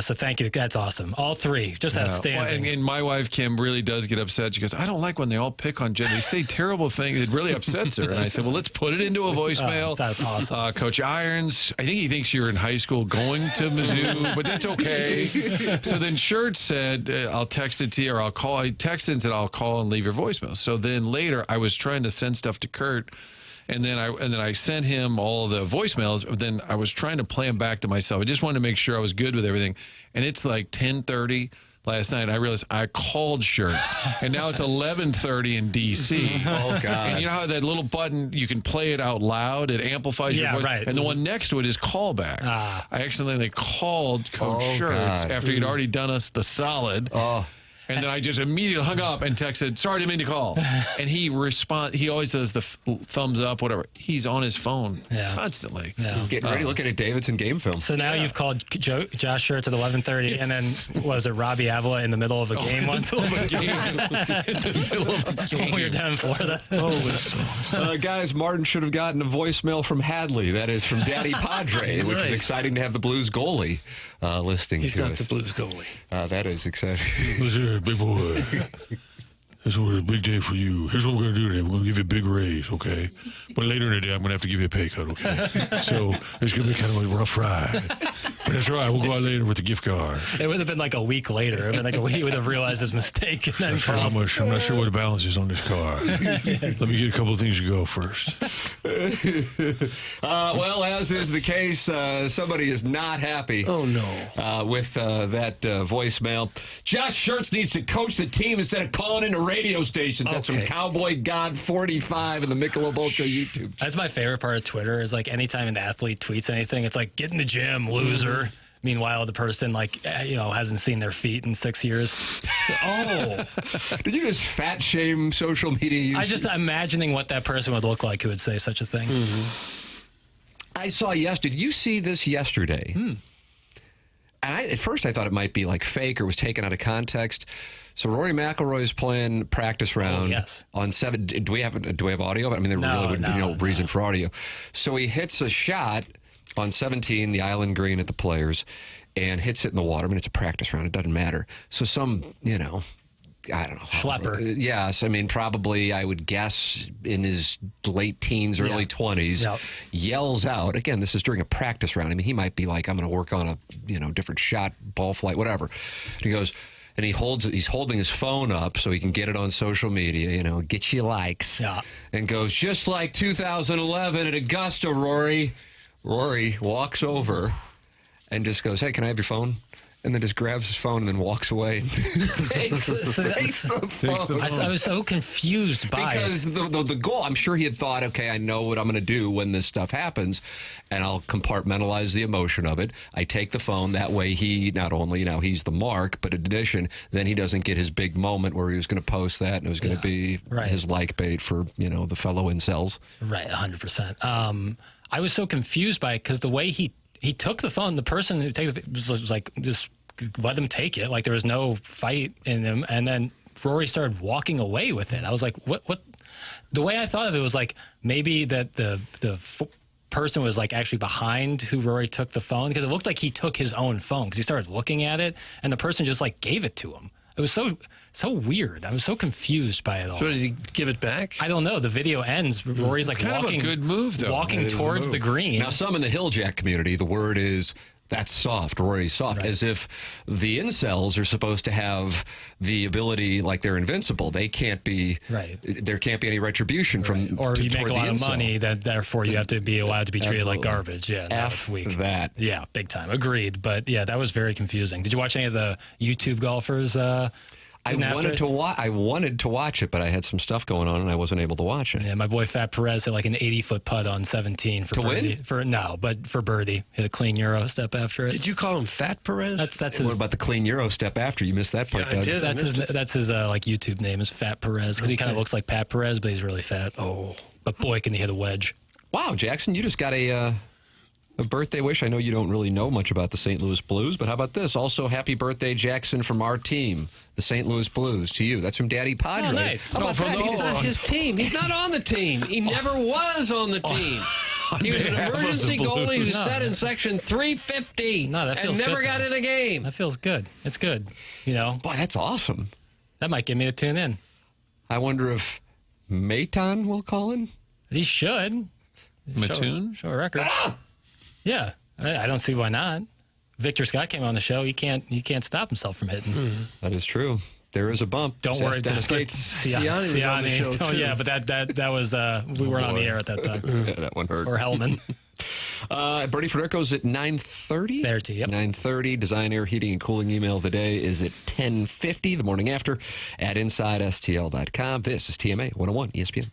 So thank you. That's awesome. All 3. Just outstanding. Well, and my wife, Kim, really does get upset. She goes, I don't like when they all pick on Jen. They say terrible things. It really upsets her. And I said, well, let's put it into a voicemail. That's awesome. Coach Irons, I think he thinks you're in high school going to Mizzou, but that's okay. So then Shirt said, I'll text it to you or I'll call. I texted and said, I'll call and leave your voicemail. So then later I was trying to send stuff to Kurt. And then I sent him all the voicemails. Then I was trying to play them back to myself. I just wanted to make sure I was good with everything. And it's like 10:30 last night. I realized I called Shirts, and now it's 11:30 in D.C. Oh, God. And you know how that little button, you can play it out loud. It amplifies your voice. Right. And the one next to it is callback. I accidentally called Coach Shirts after he'd already done us the solid. And then I just immediately hung up and texted, sorry, I didn't mean to call. And he always does the thumbs up, whatever. He's on his phone constantly. Yeah. Getting ready, looking at Davidson game film. So now you've called Josh Shirts at 11:30, and then was it Robbie Avila in the middle of a game once? In the middle of a game. When you're down in Florida. Guys, Martin should have gotten a voicemail from Hadley. That is from Daddy Padre, which is exciting to have the Blues goalie listening He's to not us. the Blues goalie. That is exciting. Listen here, big boy. This is a big day for you. Here's what we're going to do today. We're going to give you a big raise, okay? But later in the day, I'm going to have to give you a pay cut, okay? So it's going to be kind of a rough ride. But that's all right. We'll go out later with the gift card. It would have been like a week later. It would have been like a week. He would have realized his mistake. And then Not sure how much. I'm not sure what the balance is on this car. Let me get a couple of things to go first. Well, as is the case, somebody is not happy. Oh, no. With that voicemail. Josh Shirts needs to coach the team instead of calling into radio stations. That's from Cowboy God 45 in the Michelob Ultra YouTube. That's my favorite part of Twitter is like anytime an athlete tweets anything, it's like, get in the gym, loser. Meanwhile, the person hasn't seen their feet in 6 years. Did you just fat shame social media users? I'm just imagining what that person would look like who would say such a thing. I saw yesterday. Did you see this yesterday? And at first I thought it might be like fake or was taken out of context. So Rory McIlroy is playing practice round on 7. Do we have audio? I mean, there really wouldn't be no reason for audio. So he hits a shot on 17, the island green at the Players, and hits it in the water. I mean, it's a practice round. It doesn't matter. So some, I don't know. Schlepper. Yes. I mean, probably, I would guess, in his late teens, early 20s, yells out. Again, this is during a practice round. I mean, he might be like, I'm going to work on a, different shot, ball flight, whatever. And he goes, and he's holding his phone up so he can get it on social media, get you likes. Yeah. And goes, just like 2011 at Augusta, Rory. Rory walks over and just goes, hey, can I have your phone? And then just grabs his phone and then walks away. takes the phone. I was so confused by because the goal, I'm sure he had thought, okay, I know what I'm going to do when this stuff happens, and I'll compartmentalize the emotion of it. I take the phone. That way he not only, he's the mark, but in addition, then he doesn't get his big moment where he was going to post that and it was going to be his like bait for, the fellow incels. Right, 100%. I was so confused by it because the way he took the phone, the person who took it was like, just let him take it. Like there was no fight in him. And then Rory started walking away with it. I was like, what? The way I thought of it was like maybe that the person was like actually behind who Rory took the phone, because it looked like he took his own phone because he started looking at it and the person just like gave it to him. It was so weird. I was so confused by it all. So did he give it back? I don't know. The video ends. Rory's like kind walking. Of a good move, though. Walking towards the green. Now, some in the Hilljack community, the word is That's soft, Rory's soft, as if the incels are supposed to have the ability, like they're invincible. They can't be, there can't be any retribution from, or you make toward a the lot of incel. money, that therefore you have to be allowed to be treated like garbage. Yeah, F weak. that. Yeah, big time. Agreed. But yeah, that was very confusing. Did you watch any of the YouTube golfers? I wanted to watch it, but I had some stuff going on and I wasn't able to watch it. Yeah, my boy Fat Perez hit like an 80-foot putt on 17 for To birdie. win? But for birdie, hit a clean Euro step after it. Did you call him Fat Perez? That's What his. about the clean Euro step after? You missed that part, Yeah, I Doug. did. That's his like YouTube name is Fat Perez because he kind of looks like Pat Perez, but he's really fat. Oh, but boy, can he hit a wedge! Wow, Jackson, you just got a birthday wish. I know you don't really know much about the St. Louis Blues, but how about this? Also, happy birthday, Jackson, from our team, the St. Louis Blues, to you. That's from Daddy Padre. Oh, nice. How about From that? It's not his team. He's not on the team. He never was on the team. He was an behalf of the emergency Blues. goalie who No. sat in section 350 that and feels never good, got though. in a game. That feels good. It's good. You know, Boy, that's awesome. that might get me to tune in. I wonder if Mayton will call in? He should. Mattoon? Show a record. Yeah, I don't see why not. Victor Scott came on the show. He can't stop himself from hitting. That is true. There is a bump. Don't Just worry, ask Dennis Gates. Siani was on the show, Oh too. yeah, but that was we weren't on the air at that time. Yeah, that one hurt. Or Hellman. Bernie Federko's at 9:30. 30, yep. 9:30. Design, Air, Heating, and Cooling email of the day is at 10:50, the morning after, at InsideSTL.com. This is TMA 101 ESPN.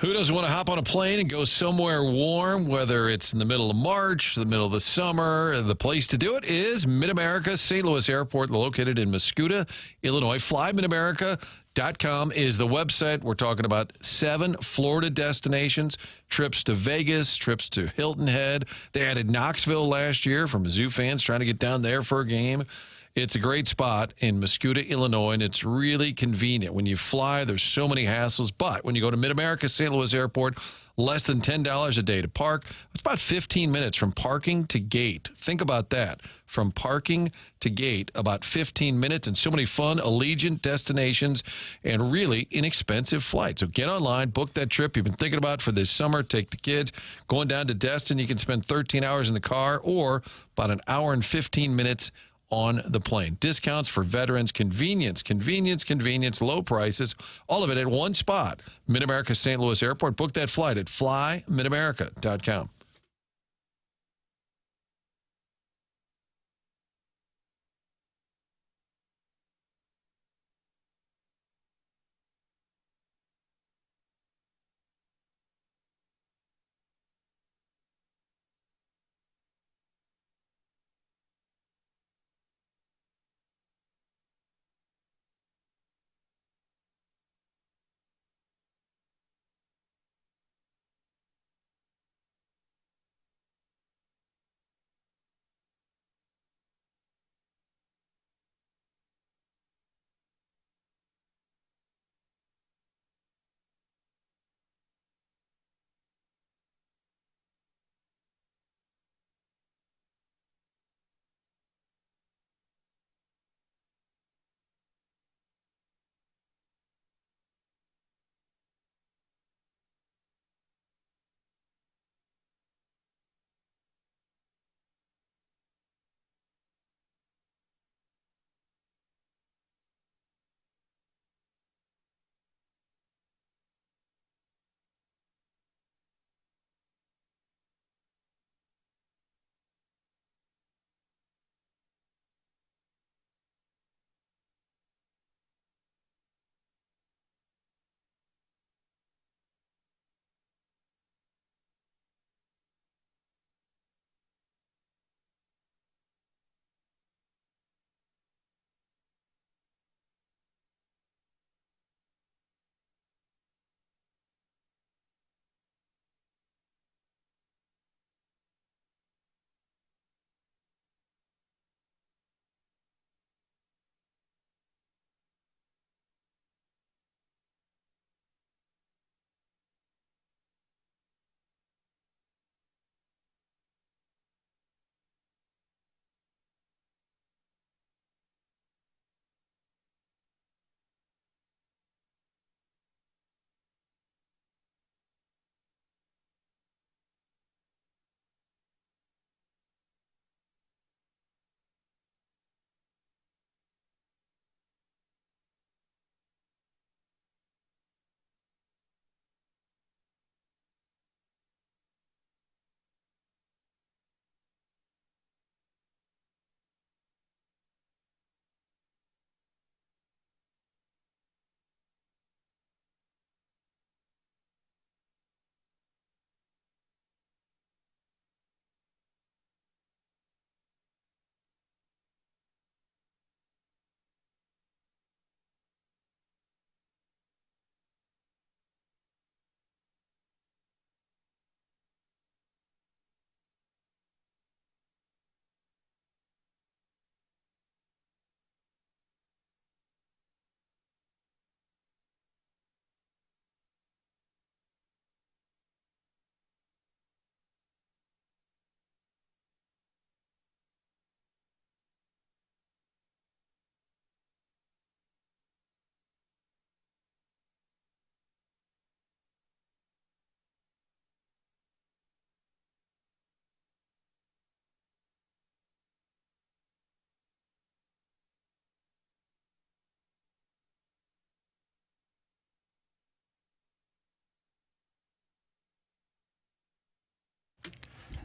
Who doesn't want to hop on a plane and go somewhere warm, whether it's in the middle of March, the middle of the summer? The place to do it is Mid-America St. Louis Airport, located in Mascoutah, Illinois. FlyMidAmerica.com is the website. We're talking about 7 Florida destinations, trips to Vegas, trips to Hilton Head. They added Knoxville last year for Mizzou fans trying to get down there for a game. It's a great spot in Mascoutah, Illinois, and it's really convenient. When you fly, there's so many hassles. But when you go to Mid-America St. Louis Airport, less than $10 a day to park. It's about 15 minutes from parking to gate. Think about that. From parking to gate, about 15 minutes, and so many fun Allegiant destinations and really inexpensive flights. So get online, book that trip you've been thinking about for this summer. Take the kids. Going down to Destin, you can spend 13 hours in the car or about an hour and 15 minutes on the plane. Discounts for veterans, convenience, low prices, all of it at one spot. Mid-America St. Louis Airport. Book that flight at FlyMidAmerica.com.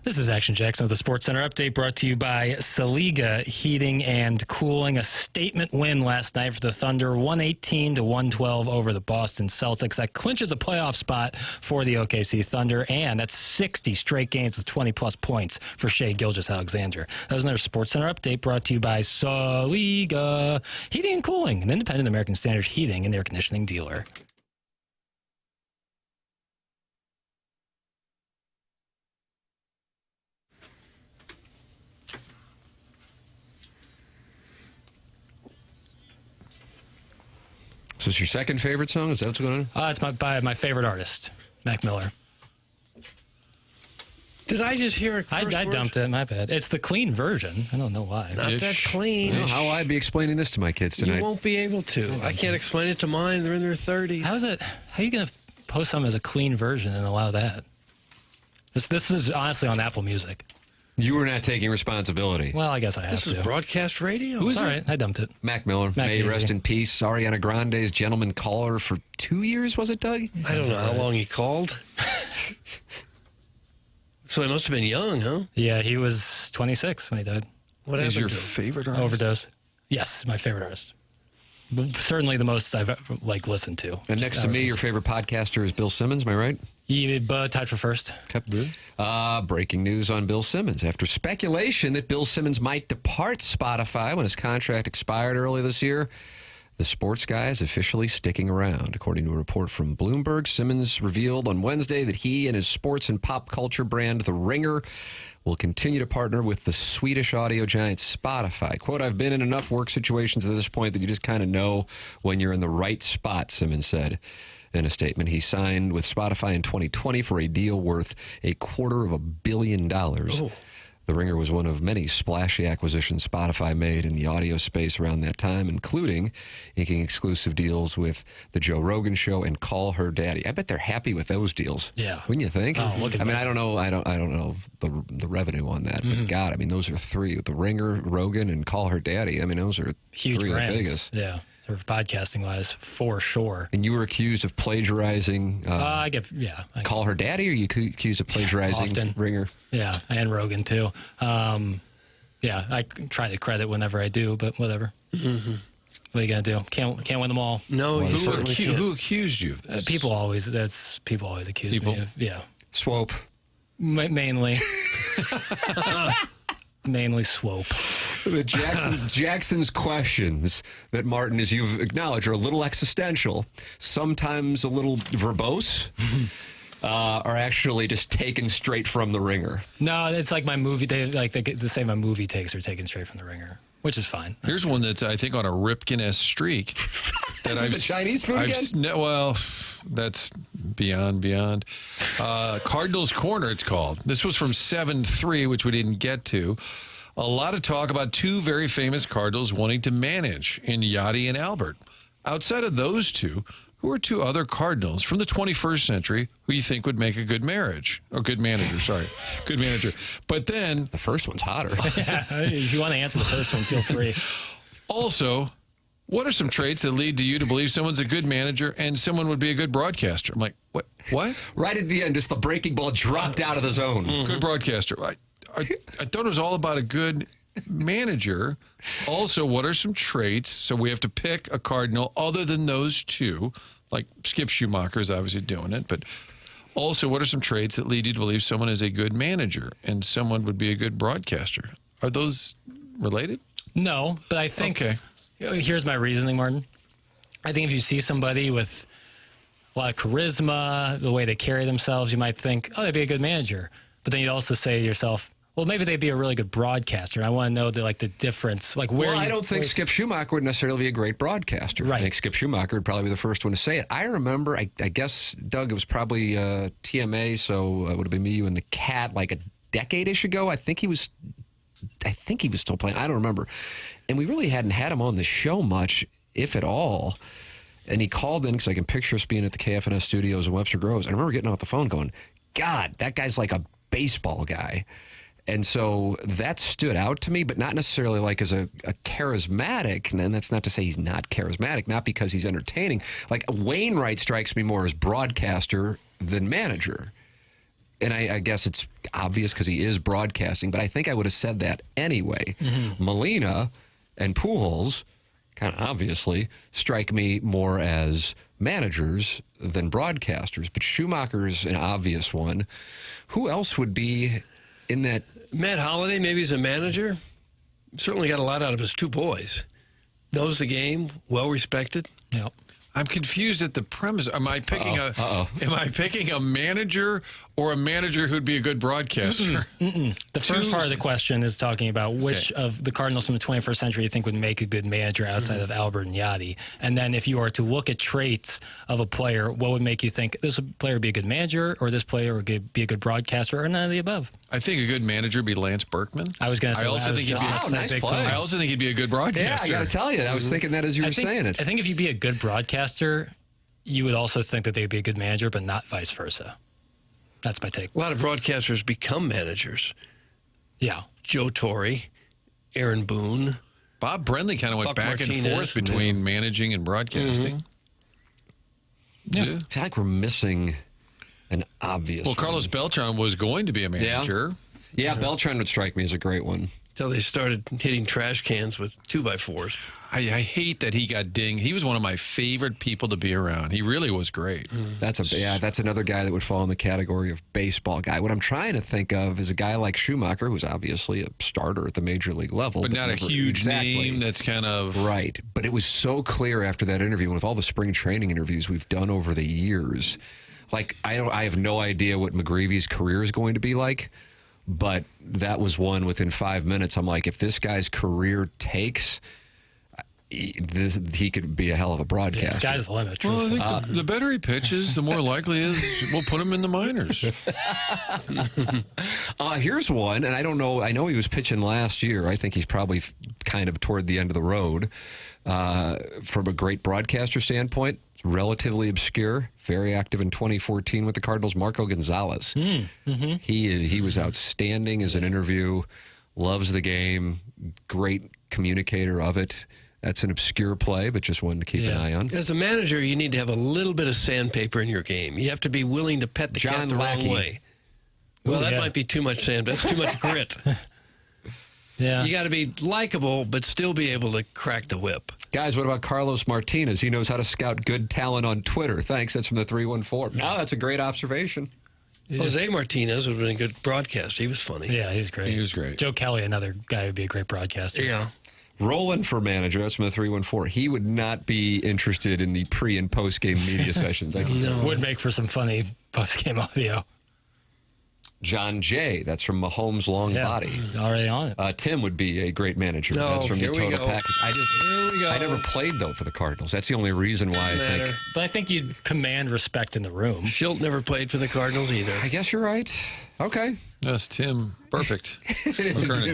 This is Action Jackson with the Sports Center update brought to you by Saliga Heating and Cooling. A statement win last night for the Thunder, 118-112 over the Boston Celtics. That clinches a playoff spot for the OKC Thunder, and that's 60 straight games with 20-plus points for Shai Gilgeous-Alexander. That was another Sports Center update brought to you by Saliga Heating and Cooling, an independent American Standard heating and air conditioning dealer. Is this your second favorite song? Is that what's going on? It's by my favorite artist, Mac Miller. Did I just hear a curse I word? dumped it. My bad. It's the clean version. I don't know why. Not that clean. How will I be explaining this to my kids tonight? You won't be able to. I can't explain it to mine. They're in their 30s. How are you going to post something as a clean version and allow that? This is honestly on Apple Music. You were not taking responsibility. Well, I guess I have This to. is broadcast radio. Who's all right? I dumped it. Mac Miller. May he rest in peace. Ariana Grande's gentleman caller for 2 years, was it, Doug? I don't know how long he called. So he must have been young, huh? Yeah, he was 26 when he died. What Is happened your to him? favorite artist? Overdose. Yes, my favorite artist. Certainly the most I've ever, listened to. And next to me, your favorite podcaster is Bill Simmons, am I right? Yeah, tied for first. Breaking news on Bill Simmons. After speculation that Bill Simmons might depart Spotify when his contract expired early this year, the sports guy is officially sticking around. According to a report from Bloomberg, Simmons revealed on Wednesday that he and his sports and pop culture brand, The Ringer, will continue to partner with the Swedish audio giant Spotify. Quote, I've been in enough work situations at this point that you just kind of know when you're in the right spot, Simmons said. In a statement, he signed with Spotify in 2020 for a deal worth $250 million. Oh. The Ringer was one of many splashy acquisitions Spotify made in the audio space around that time, including inking exclusive deals with The Joe Rogan Show and Call Her Daddy. I bet they're happy with those deals. Yeah. Wouldn't you think? Oh, look at I mean, that. I don't know the revenue on that, but God, I mean, those are three: The Ringer, Rogan, and Call Her Daddy. I mean, those are Huge three brands. of the biggest. Yeah. Or podcasting wise, for sure. And you were accused of plagiarizing. Call Her Daddy, or you accused of plagiarizing Often. Ringer? Yeah, and Rogan too. I try to credit whenever I do, but whatever. Mm-hmm. What are you gonna do? Can't win them all. No, Who accused you of this? People always accuse me of. Yeah, Swope. Mainly. Mainly Swope. The Jackson's questions that, Martin, as you've acknowledged, are a little existential, sometimes a little verbose, are actually just taken straight from The Ringer. No, it's like my movie. They say my movie takes are taken straight from The Ringer, which is fine. Here's one that's, I think, on a Ripken-esque streak. Is it the Chinese food again? Well, that's beyond. Cardinals Corner, it's called. This was from 7-3, which we didn't get to. A lot of talk about two very famous Cardinals wanting to manage in Yachty and Albert. Outside of those two, who are two other Cardinals from the 21st century who you think would make a good marriage? Or good manager, sorry. Good manager. But then... The first one's hotter. If you want to answer the first one, feel free. Also, what are some traits that lead to you to believe someone's a good manager and someone would be a good broadcaster? I'm like, what? Right at the end, just the breaking ball dropped out of the zone. Good broadcaster. I thought it was all about a good manager. Also, what are some traits? So we have to pick a Cardinal other than those two. Like Skip Schumacher is obviously doing it. But also, what are some traits that lead you to believe someone is a good manager and someone would be a good broadcaster? Are those related? No, but I think... Okay. Here's my reasoning, Martin. I think if you see somebody with a lot of charisma, the way they carry themselves, you might think, oh, they'd be a good manager. But then you'd also say to yourself, well, maybe they'd be a really good broadcaster. I want to know the difference. I don't think Skip Schumacher would necessarily be a great broadcaster. Right. I think Skip Schumacher would probably be the first one to say it. I remember, I guess, Doug, it was probably TMA, so it would have been me, you, and the Cat like a decade-ish ago. I think he was still playing. I don't remember. And we really hadn't had him on the show much, if at all. And he called in because I can picture us being at the KFNS studios in Webster Groves. I remember getting off the phone going, God, that guy's like a baseball guy. And so that stood out to me, but not necessarily like as a charismatic. And that's not to say he's not charismatic, not because he's entertaining. Like Wainwright strikes me more as broadcaster than manager. and I guess it's obvious because he is broadcasting, but I think I would have said that anyway. Molina and Pujols, kind of obviously, strike me more as managers than broadcasters, but Schumacher's an obvious one. Who else would be in that? Matt Holliday, maybe he's a manager. Certainly got a lot out of his two boys. Knows the game, well respected. Yeah. I'm confused at the premise. Am I picking a manager or a manager who'd be a good broadcaster? The first part of the question is talking about which of the Cardinals from the 21st century you think would make a good manager outside of Albert and Yachty. And then if you are to look at traits of a player, what would make you think this player would be a good manager or this player would be a good broadcaster or none of the above? I think a good manager would be Lance Berkman. I was going to say I also think he'd be a good broadcaster. Yeah, I got to tell you, I was thinking that as you were saying it. I think if you'd be a good broadcaster, you would also think that they'd be a good manager, but not vice versa. That's my take. A lot of broadcasters become managers. Yeah. Joe Torre, Aaron Boone. Bob Brenly kind of went back and forth between managing and broadcasting. Yeah. I feel like we're missing an obvious one. Carlos Beltran was going to be a manager. Yeah, Beltran would strike me as a great one. Until they started hitting trash cans with 2x4s. I hate that he got dinged. He was one of my favorite people to be around. He really was great. That's another guy that would fall in the category of baseball guy. What I'm trying to think of is a guy like Schumacher, who's obviously a starter at the major league level. But not a huge name that's kind of... Right. But it was so clear after that interview, and with all the spring training interviews we've done over the years, like I have no idea what McGreevy's career is going to be like. But that was one within 5 minutes. I'm like, if this guy's career takes, he could be a hell of a broadcaster. Yeah, sky's the limit. Well, I think the better he pitches, the more likely is we'll put him in the minors. Here's one, and I don't know. I know he was pitching last year. I think he's probably kind of toward the end of the road. From a great broadcaster standpoint, relatively obscure, very active in 2014 with the Cardinals, Marco Gonzalez. He was outstanding as an interview, loves the game, great communicator of it. That's an obscure play, but just one to keep an eye on. As a manager, you need to have a little bit of sandpaper in your game. You have to be willing to pet the cat the wrong way. Well, that might be too much sand, but that's too much grit. Yeah. You got to be likable, but still be able to crack the whip. Guys, what about Carlos Martinez? He knows how to scout good talent on Twitter. Thanks. That's from the 314. No, that's a great observation. Jose Martinez would have been a good broadcaster. He was funny. Yeah, he was great. He was great. Joe Kelly, another guy who'd be a great broadcaster. Yeah. Roland for manager. That's from the 314. He would not be interested in the pre- and post-game media sessions. Would make for some funny post-game audio. John Jay, that's from Mahomes' Long Body. He's already on it. Tim would be a great manager. That's from the Total Package. I never played, though, for the Cardinals. That's the only reason why I think. But I think you'd command respect in the room. Schilt never played for the Cardinals either. I guess you're right. Okay. That's Tim. Perfect.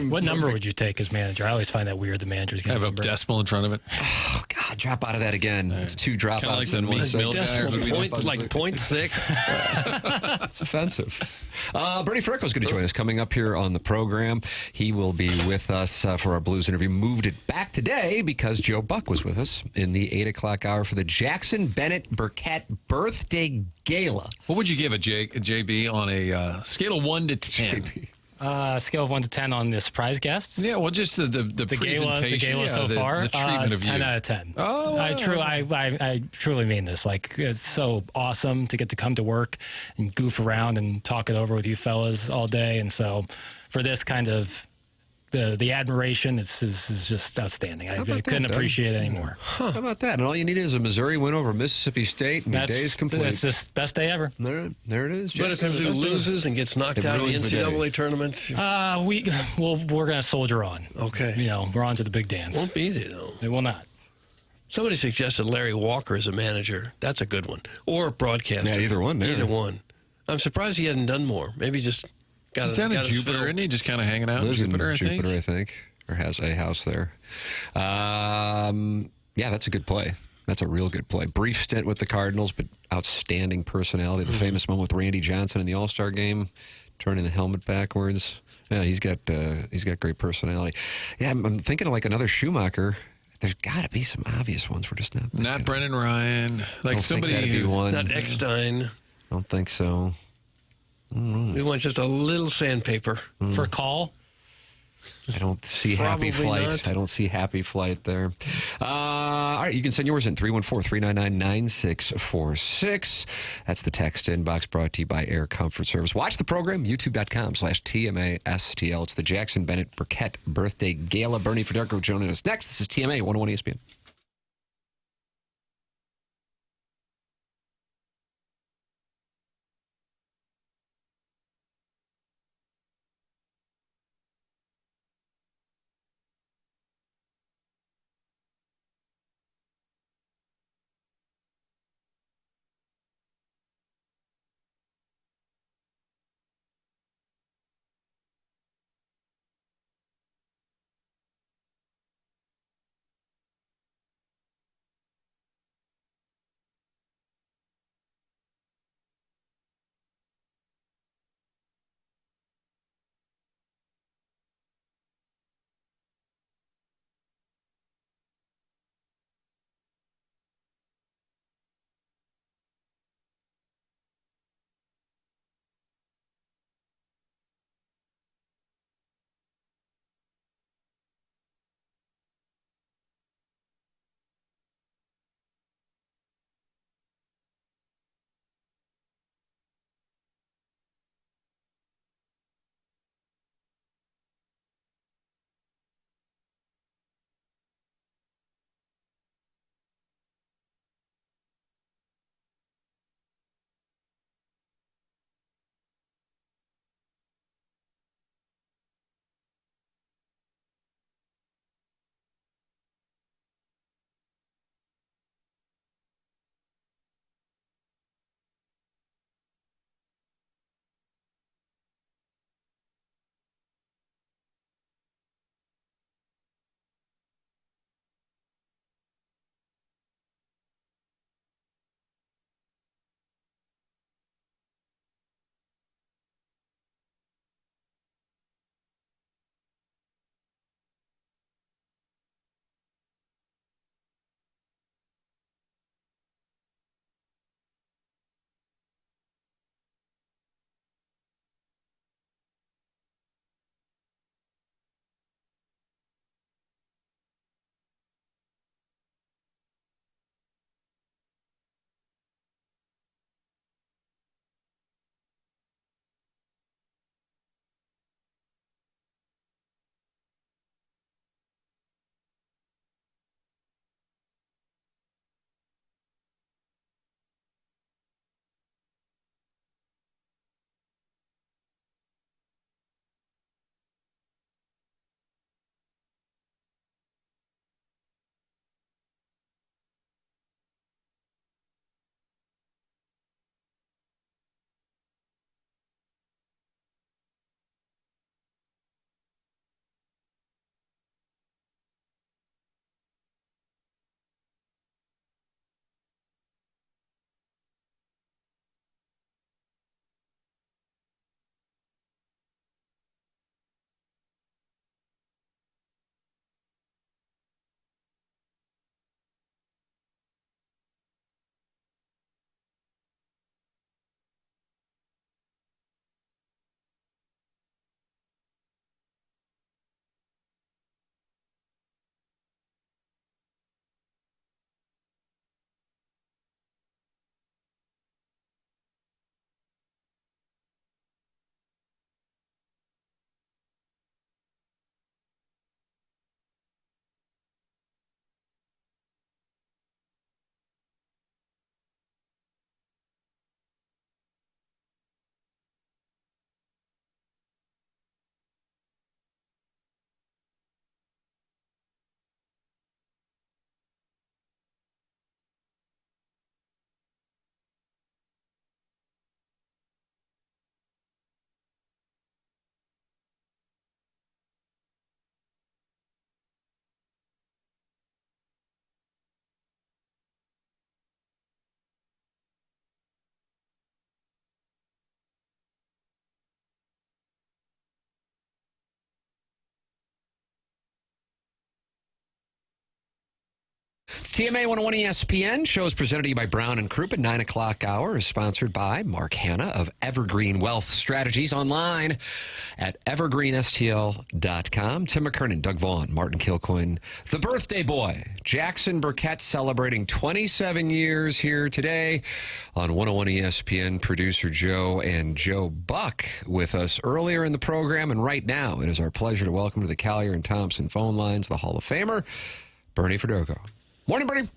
What number would you take as manager? I always find that weird. The managers get have a decimal in front of it. Oh, God, drop out of that again. It's two dropouts. Like the meat mill guy. Like 0.6. That's offensive. Bernie Federko is going to join us coming up here on the program. He will be with us for our Blues interview. Moved it back today because Joe Buck was with us in the 8 o'clock hour for the Jackson Burkett birthday gala. What would you give a JB on a scale of 1 to 10? Scale of 1 to 10 on the surprise guests. Yeah, well, just the presentation, the gala so far. the treatment of 10 you. out of 10. Oh, I truly mean this. Like, it's so awesome to get to come to work and goof around and talk it over with you fellas all day. And so, for this kind of the admiration is just outstanding. I couldn't appreciate it anymore. How about that? And all you need is a Missouri win over Mississippi State, and your day's complete. That's just best day ever. There it is. But if Mizzou loses and gets knocked out of the NCAA tournament, we're going to soldier on. Okay, we're on to the big dance. Won't be easy though. It will not. Somebody suggested Larry Walker as a manager. That's a good one, or a broadcaster. Yeah, either one. Either one. I'm surprised he hasn't done more. Maybe just. He's down in Jupiter, isn't he? Just kind of hanging out in Jupiter, I think. Or has a house there. Yeah, that's a good play. That's a real good play. Brief stint with the Cardinals, but outstanding personality. The famous moment with Randy Johnson in the All-Star game, turning the helmet backwards. Yeah, he's got great personality. Yeah, I'm thinking of like another Schumacher. There's got to be some obvious ones. We're just not Brennan Ryan. Like somebody who. Not Eckstein. I don't think so. We want just a little sandpaper. For call? I don't see happy Probably flight. not. I don't see happy flight there. All right, you can send yours in 314-399-9646. That's the text inbox brought to you by Air Comfort Service. Watch the program, youtube.com/TMASTL. It's the Jackson Burkett birthday gala. Bernie Federko joining us next. This is TMA 101 ESPN. It's TMA 101 ESPN. Show is presented to you by Brown and Crouppen. 9 o'clock hour is sponsored by Mark Hanna of Evergreen Wealth Strategies, online at evergreenstl.com. Tim McKernan, Doug Vaughn, Martin Kilcoyne, the birthday boy, Jackson Burkett, celebrating 27 years here today on 101 ESPN. Producer Joe and Joe Buck with us earlier in the program. And right now, it is our pleasure to welcome to the Collier and Thompson phone lines the Hall of Famer, Bernie Federko. Morning, Bernie.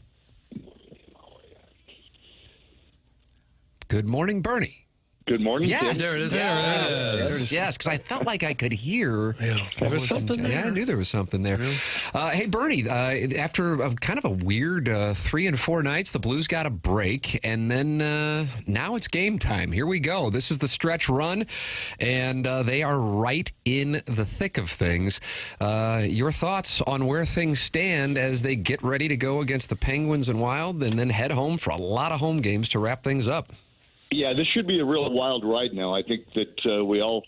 Good morning, Bernie. Good morning. Yes. There it is. Yes, because I felt like I could hear. There was something there. Yeah, I knew there was something there. Hey, Bernie, after kind of a weird 3 and 4 nights, the Blues got a break, and then now it's game time. Here we go. This is the stretch run, and they are right in the thick of things. Your thoughts on where things stand as they get ready to go against the Penguins and Wild, and then head home for a lot of home games to wrap things up? Yeah, this should be a real wild ride now. I think that we all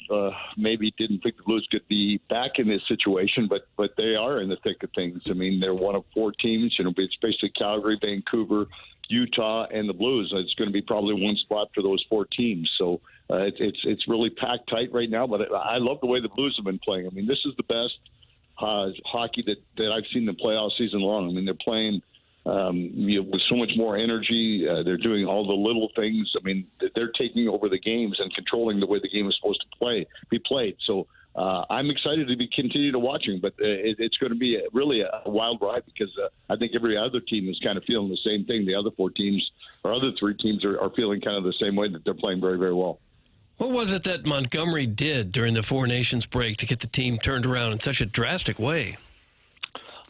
maybe didn't think the Blues could be back in this situation, but they are in the thick of things. I mean, they're one of 4 teams. You know, it's basically Calgary, Vancouver, Utah, and the Blues. It's going to be probably one spot for those 4 teams. So it's really packed tight right now. But I love the way the Blues have been playing. I mean, this is the best hockey that I've seen them play all season long. I mean, they're playing with so much more energy. They're doing all the little things. I mean, they're taking over the games and controlling the way the game is supposed to be played. So I'm excited to continue to watching, but it's going to be really a wild ride because I think every other team is kind of feeling the same thing. The other 4 teams or other 3 teams are feeling kind of the same way, that they're playing very, very well. What was it that Montgomery did during the 4 Nations break to get the team turned around in such a drastic way?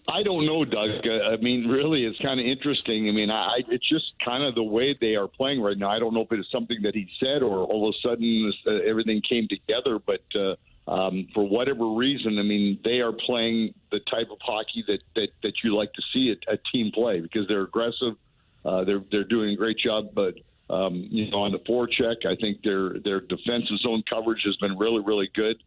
I don't know, Doug. I mean, really, it's kind of interesting. I mean, it's just kind of the way they are playing right now. I don't know if it is something that he said or all of a sudden everything came together. But for whatever reason, I mean, they are playing the type of hockey that you like to see a team play because they're aggressive. They're doing a great job. But, on the forecheck, I think their defensive zone coverage has been really, really good.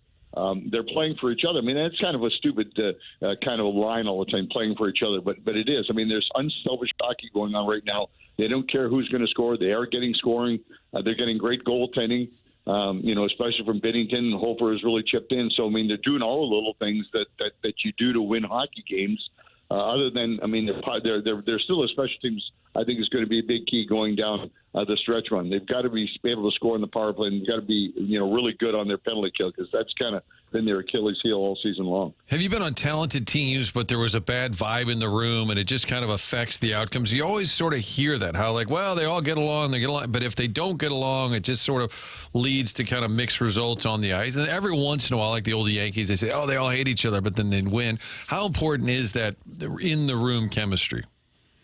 They're playing for each other. I mean, that's kind of a stupid kind of a line all the time, playing for each other. But it is. I mean, there's unselfish hockey going on right now. They don't care who's going to score. They are getting scoring. They're getting great goaltending, especially from Binnington. Hofer has really chipped in. So, I mean, they're doing all the little things that you do to win hockey games. Other than, I mean, they're still a special teams. I think is going to be a big key going down the stretch run. They've got to be able to score in the power play, and they've got to be, really good on their penalty kill because that's kind of been their Achilles heel all season long. Have you been on talented teams, but there was a bad vibe in the room, and it just kind of affects the outcomes? You always sort of hear that, how like, well, they all get along, but if they don't get along, it just sort of leads to kind of mixed results on the ice. And every once in a while, like the old Yankees, they say, oh, they all hate each other, but then they win. How important is that in the room chemistry?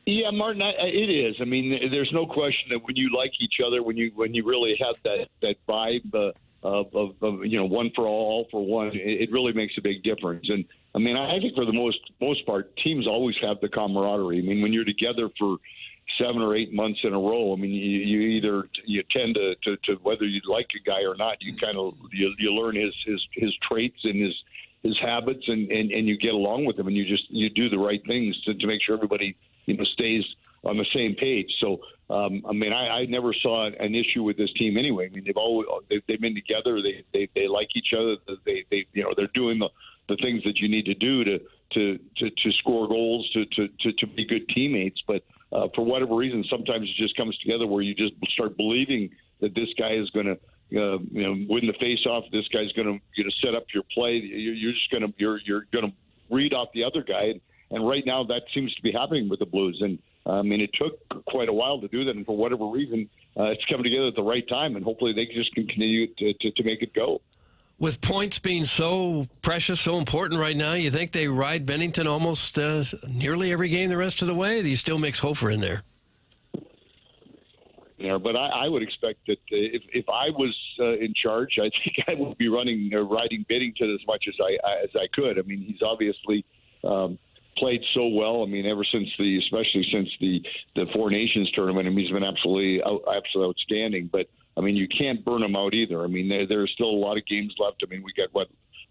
Yeah, Martin, it is. I mean, there's no question that when you like each other, when you really have that vibe of one for all for one, it really makes a big difference. And I mean, I think for the most part, teams always have the camaraderie. I mean, when you're together for 7 or 8 months in a row, I mean, you tend to whether you like a guy or not, you kind of you learn his traits and his habits, and you get along with him, and you do the right things to make sure everybody stays on the same page. So, I mean, I never saw an issue with this team anyway. I mean, they've been together. They like each other. They're doing the things that you need to do to score goals, to be good teammates. But for whatever reason, sometimes it just comes together where you just start believing that this guy is going to win the face-off. This guy's going to set up your play. You're going to read off the other guy. And right now, that seems to be happening with the Blues. And, I mean, it took quite a while to do that. And for whatever reason, it's coming together at the right time. And hopefully they just continue to make it go. With points being so precious, so important right now, you think they ride Binnington almost nearly every game the rest of the way? Do you still mix Hofer in there? Yeah, but I would expect that if I was in charge, I think I would be riding Binnington as much as I could. I mean, he's obviously played so well. I mean, especially since the Four Nations tournament, I mean, he's been absolutely outstanding. But I mean, you can't burn him out either. I mean, there's still a lot of games left. I mean, we got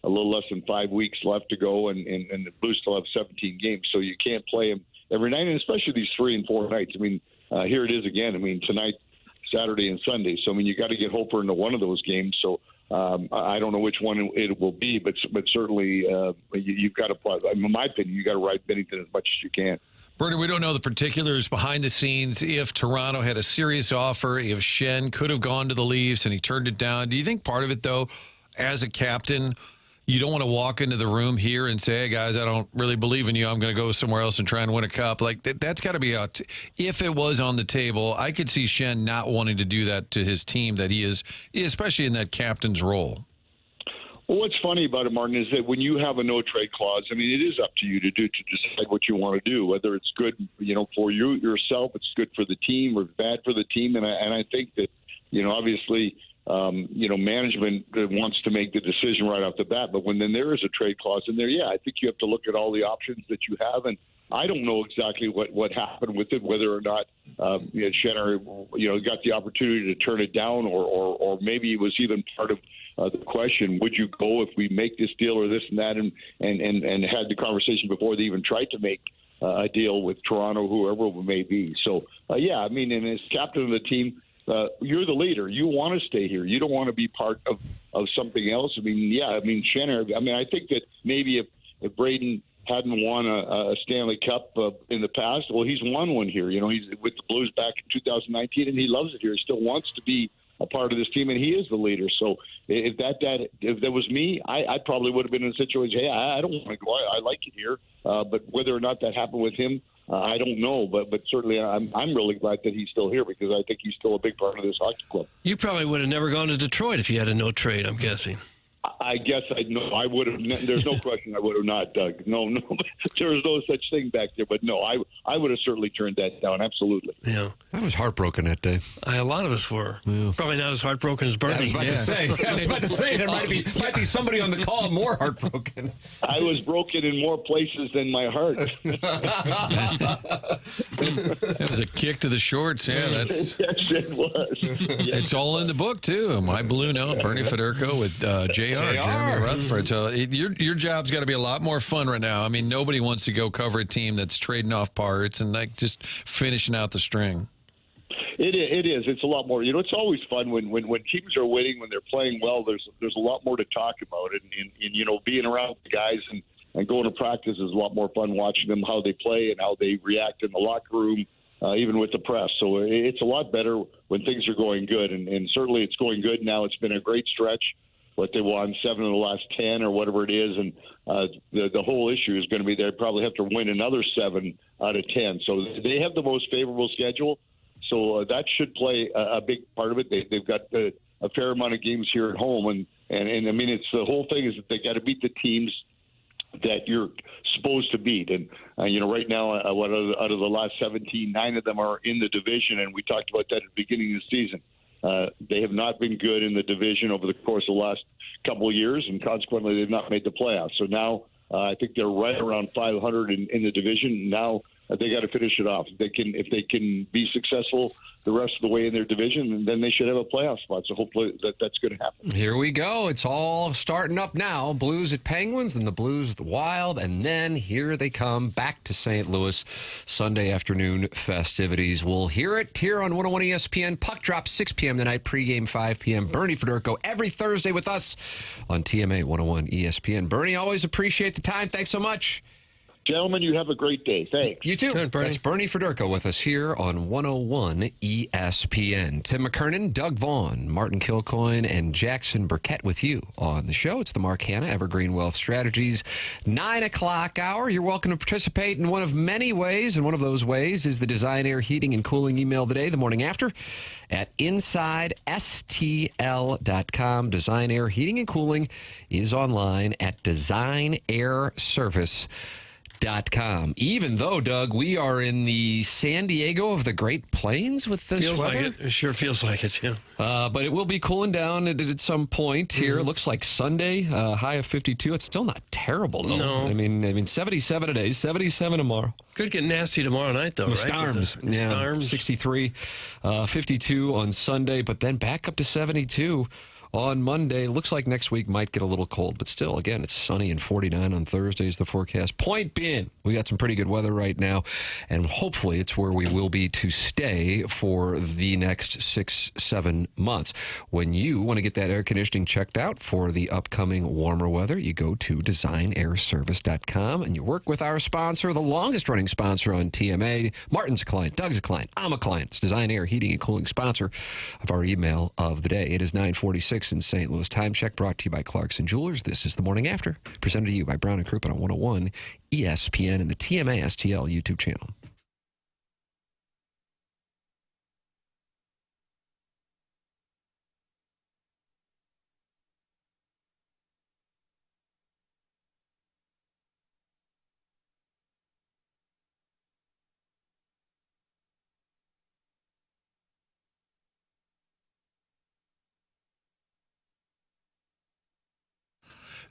a little less than 5 weeks left to go, and the Blues still have 17 games, so you can't play him every night, and especially these 3 and 4 nights. I mean, here it is again. I mean, tonight, Saturday, and Sunday. So I mean, you got to get Hoper into one of those games. So I don't know which one it will be, but certainly you've got to. In my opinion, you got to ride Bennington as much as you can. Bernie, we don't know the particulars behind the scenes. If Toronto had a serious offer, if Schenn could have gone to the Leafs and he turned it down, do you think part of it, though, as a captain, you don't want to walk into the room here and say, hey, guys, I don't really believe in you. I'm going to go somewhere else and try and win a cup. Like, that's got to be out. If it was on the table, I could see Schenn not wanting to do that to his team that he is, especially in that captain's role. Well, what's funny about it, Martin, is that when you have a no-trade clause, I mean, it is up to you to decide what you want to do, whether it's good, for you yourself, it's good for the team, or bad for the team. And I think that, obviously, management wants to make the decision right off the bat. But when then there is a trade clause in there, I think you have to look at all the options that you have. And I don't know exactly what happened with it, whether or not Schenn, got the opportunity to turn it down, or maybe it was even part of the question: would you go if we make this deal or this and that, and had the conversation before they even tried to make a deal with Toronto, whoever it may be. So I mean, and as captain of the team, you're the leader. You want to stay here. You don't want to be part of something else. I mean, Schenn. I mean, I think that maybe if Braden hadn't won a Stanley Cup in the past, well, he's won one here. He's with the Blues back in 2019, and he loves it here. He still wants to be a part of this team, and he is the leader. So if that was me, I probably would have been in a situation, hey, I don't want to go. I like it here. But whether or not that happened with him, I don't know. But certainly I'm really glad that he's still here, because I think he's still a big part of this hockey club. You probably would have never gone to Detroit if you had a no trade, I'm guessing. I guess I would have. There's no question I would have not, Doug. No, there was no such thing back there. But no, I would have certainly turned that down. Absolutely. Yeah, I was heartbroken that day. A lot of us were. Yeah. Probably not as heartbroken as Bernie. I was about to say. There might be somebody on the call more heartbroken. I was broken in more places than my heart. That was a kick to the shorts. Yeah, yes, it was. It's all in the book too. My Balloon Out, Bernie Federko with JR. Jeremy Rutherford. So your job's got to be a lot more fun right now. I mean, nobody wants to go cover a team that's trading off parts and like just finishing out the string. It is. It's a lot more. It's always fun when teams are winning, when they're playing well. There's a lot more to talk about, and being around the guys and going to practice is a lot more fun, watching them, how they play and how they react in the locker room, even with the press. So it's a lot better when things are going good, and certainly it's going good now. It's been a great stretch. What they won 7 of the last 10 or whatever it is, and the whole issue is going to be they probably have to win another 7 out of 10. So they have the most favorable schedule, so that should play a big part of it. They've got a fair amount of games here at home, and I mean, it's the whole thing is that they got to beat the teams that you're supposed to beat. And right now, out of the last 17, 9 of them are in the division, and we talked about that at the beginning of the season. They have not been good in the division over the course of the last couple of years, and consequently, they've not made the playoffs. So now I think they're right around 500 in the division. Now they got to finish it off. If they can be successful the rest of the way in their division, then they should have a playoff spot. So hopefully that's going to happen. Here we go. It's all starting up now. Blues at Penguins, then the Blues at the Wild, and then here they come back to St. Louis. Sunday afternoon festivities. We'll hear it here on 101 ESPN. Puck drop 6 p.m. tonight, pregame 5 p.m. Bernie Federko every Thursday with us on TMA 101 ESPN. Bernie, always appreciate the time. Thanks so much. Gentlemen, you have a great day. Thanks. You too. Good, Bernie. That's Bernie Federko with us here on 101 ESPN. Tim McKernan, Doug Vaughn, Martin Kilcoyne, and Jackson Burkett with you on the show. It's the Mark Hanna Evergreen Wealth Strategies 9 o'clock hour. You're welcome to participate in one of many ways, and one of those ways is the Design Air Heating and Cooling email today, the morning after, at InsideSTL.com. Design Air Heating and Cooling is online at DesignAirService.com. Even though, Doug, we are in the San Diego of the Great Plains with this feels weather. Like it sure feels like it, yeah. But it will be cooling down at some point here. It looks like Sunday, high of 52. It's still not terrible, though. No. I mean, 77 today, 77 tomorrow. Could get nasty tomorrow night, though, right? Storms. Storms. 63, 52 on Sunday, but then back up to 72 on Monday. Looks like next week might get a little cold, but still, again, it's sunny and 49 on Thursday is the forecast. Point being, we got some pretty good weather right now, and hopefully it's where we will be to stay for the next 6-7 months. When you want to get that air conditioning checked out for the upcoming warmer weather, you go to designairservice.com and you work with our sponsor, the longest-running sponsor on TMA. Martin's a client, Doug's a client, I'm a client. It's Design Air Heating and Cooling, sponsor of our email of the day. It is 9:46 in St. Louis. Time check brought to you by Clarkson Jewelers. This is the Morning After, presented to you by Brown and Crouppen on 101 ESPN and the TMA STL YouTube channel.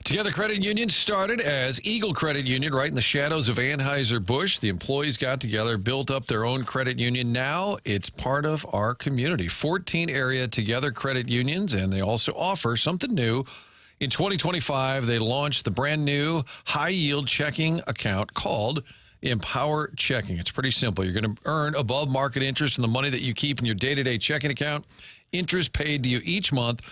Together Credit Union started as Eagle Credit Union right in the shadows of Anheuser-Busch. The employees got together, built up their own credit union. Now it's part of our community. 14 area Together Credit Unions, and they also offer something new. In 2025, they launched the brand new high-yield checking account called Empower Checking. It's pretty simple. You're going to earn above market interest on the money that you keep in your day-to-day checking account. Interest paid to you each month.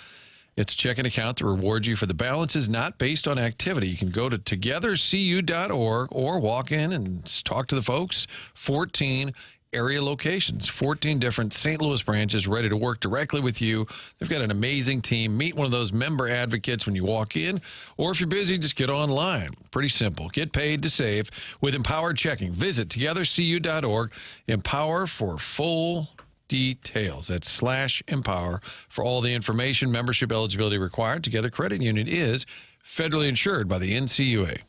It's a checking account that rewards you for the balances, not based on activity. You can go to togethercu.org or walk in and talk to the folks. 14 area locations, 14 different St. Louis branches ready to work directly with you. They've got an amazing team. Meet one of those member advocates when you walk in, or if you're busy, just get online. Pretty simple. Get paid to save with Empowered Checking. Visit togethercu.org. Empower for full details. That's /empower for all the information. Membership eligibility required. Together Credit Union is federally insured by the NCUA.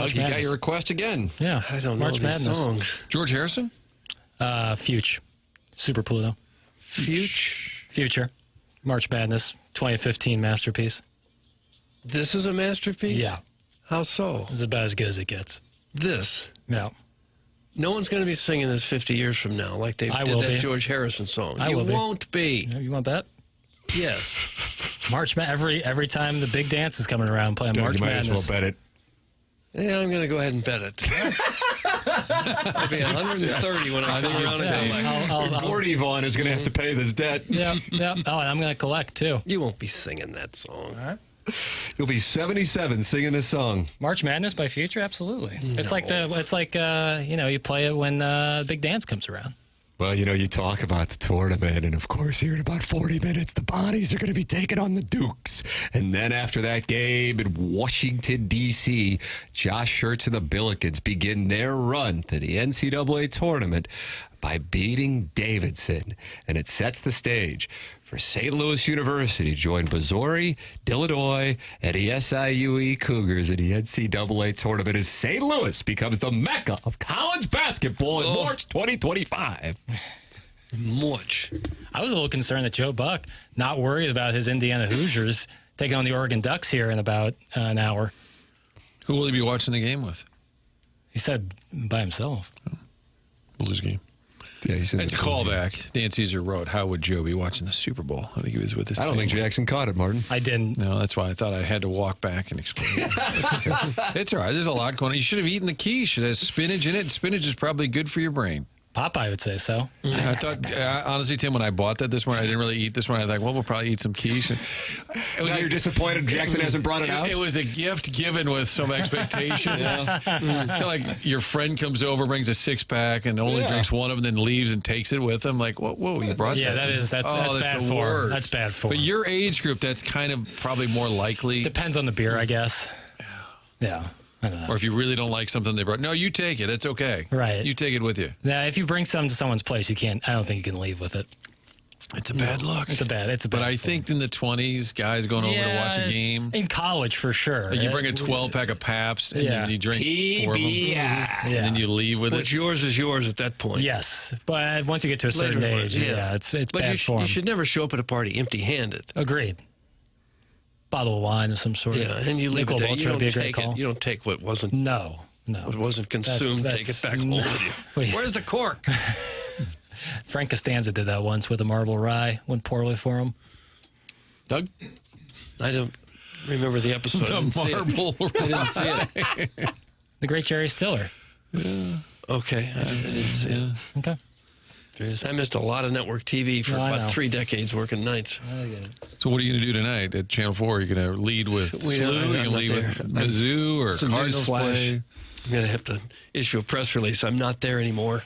Doug, you got your request again. Yeah, I don't know March these Madness. songs. George Harrison? Fuge. Super Pluto. Future. March Madness. 2015 masterpiece. This is a masterpiece? Yeah. How so? It's about as good as it gets. This? No. No one's going to be singing this 50 years from now like they I did will that be. George Harrison song. I you will be. won't be. You want that? Yes. March every time the big dance is coming around, playing Doug, March you might Madness. as well bet it. Yeah, I'm going to go ahead and bet it. I'll be 130 when I come around and come Gordy Vaughn is going to have to pay this debt. Yeah. Oh, and I'm going to collect, too. You won't be singing that song. All right. You'll be 77 singing this song. March Madness by Future, absolutely. It's like you play it when the big dance comes around. Well, you talk about the tournament, and of course, here in about 40 minutes, the bodies are going to be taken on the Dukes. And then after that game in Washington, D.C., Josh Schertz and the Billikens begin their run to the NCAA tournament by beating Davidson. And it sets the stage for St. Louis University to join Missouri, Illinois, and the SIUE Cougars in the NCAA tournament as St. Louis becomes the mecca of college basketball in March 2025. Much. I was a little concerned that Joe Buck, not worried about his Indiana Hoosiers, taking on the Oregon Ducks here in about an hour. Who will he be watching the game with? He said by himself. Blues game. Yeah, he's It's a callback. Dan Caesar wrote, "How would Joe be watching the Super Bowl?" I think he was with his I don't think family. Jackson caught it, Martin. I didn't. No, that's why I thought I had to walk back and explain it. It's okay. It's all right. There's a lot going on. You should have eaten the quiche. It has spinach in it. Spinach is probably good for your brain. Popeye would say so. I thought, honestly, Tim, when I bought that this morning, I didn't really eat this morning. I thought, well, we'll probably eat some quiche. And Now you're disappointed Jackson hasn't brought it out? It was a gift given with some expectation. I feel like your friend comes over, brings a six-pack, and only drinks one of them, then leaves and takes it with him. Like, whoa, you brought that? Yeah, that's bad the form. worst. That's bad form. But your age group, that's kind of probably more likely. Depends on the beer, I guess. Yeah. I don't know. Or if you really don't like something they brought. No, you take it. It's okay. Right. You take it with you. Yeah, if you bring something to someone's place, you can't. I don't think you can leave with it. It's a bad look. It's a bad. But I think in the 20s, guys going over to watch a game. In college, for sure. Like you bring a 12-pack of Paps, and then you drink 4 of them. And then you leave with What's it. yours is yours at that point. Yes. But once you get to a certain Later age, it's but bad form. you should never show up at a party empty-handed. Agreed. Bottle of wine of some sort. Yeah, and you leave it Michelob there. You Ultra would don't be a great take call. it. You don't take what wasn't. No. What wasn't consumed. Take it back home with you. Please. Where's the cork? Frank Costanza did that once with a marble rye. Went poorly for him. Doug? I don't remember the episode. I didn't see it. The great Jerry Stiller. Okay, I didn't see it. Okay. I missed a lot of network TV for No, I know. about 3 decades working nights. So what are you going to do tonight at Channel 4? Are you going to lead with We SLU? don't- Are you I'm going to not lead with there. Mizzou or It's a Cardinals news flash. play? I'm going to have to issue a press release. I'm not there anymore.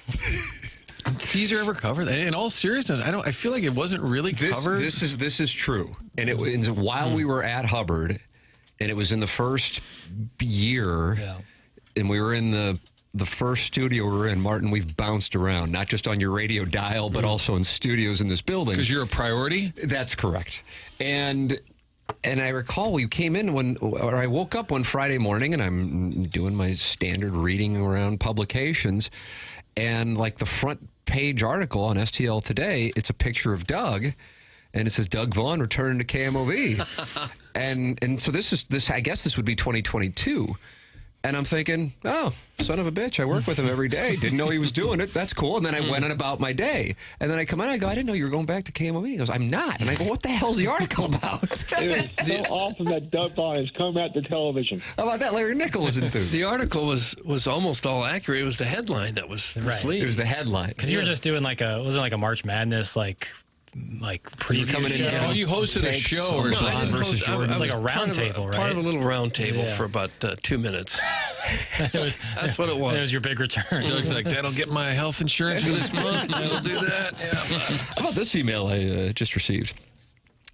Caesar ever covered that? In all seriousness, I feel like it wasn't really covered. This is true. And it was while we were at Hubbard, and it was in the first year, and we were in the first studio we were in, Martin, we've bounced around, not just on your radio dial, but also in studios in this building. Because you're a priority? That's correct. And I recall we came in or I woke up one Friday morning, and I'm doing my standard reading around publications, and like the front page article on STL Today, it's a picture of Doug, and it says Doug Vaughn returning to KMOV. and so this I guess this would be 2022. And I'm thinking, oh, son of a bitch, I work with him every day. Didn't know he was doing it. That's cool. And then I went on about my day. And then I come in, I go, I didn't know you were going back to KMOV. He goes, I'm not. And I go, what the hell's the article about? It was so awesome that Doug Vaughn has come out to television. How about that? Larry Nichols enthused. The article was almost all accurate. It was the headline that was misleading. It was the headline. Because you were just doing wasn't like a March Madness preview coming in show. and you hosted a show or No, I something. didn't host- It was like a round table, right? Part of a little round table Yeah. for about 2 minutes. That's what it was. It was your big return. Doug's like, that'll get my health insurance for this month. That'll do that. Yeah. How about this email I just received?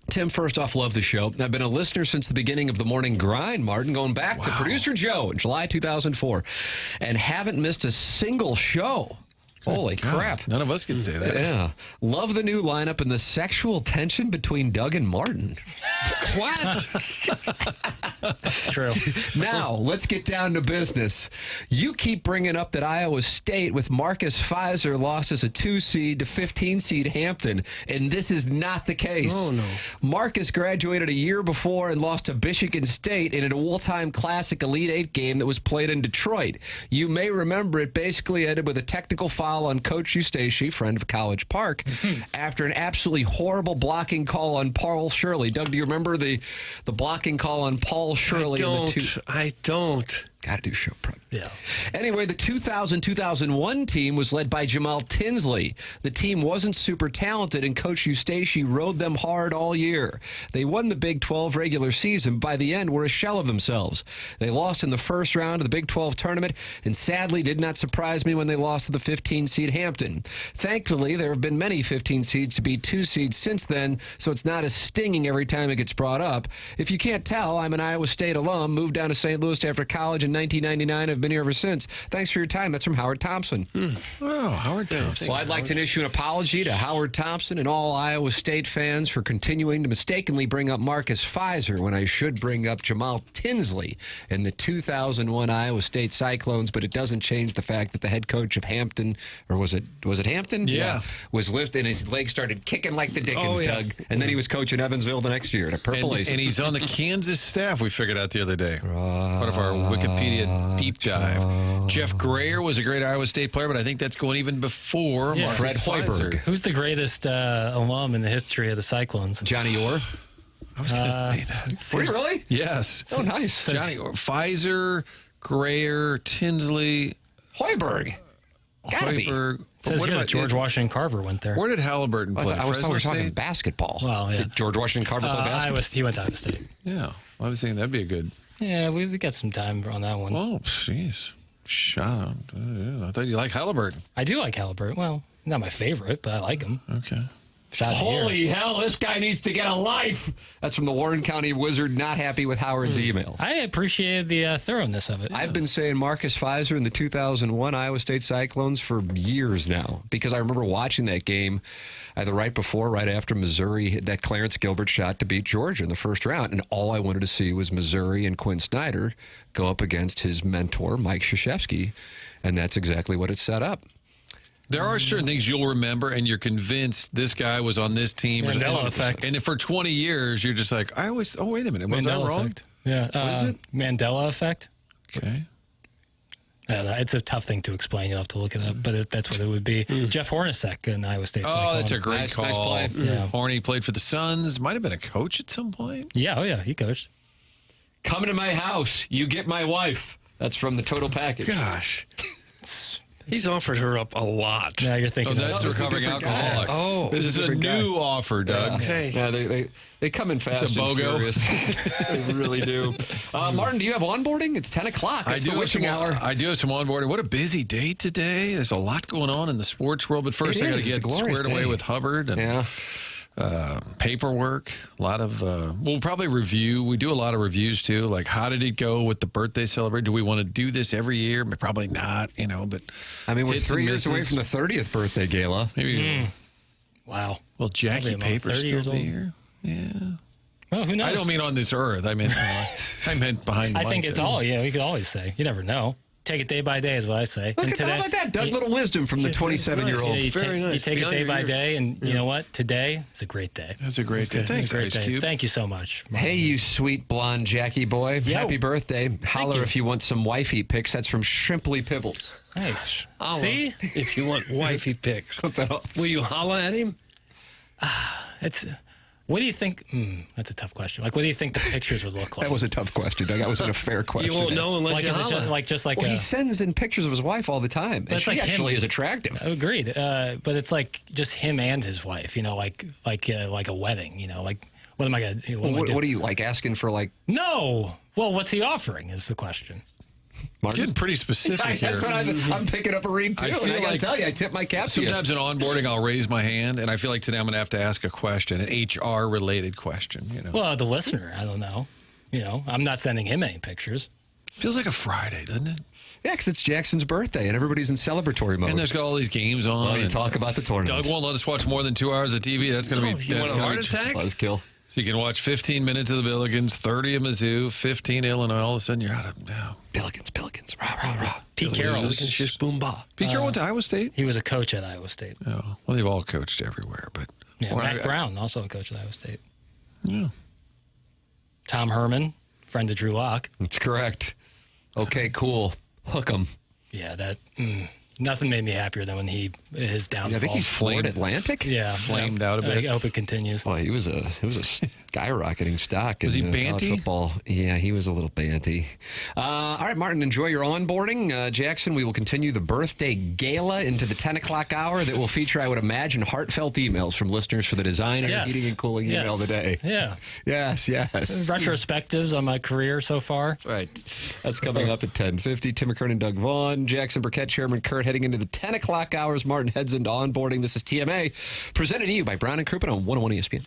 Tim, first off, love the show. I've been a listener since the beginning of the morning grind, Martin, going back to producer Joe in July 2004, and haven't missed a single show. Holy crap. None of us can say that. Yeah. Love the new lineup and the sexual tension between Doug and Martin. What? That's true. Now, let's get down to business. You keep bringing up that Iowa State with Marcus Fizer lost as a 2-seed to 15-seed Hampton, and this is not the case. Oh, no. Marcus graduated a year before and lost to Michigan State in an all-time classic Elite Eight game that was played in Detroit. You may remember it basically ended with a technical foul on Coach Eustace, friend of College Park, after an absolutely horrible blocking call on Paul Shirley. Doug, do you remember the blocking call on Paul Shirley? I don't. Got to do show prep. Yeah. Anyway, the 2000-2001 team was led by Jamal Tinsley. The team wasn't super talented, and Coach Eustace rode them hard all year. They won the Big 12 regular season. By the end, were a shell of themselves. They lost in the first round of the Big 12 tournament, and sadly did not surprise me when they lost to the 15-seed Hampton. Thankfully, there have been many 15 seeds to beat 2 seeds since then, so it's not as stinging every time it gets brought up. If you can't tell, I'm an Iowa State alum, moved down to St. Louis after college in 1999. I've been here ever since. Thanks for your time. That's from Howard Thompson. Oh, Howard Thompson. Well, I'd like to issue an apology to Howard Thompson and all Iowa State fans for continuing to mistakenly bring up Marcus Fizer when I should bring up Jamal Tinsley in the 2001 Iowa State Cyclones, but it doesn't change the fact that the head coach of Hampton, or was it Hampton? Yeah. Was lifted and his leg started kicking like the Dickens, Doug. And then he was coaching Evansville the next year at a Purple Aces. And he's on the Kansas staff, we figured out the other day. Part of our Wikipedia deep dive. Jeff Grayer was a great Iowa State player, but I think that's going even before Marcus Fred Hoiberg. Who's the greatest alum in the history of the Cyclones? Johnny Orr. I was going to say that. Were you really? Yes. Oh, nice. Johnny Orr. Fizer, Grayer, Tinsley. Hoiberg. Gotta be. It says here that George Washington Carver went there. Where did Halliburton play? I thought we were talking State? basketball. Well, yeah. Did George Washington Carver play basketball? He went to Iowa State. Yeah. I was thinking that'd be a good. Yeah, we got some time on that one. Oh, jeez. Shut up. I thought you liked Halliburton. I do like Halliburton. Well, not my favorite, but I like him. Okay. Holy hell, this guy needs to get a life. That's from the Warren County Wizard, not happy with Howard's email. I appreciated the thoroughness of it. I've been saying Marcus Fizer in the 2001 Iowa State Cyclones for years now, because I remember watching that game either right after Missouri hit that Clarence Gilbert shot to beat Georgia in the first round, and all I wanted to see was Missouri and Quinn Snyder go up against his mentor, Mike Krzyzewski, and that's exactly what it set up. There are certain things you'll remember, and you're convinced this guy was on this team. Mandela effect. And for 20 years, you're just like, oh, wait a minute. Was I wrong? Effect. Yeah. What is it? Mandela effect. Okay. I don't know. It's a tough thing to explain. You'll have to look it up, but that's what it would be. Jeff Hornacek in Iowa State. Oh, that's a great call. Nice play. Yeah. Horny played for the Suns. Might have been a coach at some point. Yeah. Oh, yeah. He coached. Coming to my house, you get my wife. That's from the Total Package. Gosh. He's offered her up a lot. Yeah, you're thinking that's recovering alcoholic. Oh. This is a new offer, Doug. Okay. Yeah, they come in fast It's a and BOGO. furious. They really do. Martin, do you have onboarding? It's 10 o'clock. I It's do the witching hour. I do have some onboarding. What a busy day today. There's a lot going on in the sports world. But first, It I got to is. get It's a glorious squared away day. with Hubbard. And, Yeah. paperwork, a lot of we'll probably review. We do a lot of reviews too, like how did it go with the birthday celebration? Do we want to do this every year? Probably not, but I mean, we're hits 3 and years away misses. from the 30th birthday gala. Maybe Wow. Well, Jackie Probably about Paper's 30 years still old. here. Yeah. Well, who knows? I don't mean on this earth. I mean I meant behind. I the think mic it's there. all. Yeah, we could always say. You never know. Take it day by day is what I say. Look and at how about that? Doug, little wisdom from the 27-year-old. You Very nice. You take it Beyond day your by years. day, and you know what? Today is a great day. That's a great day. Thanks, Great Ice day. Cube. Thank you so much. Hey, you sweet blonde Jackie boy. Yo. Happy birthday. Holler you. if you want some wifey pics. That's from Shrimply Pibbles. Nice. Holla See? if you want wifey pics. Will you holla at him? It's. What do you think? That's a tough question. Like, what do you think the pictures would look like? That was a tough question, Doug. That wasn't a fair question. You won't know unless like, you is it holla. just like Well, a, he sends in pictures of his wife all the time, and That's she like him. actually is attractive. Agreed. But it's like just him and his wife. like a wedding. Like, what am I gonna do? What are you like asking for? Like, No. Well, what's he offering? Is the question. It's getting pretty specific here. that's what I'm picking up a read too. I feel and I gotta like tell you, I tip my cap to you. Sometimes in onboarding, I'll raise my hand, and I feel like today I'm going to have to ask a question, an HR-related question. Well, the listener, I don't know. I'm not sending him any pictures. Feels like a Friday, doesn't it? Yeah, because it's Jackson's birthday, and everybody's in celebratory mode. And there's got all these games on. Well, you and talk about the tournament. Doug won't let us watch more than 2 hours of TV. That's going to be. You want that's a gonna heart be attack? Buzzkill. So you can watch 15 minutes of the Billikens, 30 of Mizzou, 15 Illinois. All of a sudden, you're out of now. Billikens, rah, rah, rah. Pete Carroll. Shish boom ba. Pete Carroll went to Iowa State? He was a coach at Iowa State. Oh, well, they've all coached everywhere, but... Yeah, Matt Brown, also a coach at Iowa State. Yeah. Tom Herman, friend of Drew Lock. That's correct. Okay, cool. Hook 'em. Yeah, that... nothing made me happier than when his downfall. Yeah, I think he's Florida Atlantic. Yeah, flamed out a bit. I hope it continues. Well, it was a skyrocketing stock. Was he in college banty? football. Yeah, he was a little banty. All right, Martin, enjoy your onboarding. Jackson, we will continue the birthday gala into the 10 o'clock hour that will feature, I would imagine, heartfelt emails from listeners for the design and heating and cooling email of the day. Yeah. Yes. Retrospectives on my career so far. That's right. That's coming up at 10:50. Tim McKernan, Doug Vaughn, Jackson Burkett, Chairman Kurt, heading into the 10 o'clock hours. Martin heads into onboarding. This is TMA, presented to you by Brown & Crouppen on 101 ESPN.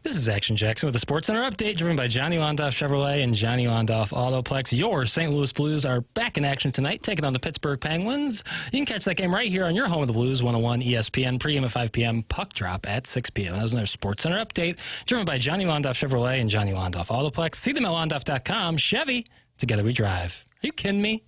This is Action Jackson with the Sports Center update, driven by Johnny Londoff Chevrolet and Johnny Londoff Autoplex. Your St. Louis Blues are back in action tonight, taking on the Pittsburgh Penguins. You can catch that game right here on your home of the Blues, 101 ESPN, pregame at 5 p.m., puck drop at 6 p.m. That was another Sports Center update, driven by Johnny Londoff Chevrolet and Johnny Londoff Autoplex. See them at londoff.com. Chevy, together we drive. Are you kidding me?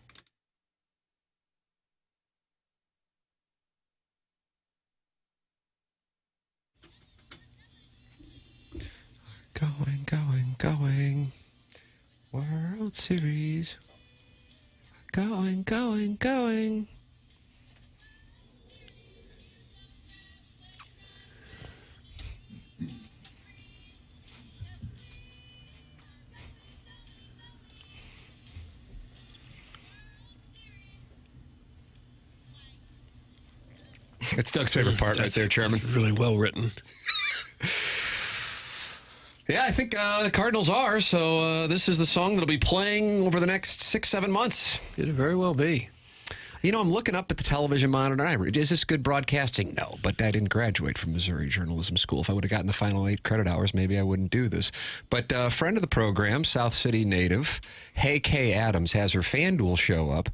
Going. World Series. Going. It's Doug's favorite part right there, Chairman. That's really well written. Yeah, I think the Cardinals are, so this is the song that'll be playing over the next 6-7 months. Could very well be. You know, I'm looking up at the television monitor. Is this good broadcasting? No, but I didn't graduate from Missouri Journalism School. If I would have gotten the final 8 credit hours, maybe I wouldn't do this. But a friend of the program, South City native, Hey Kay Adams, has her FanDuel show up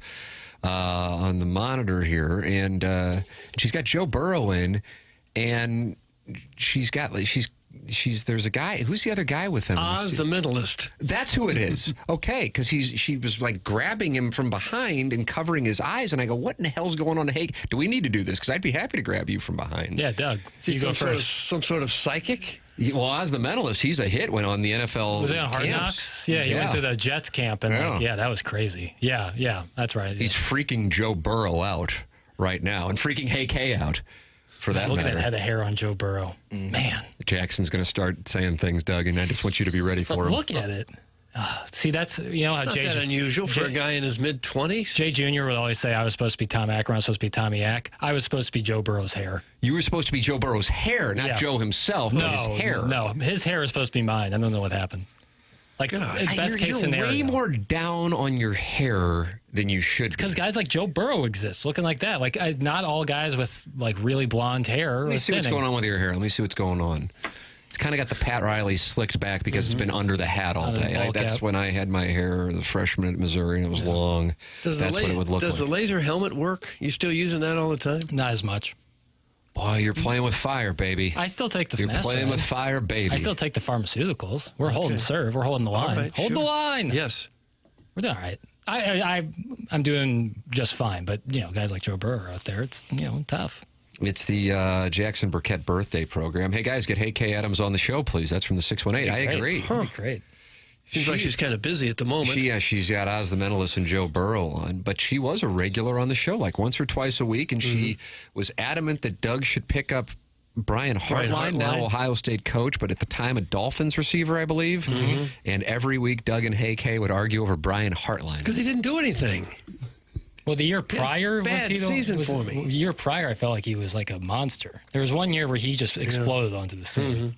on the monitor here, and she's got Joe Burrow in, and there's a guy. Who's the other guy with him? Oz the Mentalist. That's who it is. Okay, because she was like grabbing him from behind and covering his eyes, and I go, what in the hell's going on? Hey, do we need to do this? Because I'd be happy to grab you from behind. Yeah, Doug. Is he some sort of psychic? Well, Oz the Mentalist, he's a hit when on the NFL. Was he on Hard Knocks? Yeah, he went to the Jets camp, and that was crazy. Yeah, that's right. Yeah. He's freaking Joe Burrow out right now, and freaking Hey Kay out. For that Look matter. at that head of hair on Joe Burrow. Man. Jackson's going to start saying things, Doug, and I just want you to be ready for him. Look at it. See, that's, you know, it's how not Jay. that unusual for a guy in his mid-20s. Jay Jr. would always say, I was supposed to be Tom Akron, I was supposed to be Tommy Ack. I was supposed to be Joe Burrow's hair. You were supposed to be Joe Burrow's hair, not Joe himself, but his hair. No, his hair is supposed to be mine. I don't know what happened. Like, best case scenario. You're way more down on your hair than you should be. Because guys like Joe Burrow exist, looking like that. Like, not all guys with, like, really blonde hair. Let me see what's going on with your hair. Let me see what's going on. It's kind of got the Pat Riley slicked back because it's been under the hat all day. That's when I had my hair as a freshman at Missouri, and it was long. That's what it would look like. Does the laser helmet work? You still using that all the time? Not as much. Boy, you're playing with fire, baby. I still take the You're playing with fire, baby. I still take the pharmaceuticals. We're holding serve. We're holding the line. Right, Hold the line. Yes. We're doing all right. I'm doing just fine, but, you know, guys like Joe Burrow out there, it's, you know, tough. It's the Jackson Burkett birthday program. Hey, guys, get Hey Kay Adams on the show, please. That's from the 618. I agree. Great. Seems like she's kind of busy at the moment. She's got Oz the Mentalist and Joe Burrow on, but she was a regular on the show, like once or twice a week, and she was adamant that Doug should pick up Brian Hartline, now Ohio State coach, but at the time a Dolphins receiver, I believe. And every week, Doug and Hey Kay would argue over Brian Hartline. Because he didn't do anything. Well, the year prior, bad season for me. The year prior, I felt like he was like a monster. There was one year where he just exploded onto the scene.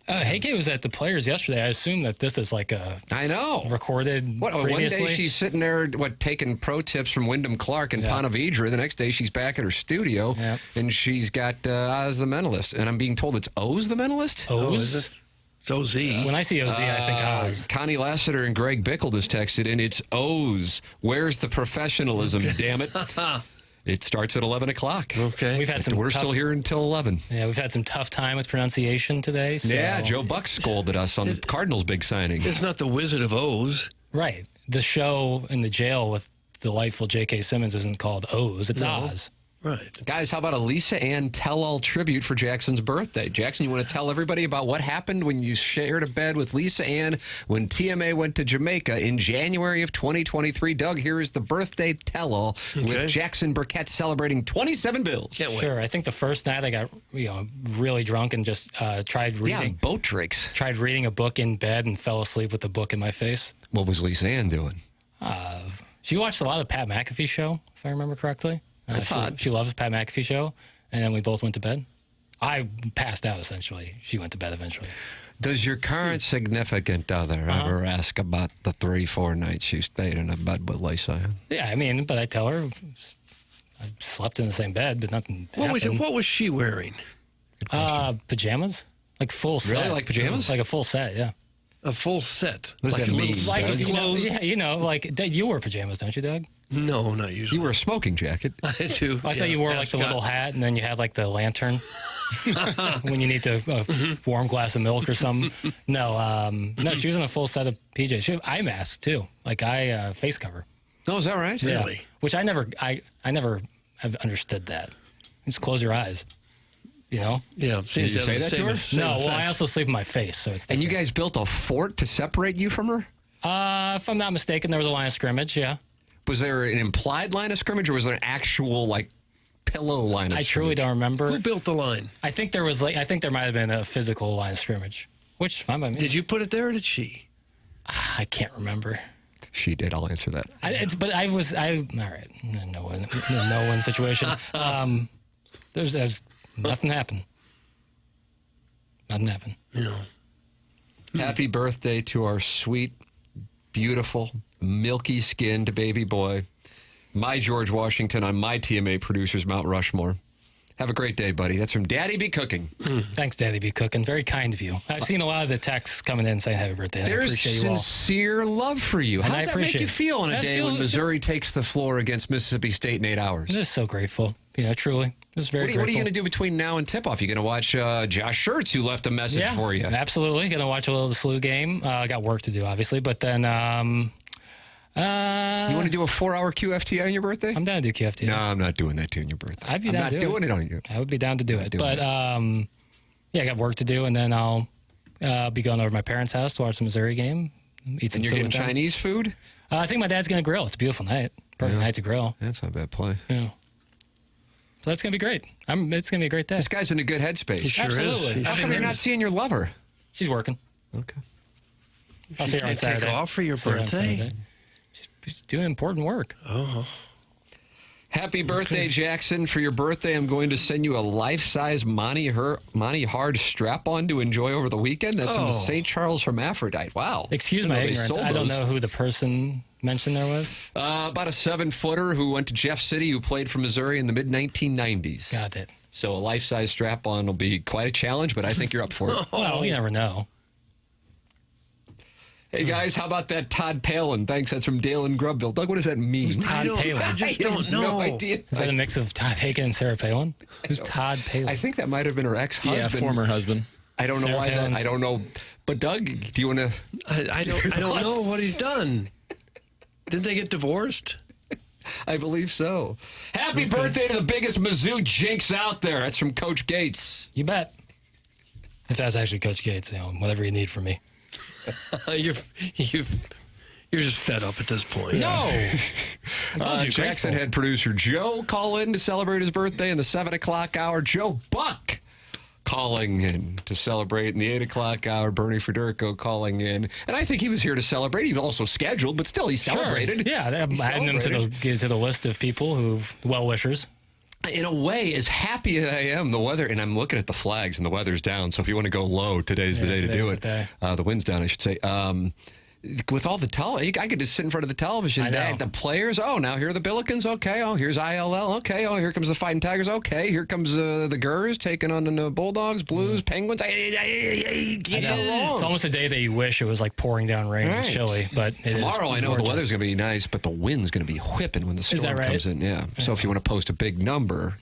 Hey Kay was at the Players yesterday. I assume that this is like a recorded previously. One day she's sitting there taking pro tips from Wyndham Clark and Ponte Vedra. The next day she's back at her studio and she's got Oz the Mentalist. And I'm being told it's Oz the Mentalist? Oz? It's OZ. When I see OZ, I think Oz. Connie Lassiter and Greg Bickle just texted in, it's Oz. Where's the professionalism, damn it? It starts at 11 o'clock. Okay. We're still here until 11. Yeah, we've had some tough time with pronunciation today. So. Yeah, Joe Buck scolded us on the Cardinals' big signing. It's not the Wizard of Oz. Right. The show in the jail with delightful J.K. Simmons isn't called Oz. It's Oz. Right. Guys, how about a Lisa Ann tell-all tribute for Jackson's birthday? Jackson, you want to tell everybody about what happened when you shared a bed with Lisa Ann when TMA went to Jamaica in January of 2023? Doug, here is the birthday tell-all with Jackson Burkett celebrating 27 bills. Sure. I think the first night I got really drunk and just tried reading. Yeah, boat drinks. Tried reading a book in bed and fell asleep with the book in my face. What was Lisa Ann doing? She watched a lot of the Pat McAfee show, if I remember correctly. That's hot. She loves the Pat McAfee show, and then we both went to bed. I passed out, essentially. She went to bed eventually. Does your current significant other ever ask about the 3-4 nights you stayed in a bed with Lisa Ann? Yeah, I mean, but I tell her I slept in the same bed, but nothing happened. What was she wearing? Pajamas. Like full set. Really? Like pajamas? Like a full set, yeah. A full set. What does that mean? Like, Doug? you wear pajamas, don't you, Doug? No, not usually. You wear a smoking jacket. I do. I thought you wore like the little hat, and then you had like the lantern when you need to warm glass of milk or something. No, she was in a full set of PJs. She had eye masks too, like face cover. Oh, is that right? Yeah. Really? Which I never have understood that. Just close your eyes. You know? Yeah. Did you say that to her? No, well, I also sleep in my face, so it's. And you guys built a fort to separate you from her? If I'm not mistaken, there was a line of scrimmage. Yeah. Was there an implied line of scrimmage, or was there an actual pillow line of scrimmage? I truly don't remember. Who built the line? I think there was I think there might have been a physical line of scrimmage, which fine by me. Did you put it there, or did she? I can't remember. She did. I'll answer that. All right. No one situation. There's nothing happened. Nothing happened. Yeah. Happy birthday to our sweet, beautiful, milky-skinned baby boy, my George Washington on my TMA producers, Mount Rushmore. Have a great day, buddy. That's from Daddy Be Cooking. Thanks, Daddy Be Cooking. Very kind of you. I've seen a lot of the texts coming in saying happy birthday. There's I appreciate you all. sincere love for you. And How I does that make appreciate you it. feel on a I day feel- when Missouri takes the floor against Mississippi State in 8 hours? I'm just so grateful. Truly. Just very What are you grateful. going to do between now and tip-off? You going to watch Josh Schertz, who left a message for you? Absolutely. Going to watch a little of the SLU game. I got work to do, obviously, but then... you want to do a 4-hour QFT on your birthday? I'm down to do QFT. No, I'm not doing that on your birthday. I'd be I'm down not to do doing it on you. I would be down to do it. doing But, I got work to do, and then I'll be going over to my parents' house to watch the Missouri game, eat some And you're food getting with them. Chinese food? I think my dad's going to grill. It's a beautiful night. Perfect night to grill. That's not a bad play. Yeah. So that's going to be great. It's going to be a great day. This guy's in a good headspace. He sure Absolutely. is. How come you're not seeing your lover? She's working. Okay. I'll see her on Take Saturday. off for your See her on birthday? Saturday. She's doing important work. Oh. Happy birthday, Jackson. For your birthday, I'm going to send you a life-size Monty Hard strap-on to enjoy over the weekend. That's from St. Charles Hermaphrodite. Wow. Excuse my ignorance. I don't know who the person mentioned there was. About a 7-footer who went to Jeff City, who played for Missouri in the mid-1990s. Got it. So a life-size strap-on will be quite a challenge, but I think you're up for it. Well, you never know. Hey, guys, how about that Todd Palin? Thanks. That's from Dale in Grubville. Doug, what does that mean? Who's Todd Palin? I just I have don't know. No idea. Is that a mix of Todd Hagen and Sarah Palin? Who's Todd Palin? I think that might have been her ex-husband. Yeah, former husband. I don't know Sarah why that. Palin's- I don't know. But Doug, do you want to? I don't know what he's done. Didn't they get divorced? I believe so. Happy birthday to the biggest Mizzou jinx out there. That's from Coach Gates. You bet. If that's actually Coach Gates, whatever you need from me. You're just fed up at this point. No. I told you, Jackson grateful. had producer Joe call in to celebrate his birthday in the 7 o'clock hour. Joe Buck calling in to celebrate in the 8 o'clock hour. Bernie Federko calling in. And I think he was here to celebrate. He was also scheduled, but still he celebrated. Sure. Yeah, I'm adding them to the list of people who've well-wishers. In a way, as happy as I am, the weather, and I'm looking at the flags, and the weather's down. So if you want to go low, today's the day to do it. The wind's down, I should say. With all the I could just sit in front of the television. I know. The players, now here are the Billikens. Okay, here's ILL. Okay, here comes the Fighting Tigers. Okay, here comes the Gers taking on the Bulldogs, Blues, Penguins. It's almost a day that you wish it was like pouring down rain and chilly, but it Tomorrow, is I know the gorgeous. weather's going to be nice, but the wind's going to be whipping when the storm that right? comes in. Yeah. So if you want to post a big number,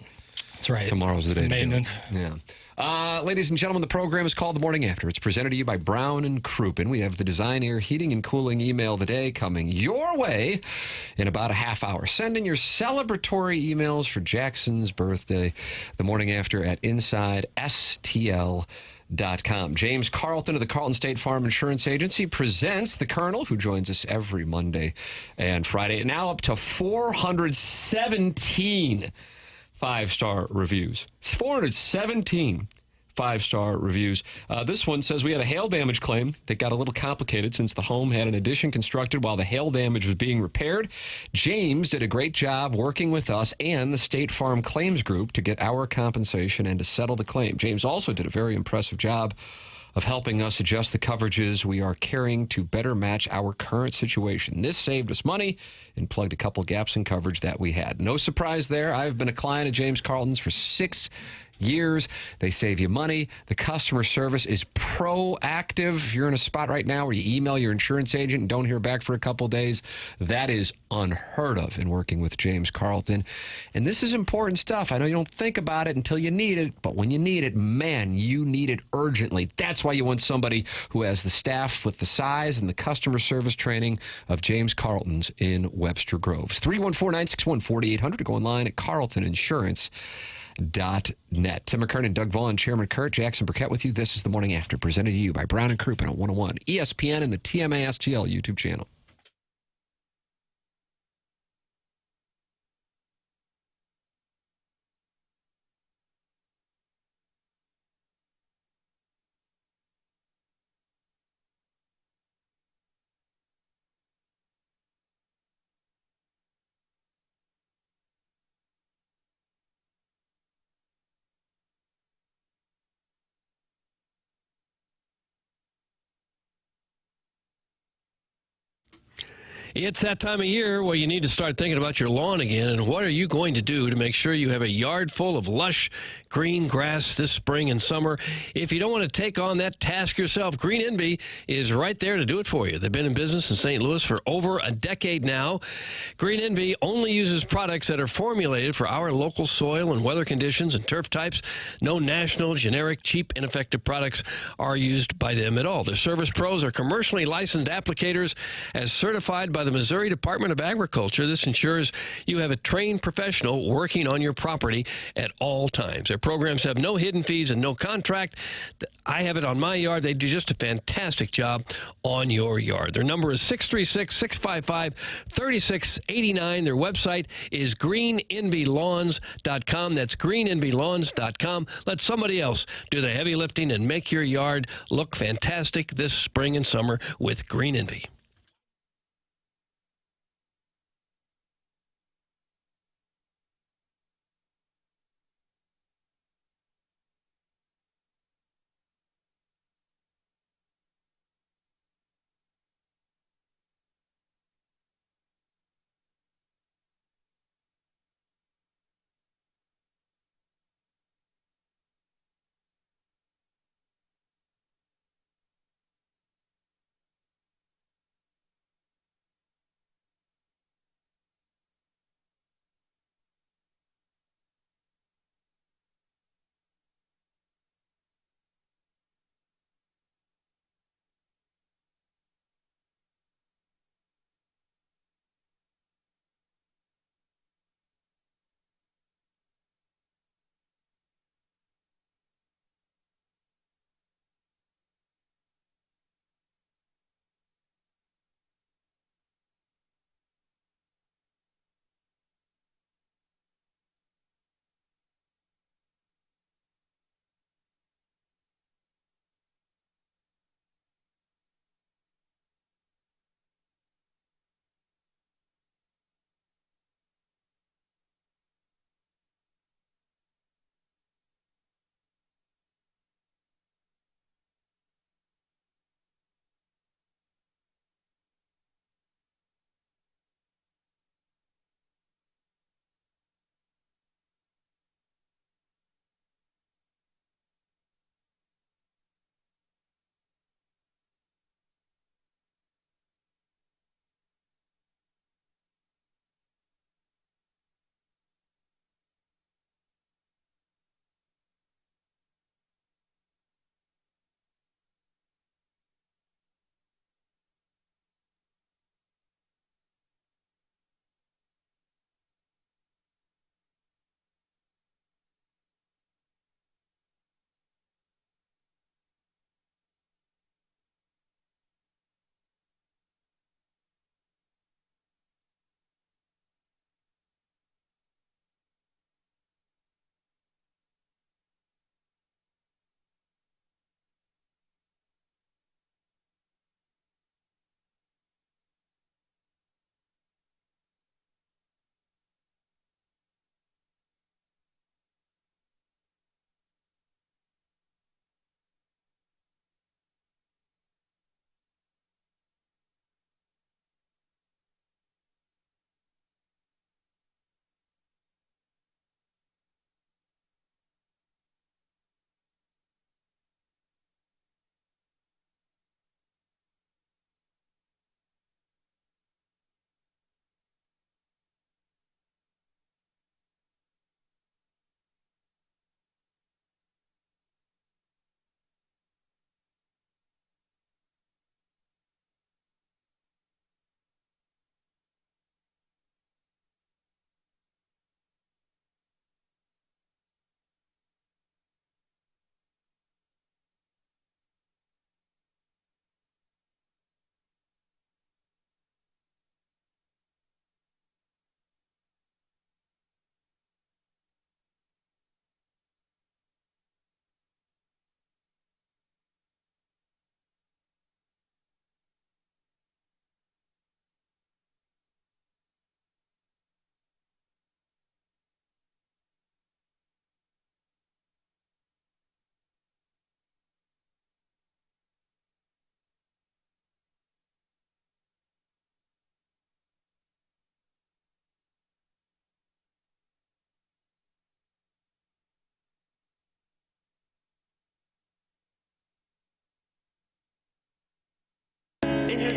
that's right. Tomorrow's the Some day. maintenance. To do it. Yeah. Ladies and gentlemen, the program is called The Morning After. It's presented to you by Brown and Crouppen. We have the Design Air Heating and Cooling email of the day coming your way in about a half hour. Send in your celebratory emails for Jackson's birthday. The Morning After at InsideSTL.com. James Carlton of the Carlton State Farm Insurance Agency presents the Colonel, who joins us every Monday and Friday. Now up to 417 5-star reviews. It's 417 5-star reviews. This one says we had a hail damage claim that got a little complicated since the home had an addition constructed while the hail damage was being repaired. James did a great job working with us and the State Farm Claims Group to get our compensation and to settle the claim. James also did a very impressive job of helping us adjust the coverages we are carrying to better match our current situation. This saved us money and plugged a couple gaps in coverage that we had. No surprise there. I've been a client of James Carlton's for 6 years. They save you money. The customer service is proactive. If you're in a spot right now where you email your insurance agent and don't hear back for a couple days, that is unheard of in working with James Carlton. And this is important stuff. I know you don't think about it until you need it, but when you need it, man, you need it urgently. That's why you want somebody who has the staff with the size and the customer service training of James Carlton's in Webster Groves. 314-961-4800 to go online at carltoninsurance.net. Tim McKernan, Doug Vaughn, Chairman Kurt, Jackson Burkett with you. This is The Morning After, presented to you by Brown & Crouppen on 101 ESPN and the TMA STL YouTube channel. It's that time of year where you need to start thinking about your lawn again, and what are you going to do to make sure you have a yard full of lush green grass this spring and summer? If you don't want to take on that task yourself, Green Envy is right there to do it for you. They've been in business in St. Louis for over a decade now. Green Envy only uses products that are formulated for our local soil and weather conditions and turf types. No national, generic, cheap, ineffective products are used by them at all. Their service pros are commercially licensed applicators as certified by the Missouri Department of Agriculture. This ensures you have a trained professional working on your property at all times. Their programs have no hidden fees and no contract. I have it on my yard. They do just a fantastic job on your yard. Their number is 636-655-3689. Their website is greenenvylawns.com. That's greenenvylawns.com. Let somebody else do the heavy lifting and make your yard look fantastic this spring and summer with Green Envy.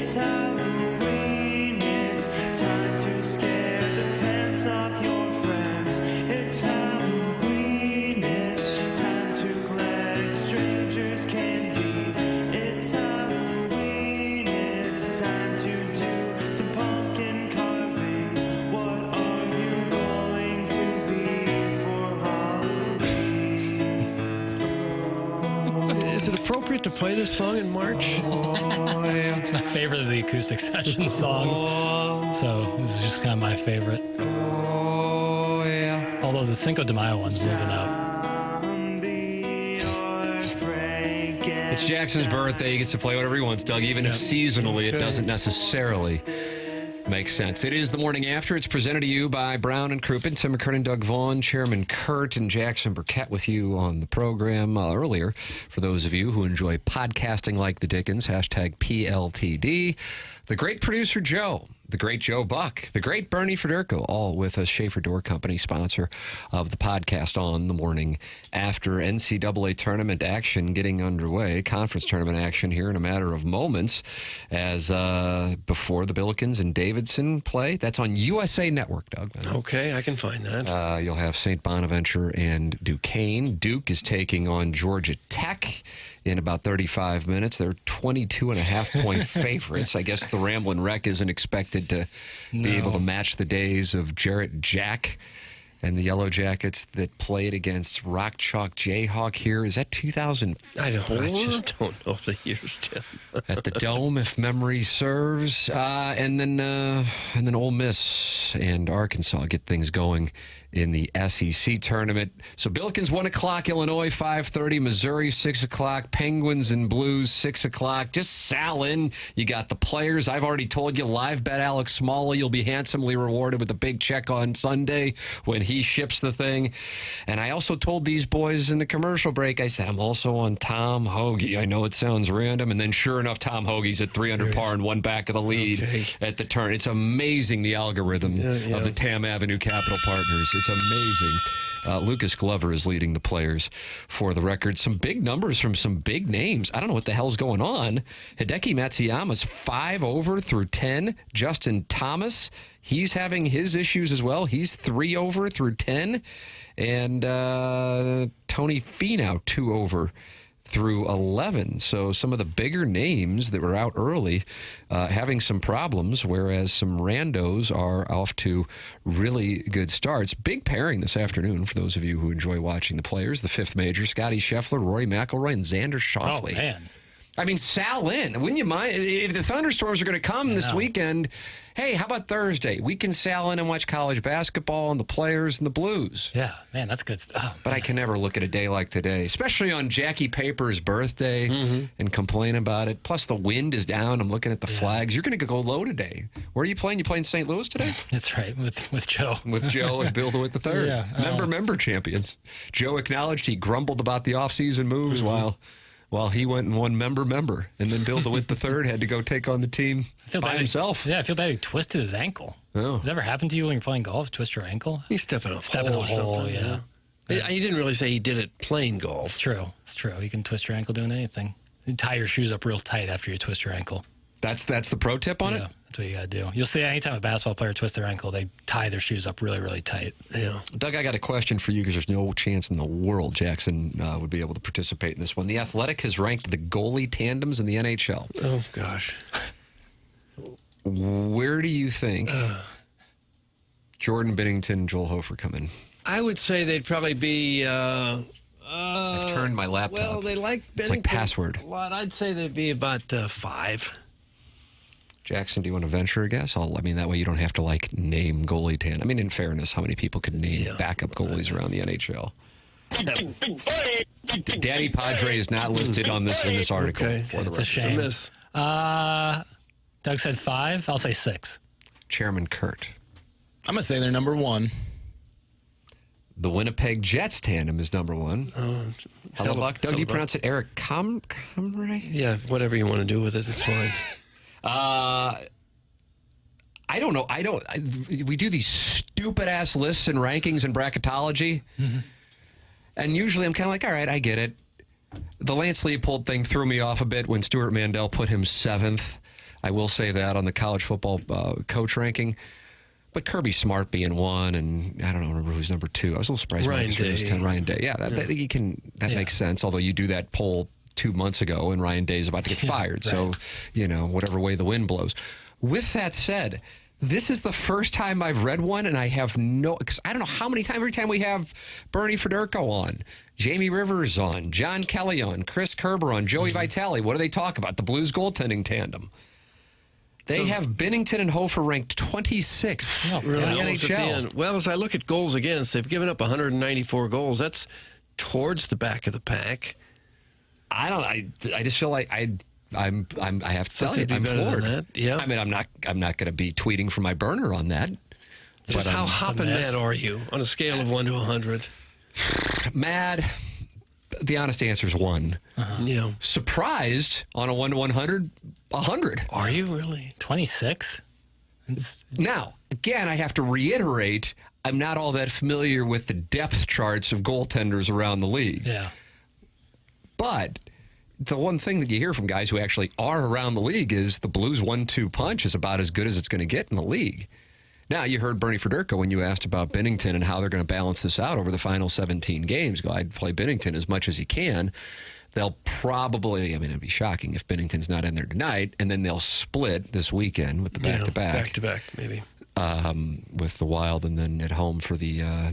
It's Halloween, it's time to scare the pants off your friends. It's Halloween, it's time to collect strangers' candy. It's Halloween, it's time to do some pumpkin carving. What are you going to be for Halloween? Is it appropriate to play this song in March? It's my favorite of the acoustic session songs. So this is just kind of my favorite. Although the Cinco de Mayo one's living up. It's Jackson's birthday. He gets to play whatever he wants, Doug, even if seasonally it doesn't necessarily make sense. It is the morning after. It's presented to you by Brown and Crouppen. Tim McKernan, Doug Vaughn, Chairman Kurt, and Jackson Burkett with you on the program earlier. For those of you who enjoy podcasting like the Dickens, hashtag PLTD. The great producer Joe, the great Joe Buck, the great Bernie Federko, all with us. Schaefer Door Company, sponsor of the podcast on the morning after. NCAA tournament action getting underway. Conference tournament action here in a matter of moments as before the Billikens and Davidson play. That's on USA Network, Doug. Okay, I can find that. You'll have St. Bonaventure and Duquesne. Duke is taking on Georgia Tech in about 35 minutes. They're 22.5-point favorites. I guess the Ramblin' Wreck isn't expected to be able to match the days of Jarrett Jack and the Yellow Jackets that played against Rock Chalk Jayhawk here. Is that 2004? I just don't know the years, Tim. At the Dome, if memory serves. And then Ole Miss and Arkansas get things going in the SEC tournament. So Billikens 1 o'clock, Illinois 5:30, Missouri 6 o'clock, Penguins and Blues 6 o'clock. Just sal in. You got the players. I've already told you, live bet Alex Smalley. You'll be handsomely rewarded with a big check on Sunday when he ships the thing. And I also told these boys in the commercial break, I said, I'm also on Tom Hoagie. I know it sounds random. And then sure enough, Tom Hoagie's at 300 par and one back of the lead at the turn. It's amazing, the algorithm of the Tam Avenue Capital Partners. It's amazing. Lucas Glover is leading the players for the record. Some big numbers from some big names. I don't know what the hell's going on. Hideki Matsuyama's 5 over through 10. Justin Thomas, he's having his issues as well. He's 3 over through 10. And Tony Finau 2 over through 11. So some of the bigger names that were out early having some problems, whereas some randos are off to really good starts. Big pairing this afternoon for those of you who enjoy watching the players. The fifth major, Scotty Scheffler, Rory McIlroy, and Xander Schauffele. Oh, man. I mean, sal in. Wouldn't you mind? If the thunderstorms are going to come this weekend, hey, how about Thursday? We can sal in and watch college basketball and the players and the Blues. Yeah, man, that's good stuff. But I can never look at a day like today, especially on Jackie Paper's birthday, and complain about it. Plus, the wind is down. I'm looking at the flags. You're going to go low today. Where are you playing? You playing St. Louis today? That's right, with Joe. With Joe and Bill DeWitt III. Yeah. Member champions. Joe acknowledged he grumbled about the offseason moves while he went and won member. And then Bill DeWitt III had to go take on the team by himself. I feel bad he twisted his ankle. Oh. Has it ever happened to you when you're playing golf? Twist your ankle? He's stepping a hole or something. Yeah. He didn't really say he did it playing golf. It's true. You can twist your ankle doing anything. You tie your shoes up real tight after you twist your ankle. That's the pro tip on it? That's what you got to do. You'll see anytime a basketball player twists their ankle, they tie their shoes up really, really tight. Yeah. Doug, I got a question for you because there's no chance in the world Jackson would be able to participate in this one. The Athletic has ranked the goalie tandems in the NHL. Oh, gosh. Where do you think Jordan Binnington and Joel Hofer come in? I would say they'd probably be... I've turned my laptop. Well, they like Binnington it's like password. a lot. I'd say they'd be about 5. Jackson, do you want to venture a guess? That way you don't have to name goalie tan. In fairness, how many people could name backup goalies around the NHL? Daddy Padre is not listed on this in this article. Okay. It's a shame. It's Doug said 5. I'll say 6. Chairman Kurt. I'm going to say they're number 1. The Winnipeg Jets tandem is number 1. Hellebuck. Doug, do you pronounce it Eric Comrie? Yeah, whatever you want to do with it, it's fine. I don't know. We do these stupid-ass lists and rankings and bracketology. And usually I'm kind of like, all right, I get it. The Lance Leopold thing threw me off a bit when Stuart Mandel put him 7th. I will say that on the college football coach ranking. But Kirby Smart being 1, and I don't remember who's number 2. I was a little surprised. Ryan Marcus Freeman was Day. 10. Ryan Day. Yeah, that makes sense. Although you do that poll 2 months ago, and Ryan Day is about to get fired. So, whatever way the wind blows. With that said, this is the first time I've read one, and I have because I don't know how many times, every time we have Bernie Federko on, Jamie Rivers on, John Kelly on, Chris Kerber on, Joey Vitale, what do they talk about? The Blues goaltending tandem. They have Binnington and Hofer ranked 26th in the NHL. Well, as I look at goals against, they've given up 194 goals. That's towards the back of the pack. I just feel like I have to tell you, I'm floored. Yeah. I mean, I'm not going to be tweeting from my burner on that. Just how hopping mad are you on a scale of 1 to 100? Mad. The honest answer is 1. Yeah. Surprised on a 1 to 100, 100. Are you really? 26th? Now, again, I have to reiterate, I'm not all that familiar with the depth charts of goaltenders around the league. Yeah. But the one thing that you hear from guys who actually are around the league is the Blues 1-2 punch is about as good as it's going to get in the league. Now, you heard Bernie Federko when you asked about Binnington and how they're going to balance this out over the final 17 games. Go, I'd play Binnington as much as he can. They'll probably, it'd be shocking if Binnington's not in there tonight, and then they'll split this weekend with the back-to-back. Back-to-back, maybe. With the Wild, and then at home for the,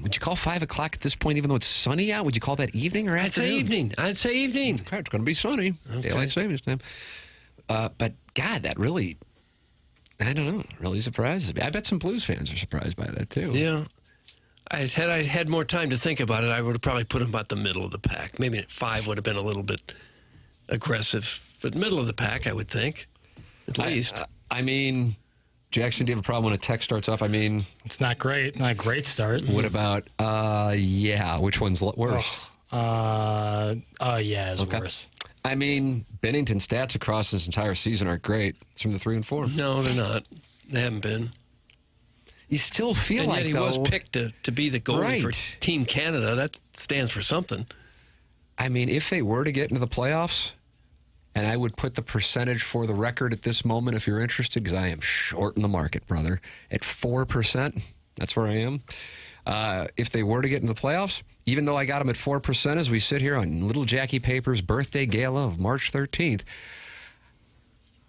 would you call 5 o'clock at this point, even though it's sunny out? Would you call that evening or afternoon? I'd say evening. Okay, it's going to be sunny. Okay. Daylight savings time. But, God, that really... I don't know. Really surprises me. I bet some Blues fans are surprised by that, too. Yeah. I had more time to think about it, I would have probably put them about the middle of the pack. Maybe at 5 would have been a little bit aggressive. But middle of the pack, I would think, at least. Jackson, do you have a problem when a text starts off? It's not great. Not a great start. What about, which one's worse? It's worse. Binnington's stats across this entire season aren't great. It's from the 3 and 4. No, they're not. They haven't been. You still feel and yet he was picked to be the goalie for Team Canada. That stands for something. If they were to get into the playoffs, and I would put the percentage for the record at this moment if you're interested, because I am short in the market, brother, at 4%. That's where I am. If they were to get into the playoffs, even though I got them at 4% as we sit here on little Jackie Paper's birthday gala of March 13th,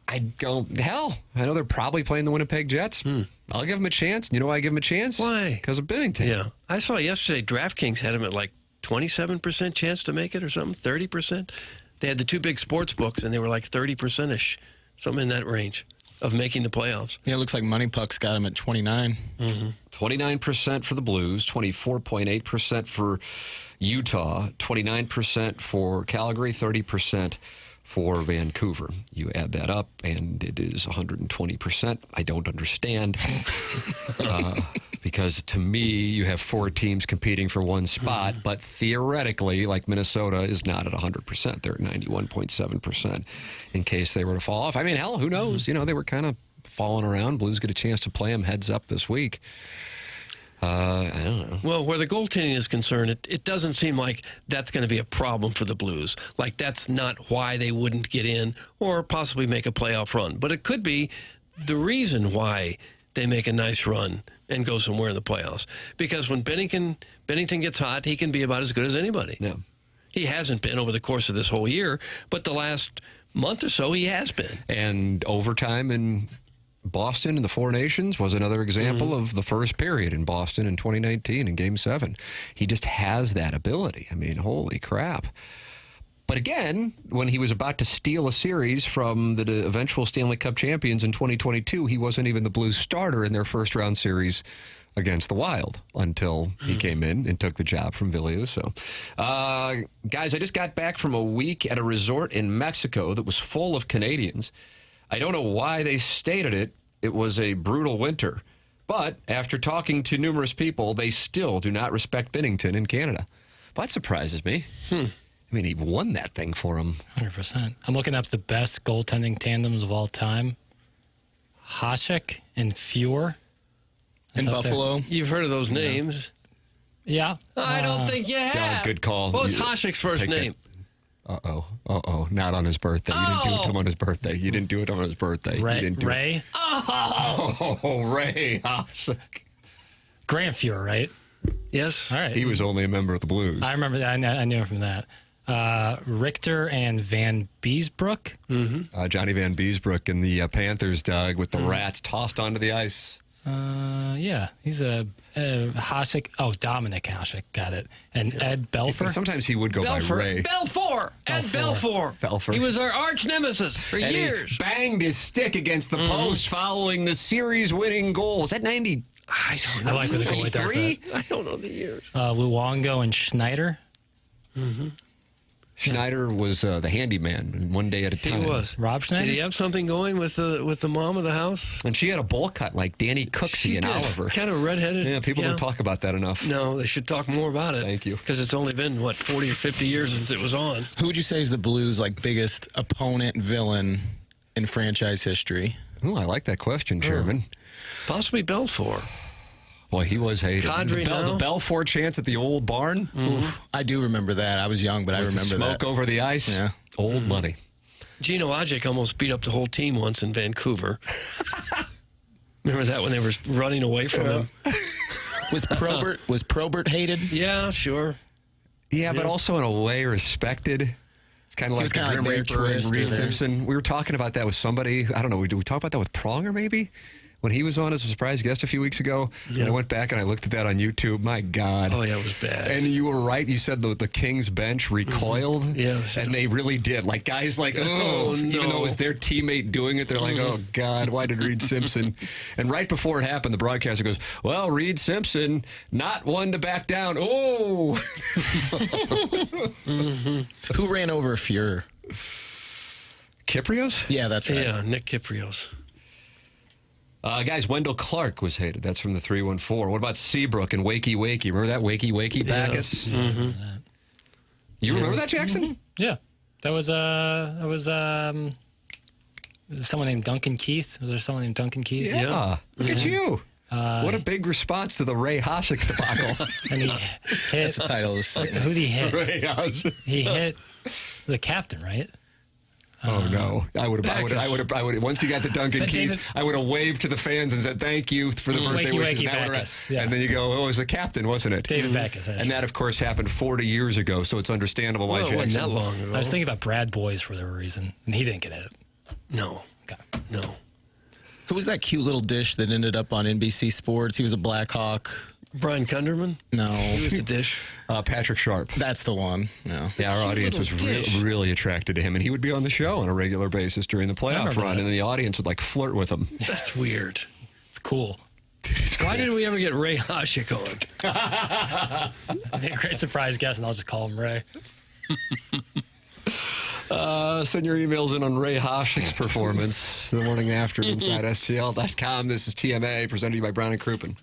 I'd go, hell, I know they're probably playing the Winnipeg Jets. I'll give them a chance. You know why I give them a chance? Why? Because of Binnington. Yeah. I saw yesterday DraftKings had them at like 27% chance to make it or something, 30%. They had the 2 big sports books, and they were like 30%-ish, something in that range of making the playoffs. Yeah, it looks like Money Puck's got them at 29. 29% for the Blues, 24.8% for Utah, 29% for Calgary, 30% for Vancouver. You add that up, and it is 120%. I don't understand. Because to me, you have 4 teams competing for one spot, but theoretically, like Minnesota is not at 100%. They're at 91.7% in case they were to fall off. Hell, who knows? They were kind of falling around. Blues get a chance to play them heads up this week. I don't know. Well, where the goaltending is concerned, it doesn't seem like that's going to be a problem for the Blues. Like, that's not why they wouldn't get in or possibly make a playoff run. But it could be the reason why they make a nice run and go somewhere in the playoffs. Because when Binnington gets hot, he can be about as good as anybody. Yeah. He hasn't been over the course of this whole year, but the last month or so he has been. And overtime in Boston in the Four Nations was another example of the first period in Boston in 2019 in Game 7. He just has that ability. Holy crap. But again, when he was about to steal a series from the eventual Stanley Cup champions in 2022, he wasn't even the Blues starter in their first-round series against the Wild until he came in and took the job from Villiers. So, guys, I just got back from a week at a resort in Mexico that was full of Canadians. I don't know why they stated it. It was a brutal winter. But after talking to numerous people, they still do not respect Binnington in Canada. That surprises me. He won that thing for him. 100%. I'm looking up the best goaltending tandems of all time. Hasek and Fuhr. In Buffalo. You've heard of those names. Yeah. I don't think you have. Good call. What's Hasek's first name? Not on his birthday. You didn't do it to him on his birthday. You didn't do it on his birthday. Ray? You didn't do Ray? It. Oh, Ray. Grant Fuhrer, right? Yes. All right. He was only a member of the Blues. I remember that. I knew him from that. Richter and Van Beesbrook. Mm-hmm. Johnny Van Beesbrook in the Panthers, Doug, with the rats tossed onto the ice. Yeah, he's a Hasek. Oh, Dominic Hasek, got it. And Ed Belfour. Sometimes he would go by Ray. Belfour. Ed Belfour. Belfour. He was our arch nemesis for and years. He banged his stick against the post following the series-winning goal. Was that 90? I don't know. I like where the goalie does that. I don't know the years. Luongo and Schneider. Mm-hmm. Schneider was the handyman, one day at a time. He was. Rob Schneider? Did he have something going with the mom of the house? And she had a bowl cut like Danny Cooksey and Oliver. Kind of redheaded. Yeah, people don't talk about that enough. No, they should talk more about it. Thank you. Because it's only been, 40 or 50 years since it was on. Who would you say is the Blues' biggest opponent villain in franchise history? Oh, I like that question, Chairman. Possibly Belfour. Well, he was hated. Cadre The Belfour chance at the old barn. Oof, I do remember that. I was young, but I remember smoke that. over the ice. Yeah. Old money. Gino Ajik almost beat up the whole team once in Vancouver. Remember that when they were running away from him? Was Probert hated? Yeah, sure. Yeah, but also in a way respected. It's kind of like the Grim Reaper and Reed Simpson. We were talking about that with somebody. I don't know. Did we talk about that with Pronger maybe? When he was on as a surprise guest a few weeks ago, and I went back and I looked at that on YouTube. My God. Oh, yeah, it was bad. And you were right. You said the Kings bench recoiled. Yeah. And they really did. Like, guys like, oh, no. even though it was their teammate doing it, they're like, oh, God, why did Reed Simpson? And right before it happened, the broadcaster goes, well, Reed Simpson, not one to back down. Oh. Who ran over Fuhrer? Kiprios? Yeah, that's right. Yeah, Nick Kiprios. Guys, Wendell Clark was hated. That's from the 314. What about Seabrook and Wakey Wakey? Remember that Wakey Wakey Bacchus? Yeah. Mm-hmm. You remember that, Jackson? Mm-hmm. Yeah, that was someone named Duncan Keith. Was there someone named Duncan Keith? Yeah. Look at you. What a big response to the Ray Hasek debacle. And he hit. That's the title of the segment. Who did he hit? Ray Hasek. He hit the captain, right? Oh no! I would have. Once he got the Duncan Keith, I would have waved to the fans and said, "Thank you for the birthday Wakey, wishes." wakey, Bacchus, yeah. And then you go, "Oh, it was the captain, wasn't it?" David Bacchus. And that, of course, happened 40 years ago, so it's understandable why Well, it Jackson. wasn't that long ago. I was thinking about Brad Boyes for whatever reason, and he didn't get hit. No. Okay. No. Who was that cute little dish that ended up on NBC Sports? He was a Blackhawk. Brian Kunderman? No. He was the dish. Patrick Sharp. That's the one. No. Yeah, our audience was really attracted to him, and he would be on the show on a regular basis during the playoff run, and then the audience would flirt with him. That's weird. It's cool. Why didn't we ever get Ray Hasek on? I'd be a great surprise guest, and I'll just call him Ray. Send your emails in on Ray Hasek's performance the morning after at InsideSTL.com. This is TMA, presented to you by Brown & Crouppen.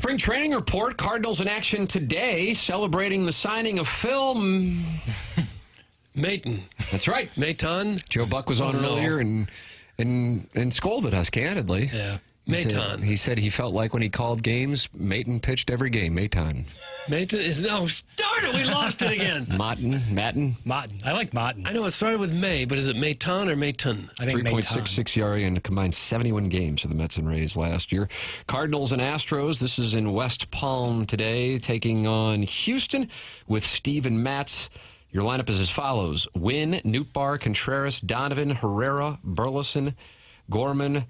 Spring training report. Cardinals in action today, celebrating the signing of Phil Maton. That's right. Maton. Joe Buck was on earlier and scolded us candidly. Yeah. He said he felt like when he called games, Maton pitched every game. Maton is now started. We lost it again. Maton. I like Martin. I know it started with May, but is it Maton or Maton? I think 3.66 ERA in a combined 71 games for the Mets and Rays last year. Cardinals and Astros. This is in West Palm today, taking on Houston with Steven Matz. Your lineup is as follows: Wynn, Nootbaar, Contreras, Donovan, Herrera, Burleson, Gorman,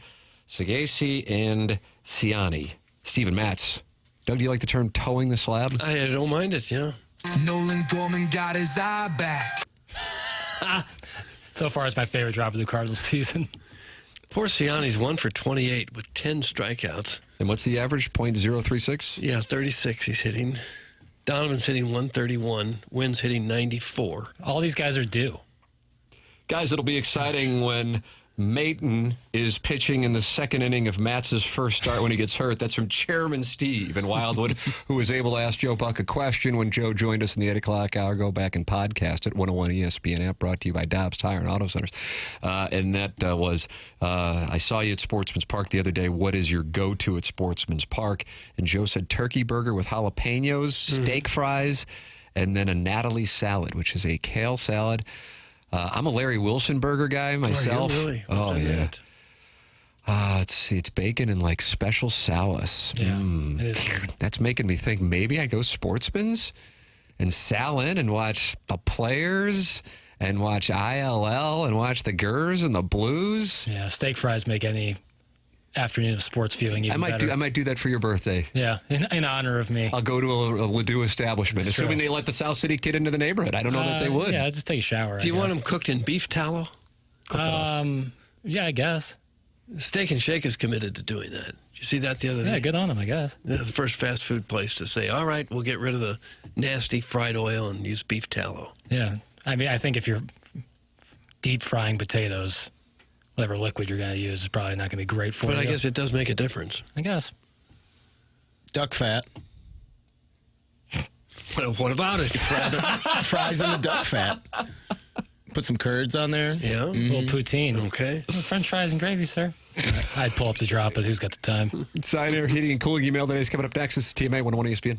Sagasi, and Ciani. Steven Matz. Doug, do you like the term towing the slab? I don't mind it, yeah. Nolan Gorman got his eye back. So far, it's my favorite drop of the Cardinals season. Poor Ciani's 1 for 28 with 10 strikeouts. And what's the average? .036? Yeah, 36 he's hitting. Donovan's hitting 131. Wynn's hitting 94. All these guys are due. Guys, it'll be exciting when Maton is pitching in the second inning of Matz's first start when he gets hurt. That's from Chairman Steve in Wildwood, who was able to ask Joe Buck a question when Joe joined us in the 8 o'clock hour. Go back and podcast at 101 ESPN app, brought to you by Dobbs Tire and Auto Centers. And that was, I saw you at Sportsman's Park the other day. What is your go-to at Sportsman's Park? And Joe said turkey burger with jalapenos, steak fries, and then a Natalie salad, which is a kale salad. I'm a Larry Wilson burger guy myself. Are you really? What's in that? Let's see. It's bacon and like special sauce. Yeah, it is good. That's making me think maybe I go Sportsman's and sal in and watch the Players and watch ILL and watch the Gers and the Blues. Yeah, steak fries make any afternoon of sports viewing even better. I might do that for your birthday. Yeah, in honor of me. I'll go to a Ledoux establishment, That's assuming true. they let the South City kid into the neighborhood. I don't know that they would. Yeah, just take a shower. Do you want them cooked in beef tallow? Yeah, I guess. Steak and Shake is committed to doing that. Did you see that the other day? Yeah, good on them, I guess. They're the first fast food place to say, all right, we'll get rid of the nasty fried oil and use beef tallow. Yeah. I mean, I think if you're deep frying potatoes, whatever liquid you're going to use is probably not going to be great for you. But I guess it does make a difference. I guess. Duck fat. What about it? Fries in the duck fat. Put some curds on there. Yeah. A little poutine. Okay. French fries and gravy, sir. I'd pull up the drop, but who's got the time? Sign Air Heating and Cooling email today is coming up next. This is TMA 101 ESPN.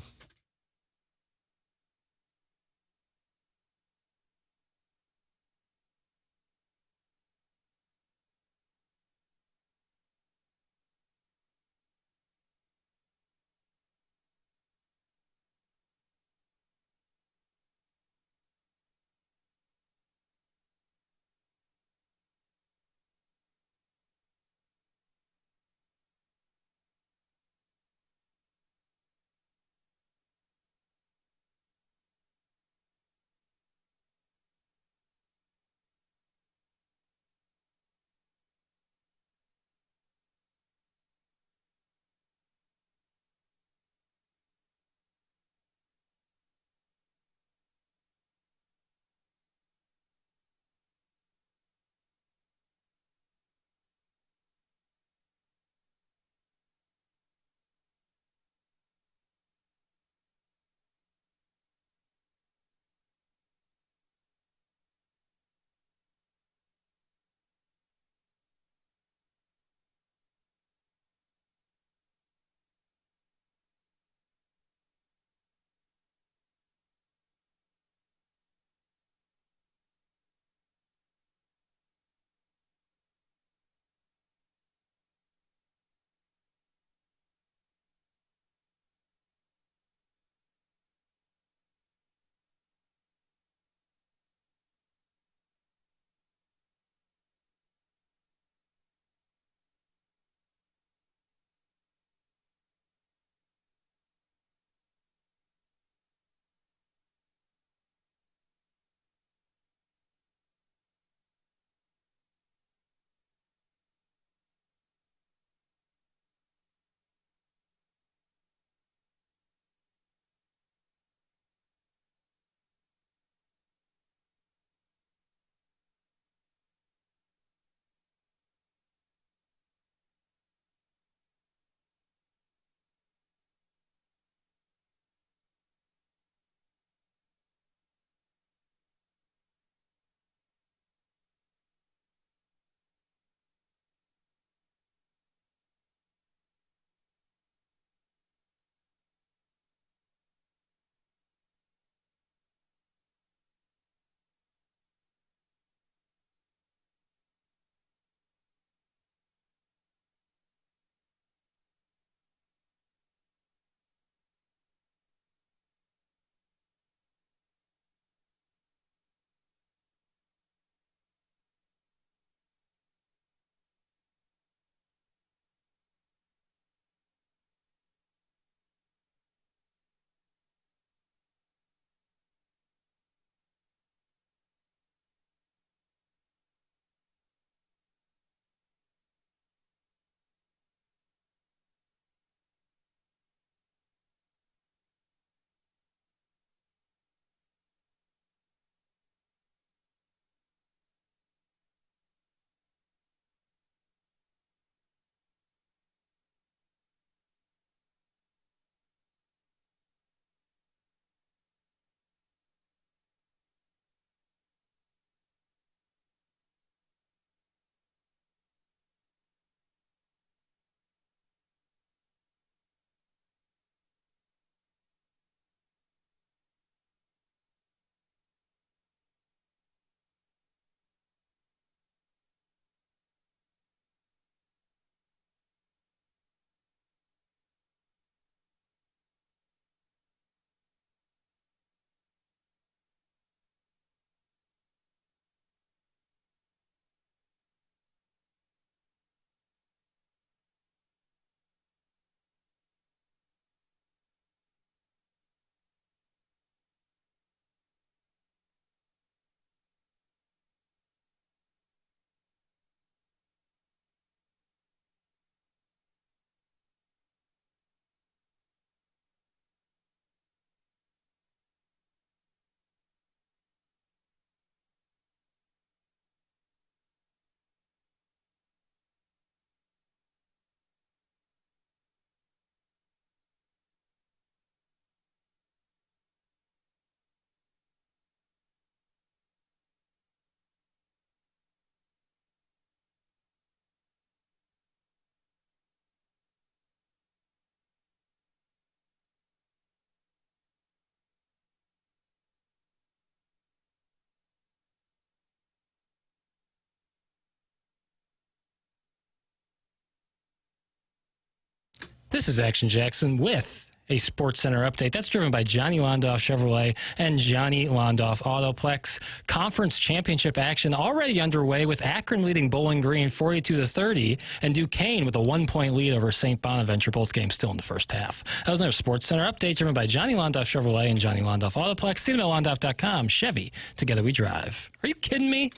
This is Action Jackson with a Sports Center update. That's driven by Johnny Londoff Chevrolet and Johnny Londoff Autoplex. Conference championship action already underway with Akron leading Bowling Green 42-30 and Duquesne with a 1-point lead over St. Bonaventure. Both games still in the first half. That was another Sports Center update driven by Johnny Londoff Chevrolet and Johnny Londoff Autoplex. See them at Londoff.com. Chevy, together we drive. Are you kidding me?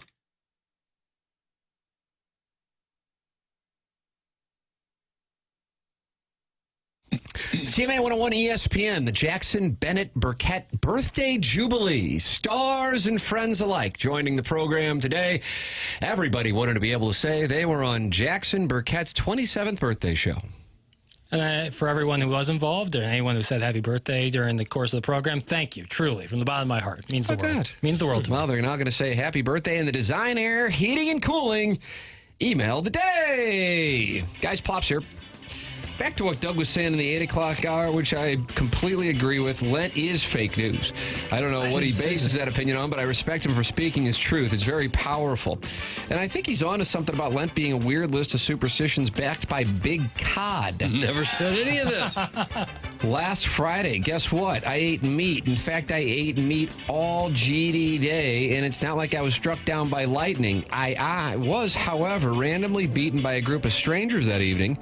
CMA 101 ESPN, the Jackson Burkett Birthday Jubilee. Stars and friends alike joining the program today. Everybody wanted to be able to say they were on Jackson Burkett's 27th birthday show. And for everyone who was involved and anyone who said happy birthday during the course of the program, thank you, truly, from the bottom of my heart. It means the world. Means the world to me. Well, they're now going to say happy birthday in the Design Air Heating and Cooling email the day. Guys, Plops here. Back to what Doug was saying in the 8 o'clock hour, which I completely agree with. Lent is fake news. I don't know what he bases that opinion on, but I respect him for speaking his truth. It's very powerful. And I think he's on to something about Lent being a weird list of superstitions backed by Big Cod. Never said any of this. Last Friday, guess what? I ate meat. In fact, I ate meat all GD day, and it's not like I was struck down by lightning. I was, however, randomly beaten by a group of strangers that evening.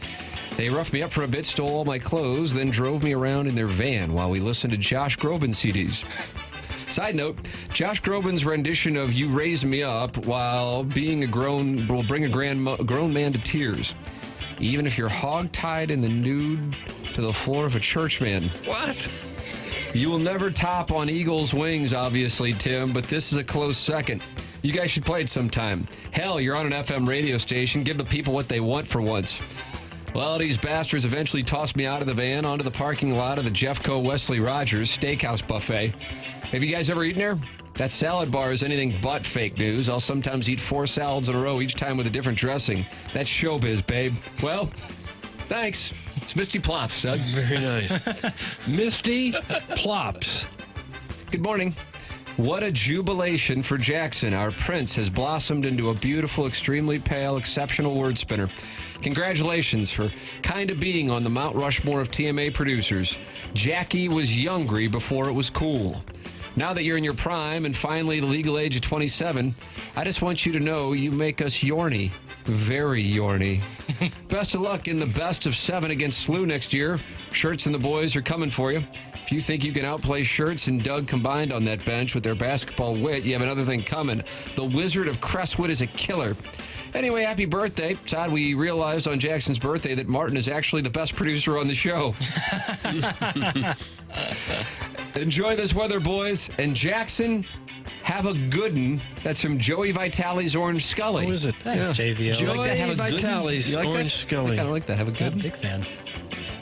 They roughed me up for a bit, stole all my clothes, then drove me around in their van while we listened to Josh Groban CDs. Side note, Josh Groban's rendition of You Raise Me Up while being will bring a grown man to tears. Even if you're hog-tied in the nude to the floor of a church van. What? You will never top on Eagles' Wings, obviously, Tim, but this is a close second. You guys should play it sometime. Hell, you're on an FM radio station. Give the people what they want for once. Well, these bastards eventually tossed me out of the van onto the parking lot of the Jeffco Wesley Rogers Steakhouse Buffet. Have you guys ever eaten there? That salad bar is anything but fake news. I'll sometimes eat 4 salads in a row, each time with a different dressing. That's showbiz, babe. Well, thanks. It's Misty Plops, Doug. Very nice. Misty Plops. Good morning. What a jubilation for Jackson. Our prince has blossomed into a beautiful, extremely pale, exceptional word spinner. Congratulations for kind of being on the Mount Rushmore of TMA producers. Jackie was youngry before it was cool. Now that you're in your prime and finally the legal age of 27, I just want you to know you make us yorny. Very yorny. Best of luck in the best of 7 against SLU next year. Shirts and the boys are coming for you. If you think you can outplay Shirts and Doug combined on that bench with their basketball wit, you have another thing coming. The Wizard of Crestwood is a killer. Anyway, happy birthday. It's odd we realized on Jackson's birthday that Martin is actually the best producer on the show. Enjoy this weather, boys. And Jackson, have a good one. That's from Joey Vitale's Orange Scully. Who is it? Thanks, JVO. Joey like that? Have a good Vitale's You like Orange that? Scully. I kind of like that. Have a good one. Big fan.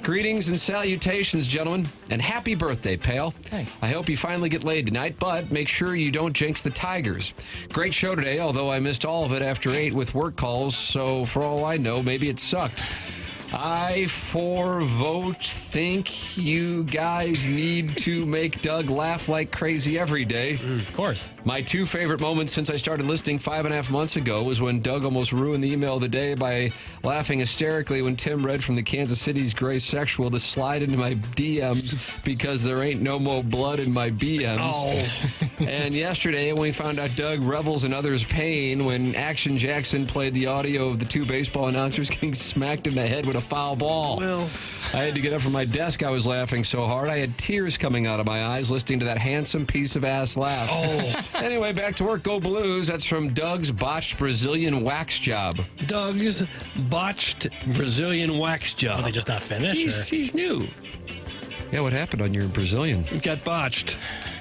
Greetings and salutations, gentlemen, and happy birthday, pal. Thanks. I hope you finally get laid tonight, but make sure you don't jinx the Tigers. Great show today, although I missed all of it after 8 with work calls, so for all I know, maybe it sucked. I, think you guys need to make Doug laugh like crazy every day. Of course. My 2 favorite moments since I started listening 5.5 months ago was when Doug almost ruined the email of the day by laughing hysterically when Tim read from the Kansas City's Gray Sexual to slide into my DMs because there ain't no more blood in my BMs. Oh. And yesterday when we found out Doug revels in others' pain when Action Jackson played the audio of the 2 baseball announcers getting smacked in the head with a foul ball. Well, I had to get up from my desk. I was laughing so hard I had tears coming out of my eyes listening to that handsome piece of ass laugh. Oh. Anyway, back to work. Go Blues. That's from Doug's botched Brazilian wax job. Doug's botched Brazilian wax job. Are they just not finished? He's new. Yeah, what happened on your Brazilian? It got botched.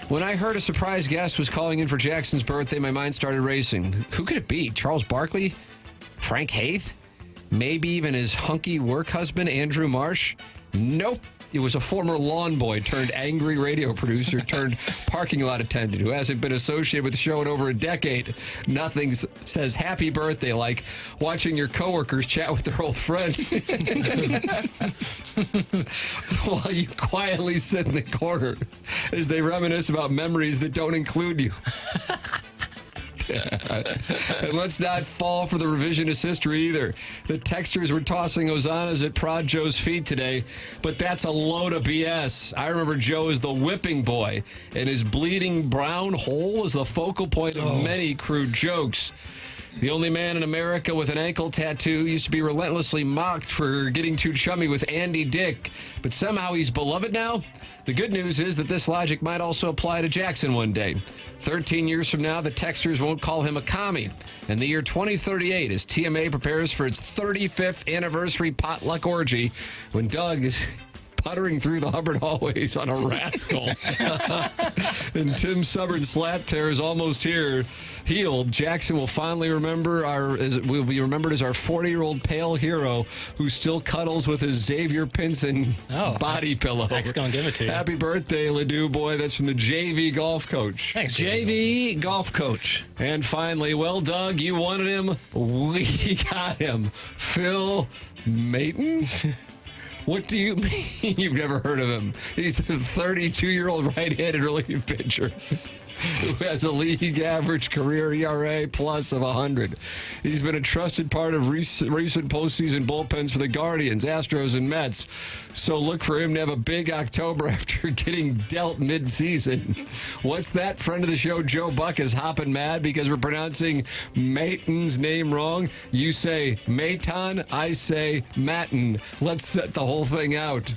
When I heard a surprise guest was calling in for Jackson's birthday, my mind started racing. Who could it be? Charles Barkley? Frank Haith? Maybe even his hunky work husband, Andrew Marsh? Nope. It was a former lawn boy turned angry radio producer turned parking lot attendant who hasn't been associated with the show in over a decade. Nothing says happy birthday like watching your coworkers chat with their old friend while you quietly sit in the corner as they reminisce about memories that don't include you. And let's not fall for the revisionist history either. The texters were tossing hosannas at Prod Joe's feet today, but that's a load of BS. I remember Joe as the whipping boy, and his bleeding brown hole was the focal point of many crude jokes. The only man in America with an ankle tattoo used to be relentlessly mocked for getting too chummy with Andy Dick, but somehow he's beloved now. The good news is that this logic might also apply to Jackson one day. 13 years from now, the texters won't call him a commie. And the year 2038, as TMA prepares for its 35th anniversary potluck orgy, when Doug is puttering through the Hubbard hallways on a rascal. And Tim Subbard's slap tear is almost healed. Jackson will finally will be remembered as our 40-year-old pale hero who still cuddles with his Xavier Pinson body pillow. Thanks, gonna give it to you. Happy birthday, Ledoux boy. That's from the JV golf coach. Thanks, JV golf coach. And finally, well, Doug, you wanted him. We got him. Phil Maton? What do you mean you've never heard of him? He's a 32-year-old right-handed relief pitcher who has a league average career ERA plus of 100. He's been a trusted part of recent postseason bullpens for the Guardians, Astros, and Mets. So look for him to have a big October after getting dealt mid-season. What's that? Friend of the show, Joe Buck, is hopping mad because we're pronouncing Maton's name wrong. You say Maton, I say Maton. Let's set the whole thing out.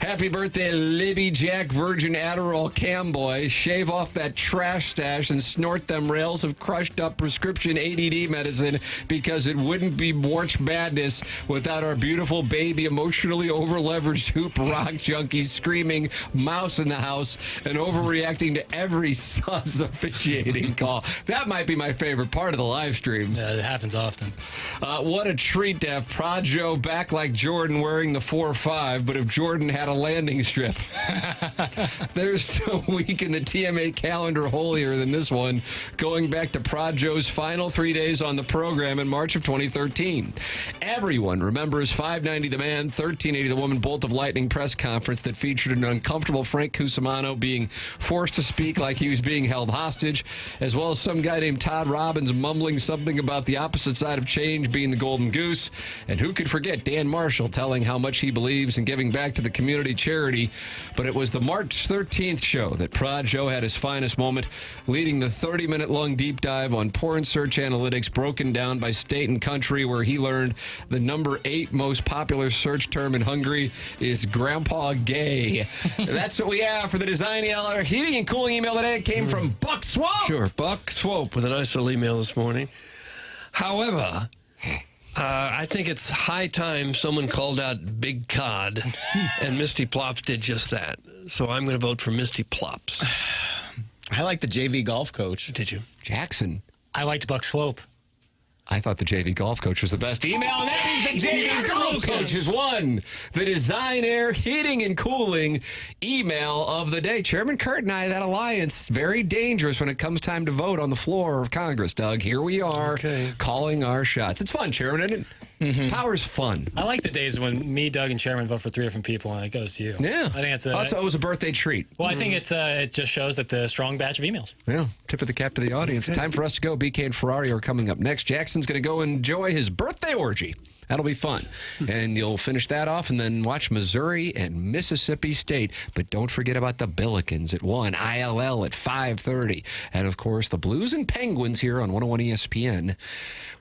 Happy birthday, Libby Jack Virgin Adderall Camboy. Shave off that trash stash and snort them rails of crushed up prescription ADD medicine because it wouldn't be March Madness without our beautiful baby emotionally over-leveraged hoop rock junkie screaming mouse in the house and overreacting to every sus officiating call. That might be my favorite part of the live stream. Yeah, it happens often. What a treat to have Prod Joe back like Jordan wearing the 4-5, but if Jordan had a landing strip. There's a week in the TMA calendar holier than this one, going back to Prod Joe's final 3 days on the program in March of 2013. Everyone remembers 590 The Man, 1380 The Woman, Bolt of Lightning press conference that featured an uncomfortable Frank Cusimano being forced to speak like he was being held hostage, as well as some guy named Todd Robbins mumbling something about the opposite side of change being the golden goose. And who could forget Dan Marshall telling how much he believes in giving back to the community charity. But it was the March 13th show that Prod Joe had his finest moment, leading the 30-minute long deep dive on porn search analytics broken down by state and country, where he learned the number 8 most popular search term in Hungary is grandpa gay. That's what we have for the design heating and cooling email today. It came from Buck Swope. Sure, Buck Swope with a nice little email this morning. However, I think it's high time someone called out Big Cod, and Misty Plops did just that. So I'm going to vote for Misty Plops. I like the JV golf coach. Did you? Jackson. I liked Buck Swope. I thought the JV golf coach was the best email, and that means the JV golf coach has won the Design Air Heating and Cooling email of the day. Chairman Kurt and I, that alliance, very dangerous when it comes time to vote on the floor of Congress, Doug. Here we are, calling our shots. It's fun, Chairman, isn't it? Power's fun. I like the days when me, Doug, and Chairman vote for 3 different people, and it goes to you. Yeah. I think it's it was a birthday treat. Well, I think it just shows that the strong batch of emails. Yeah. Tip of the cap to the audience. Time for us to go. BK and Ferrari are coming up next. Jackson's going to go enjoy his birthday orgy. That'll be fun. And you'll finish that off and then watch Missouri and Mississippi State. But don't forget about the Billikens at 1, ILL at 5:30. And, of course, the Blues and Penguins here on 101 ESPN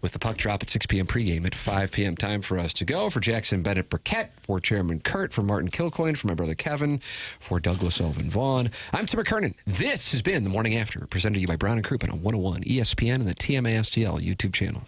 with the puck drop at 6 p.m. pregame at 5 p.m. Time for us to go. For Jackson Burkett, for Chairman Kurt, for Martin Kilcoyne, for my brother Kevin, for Douglas Elvin Vaughn, I'm Tim McKernan. This has been The Morning After, presented to you by Brown & Crouppen on 101 ESPN and the TMA STL YouTube channel.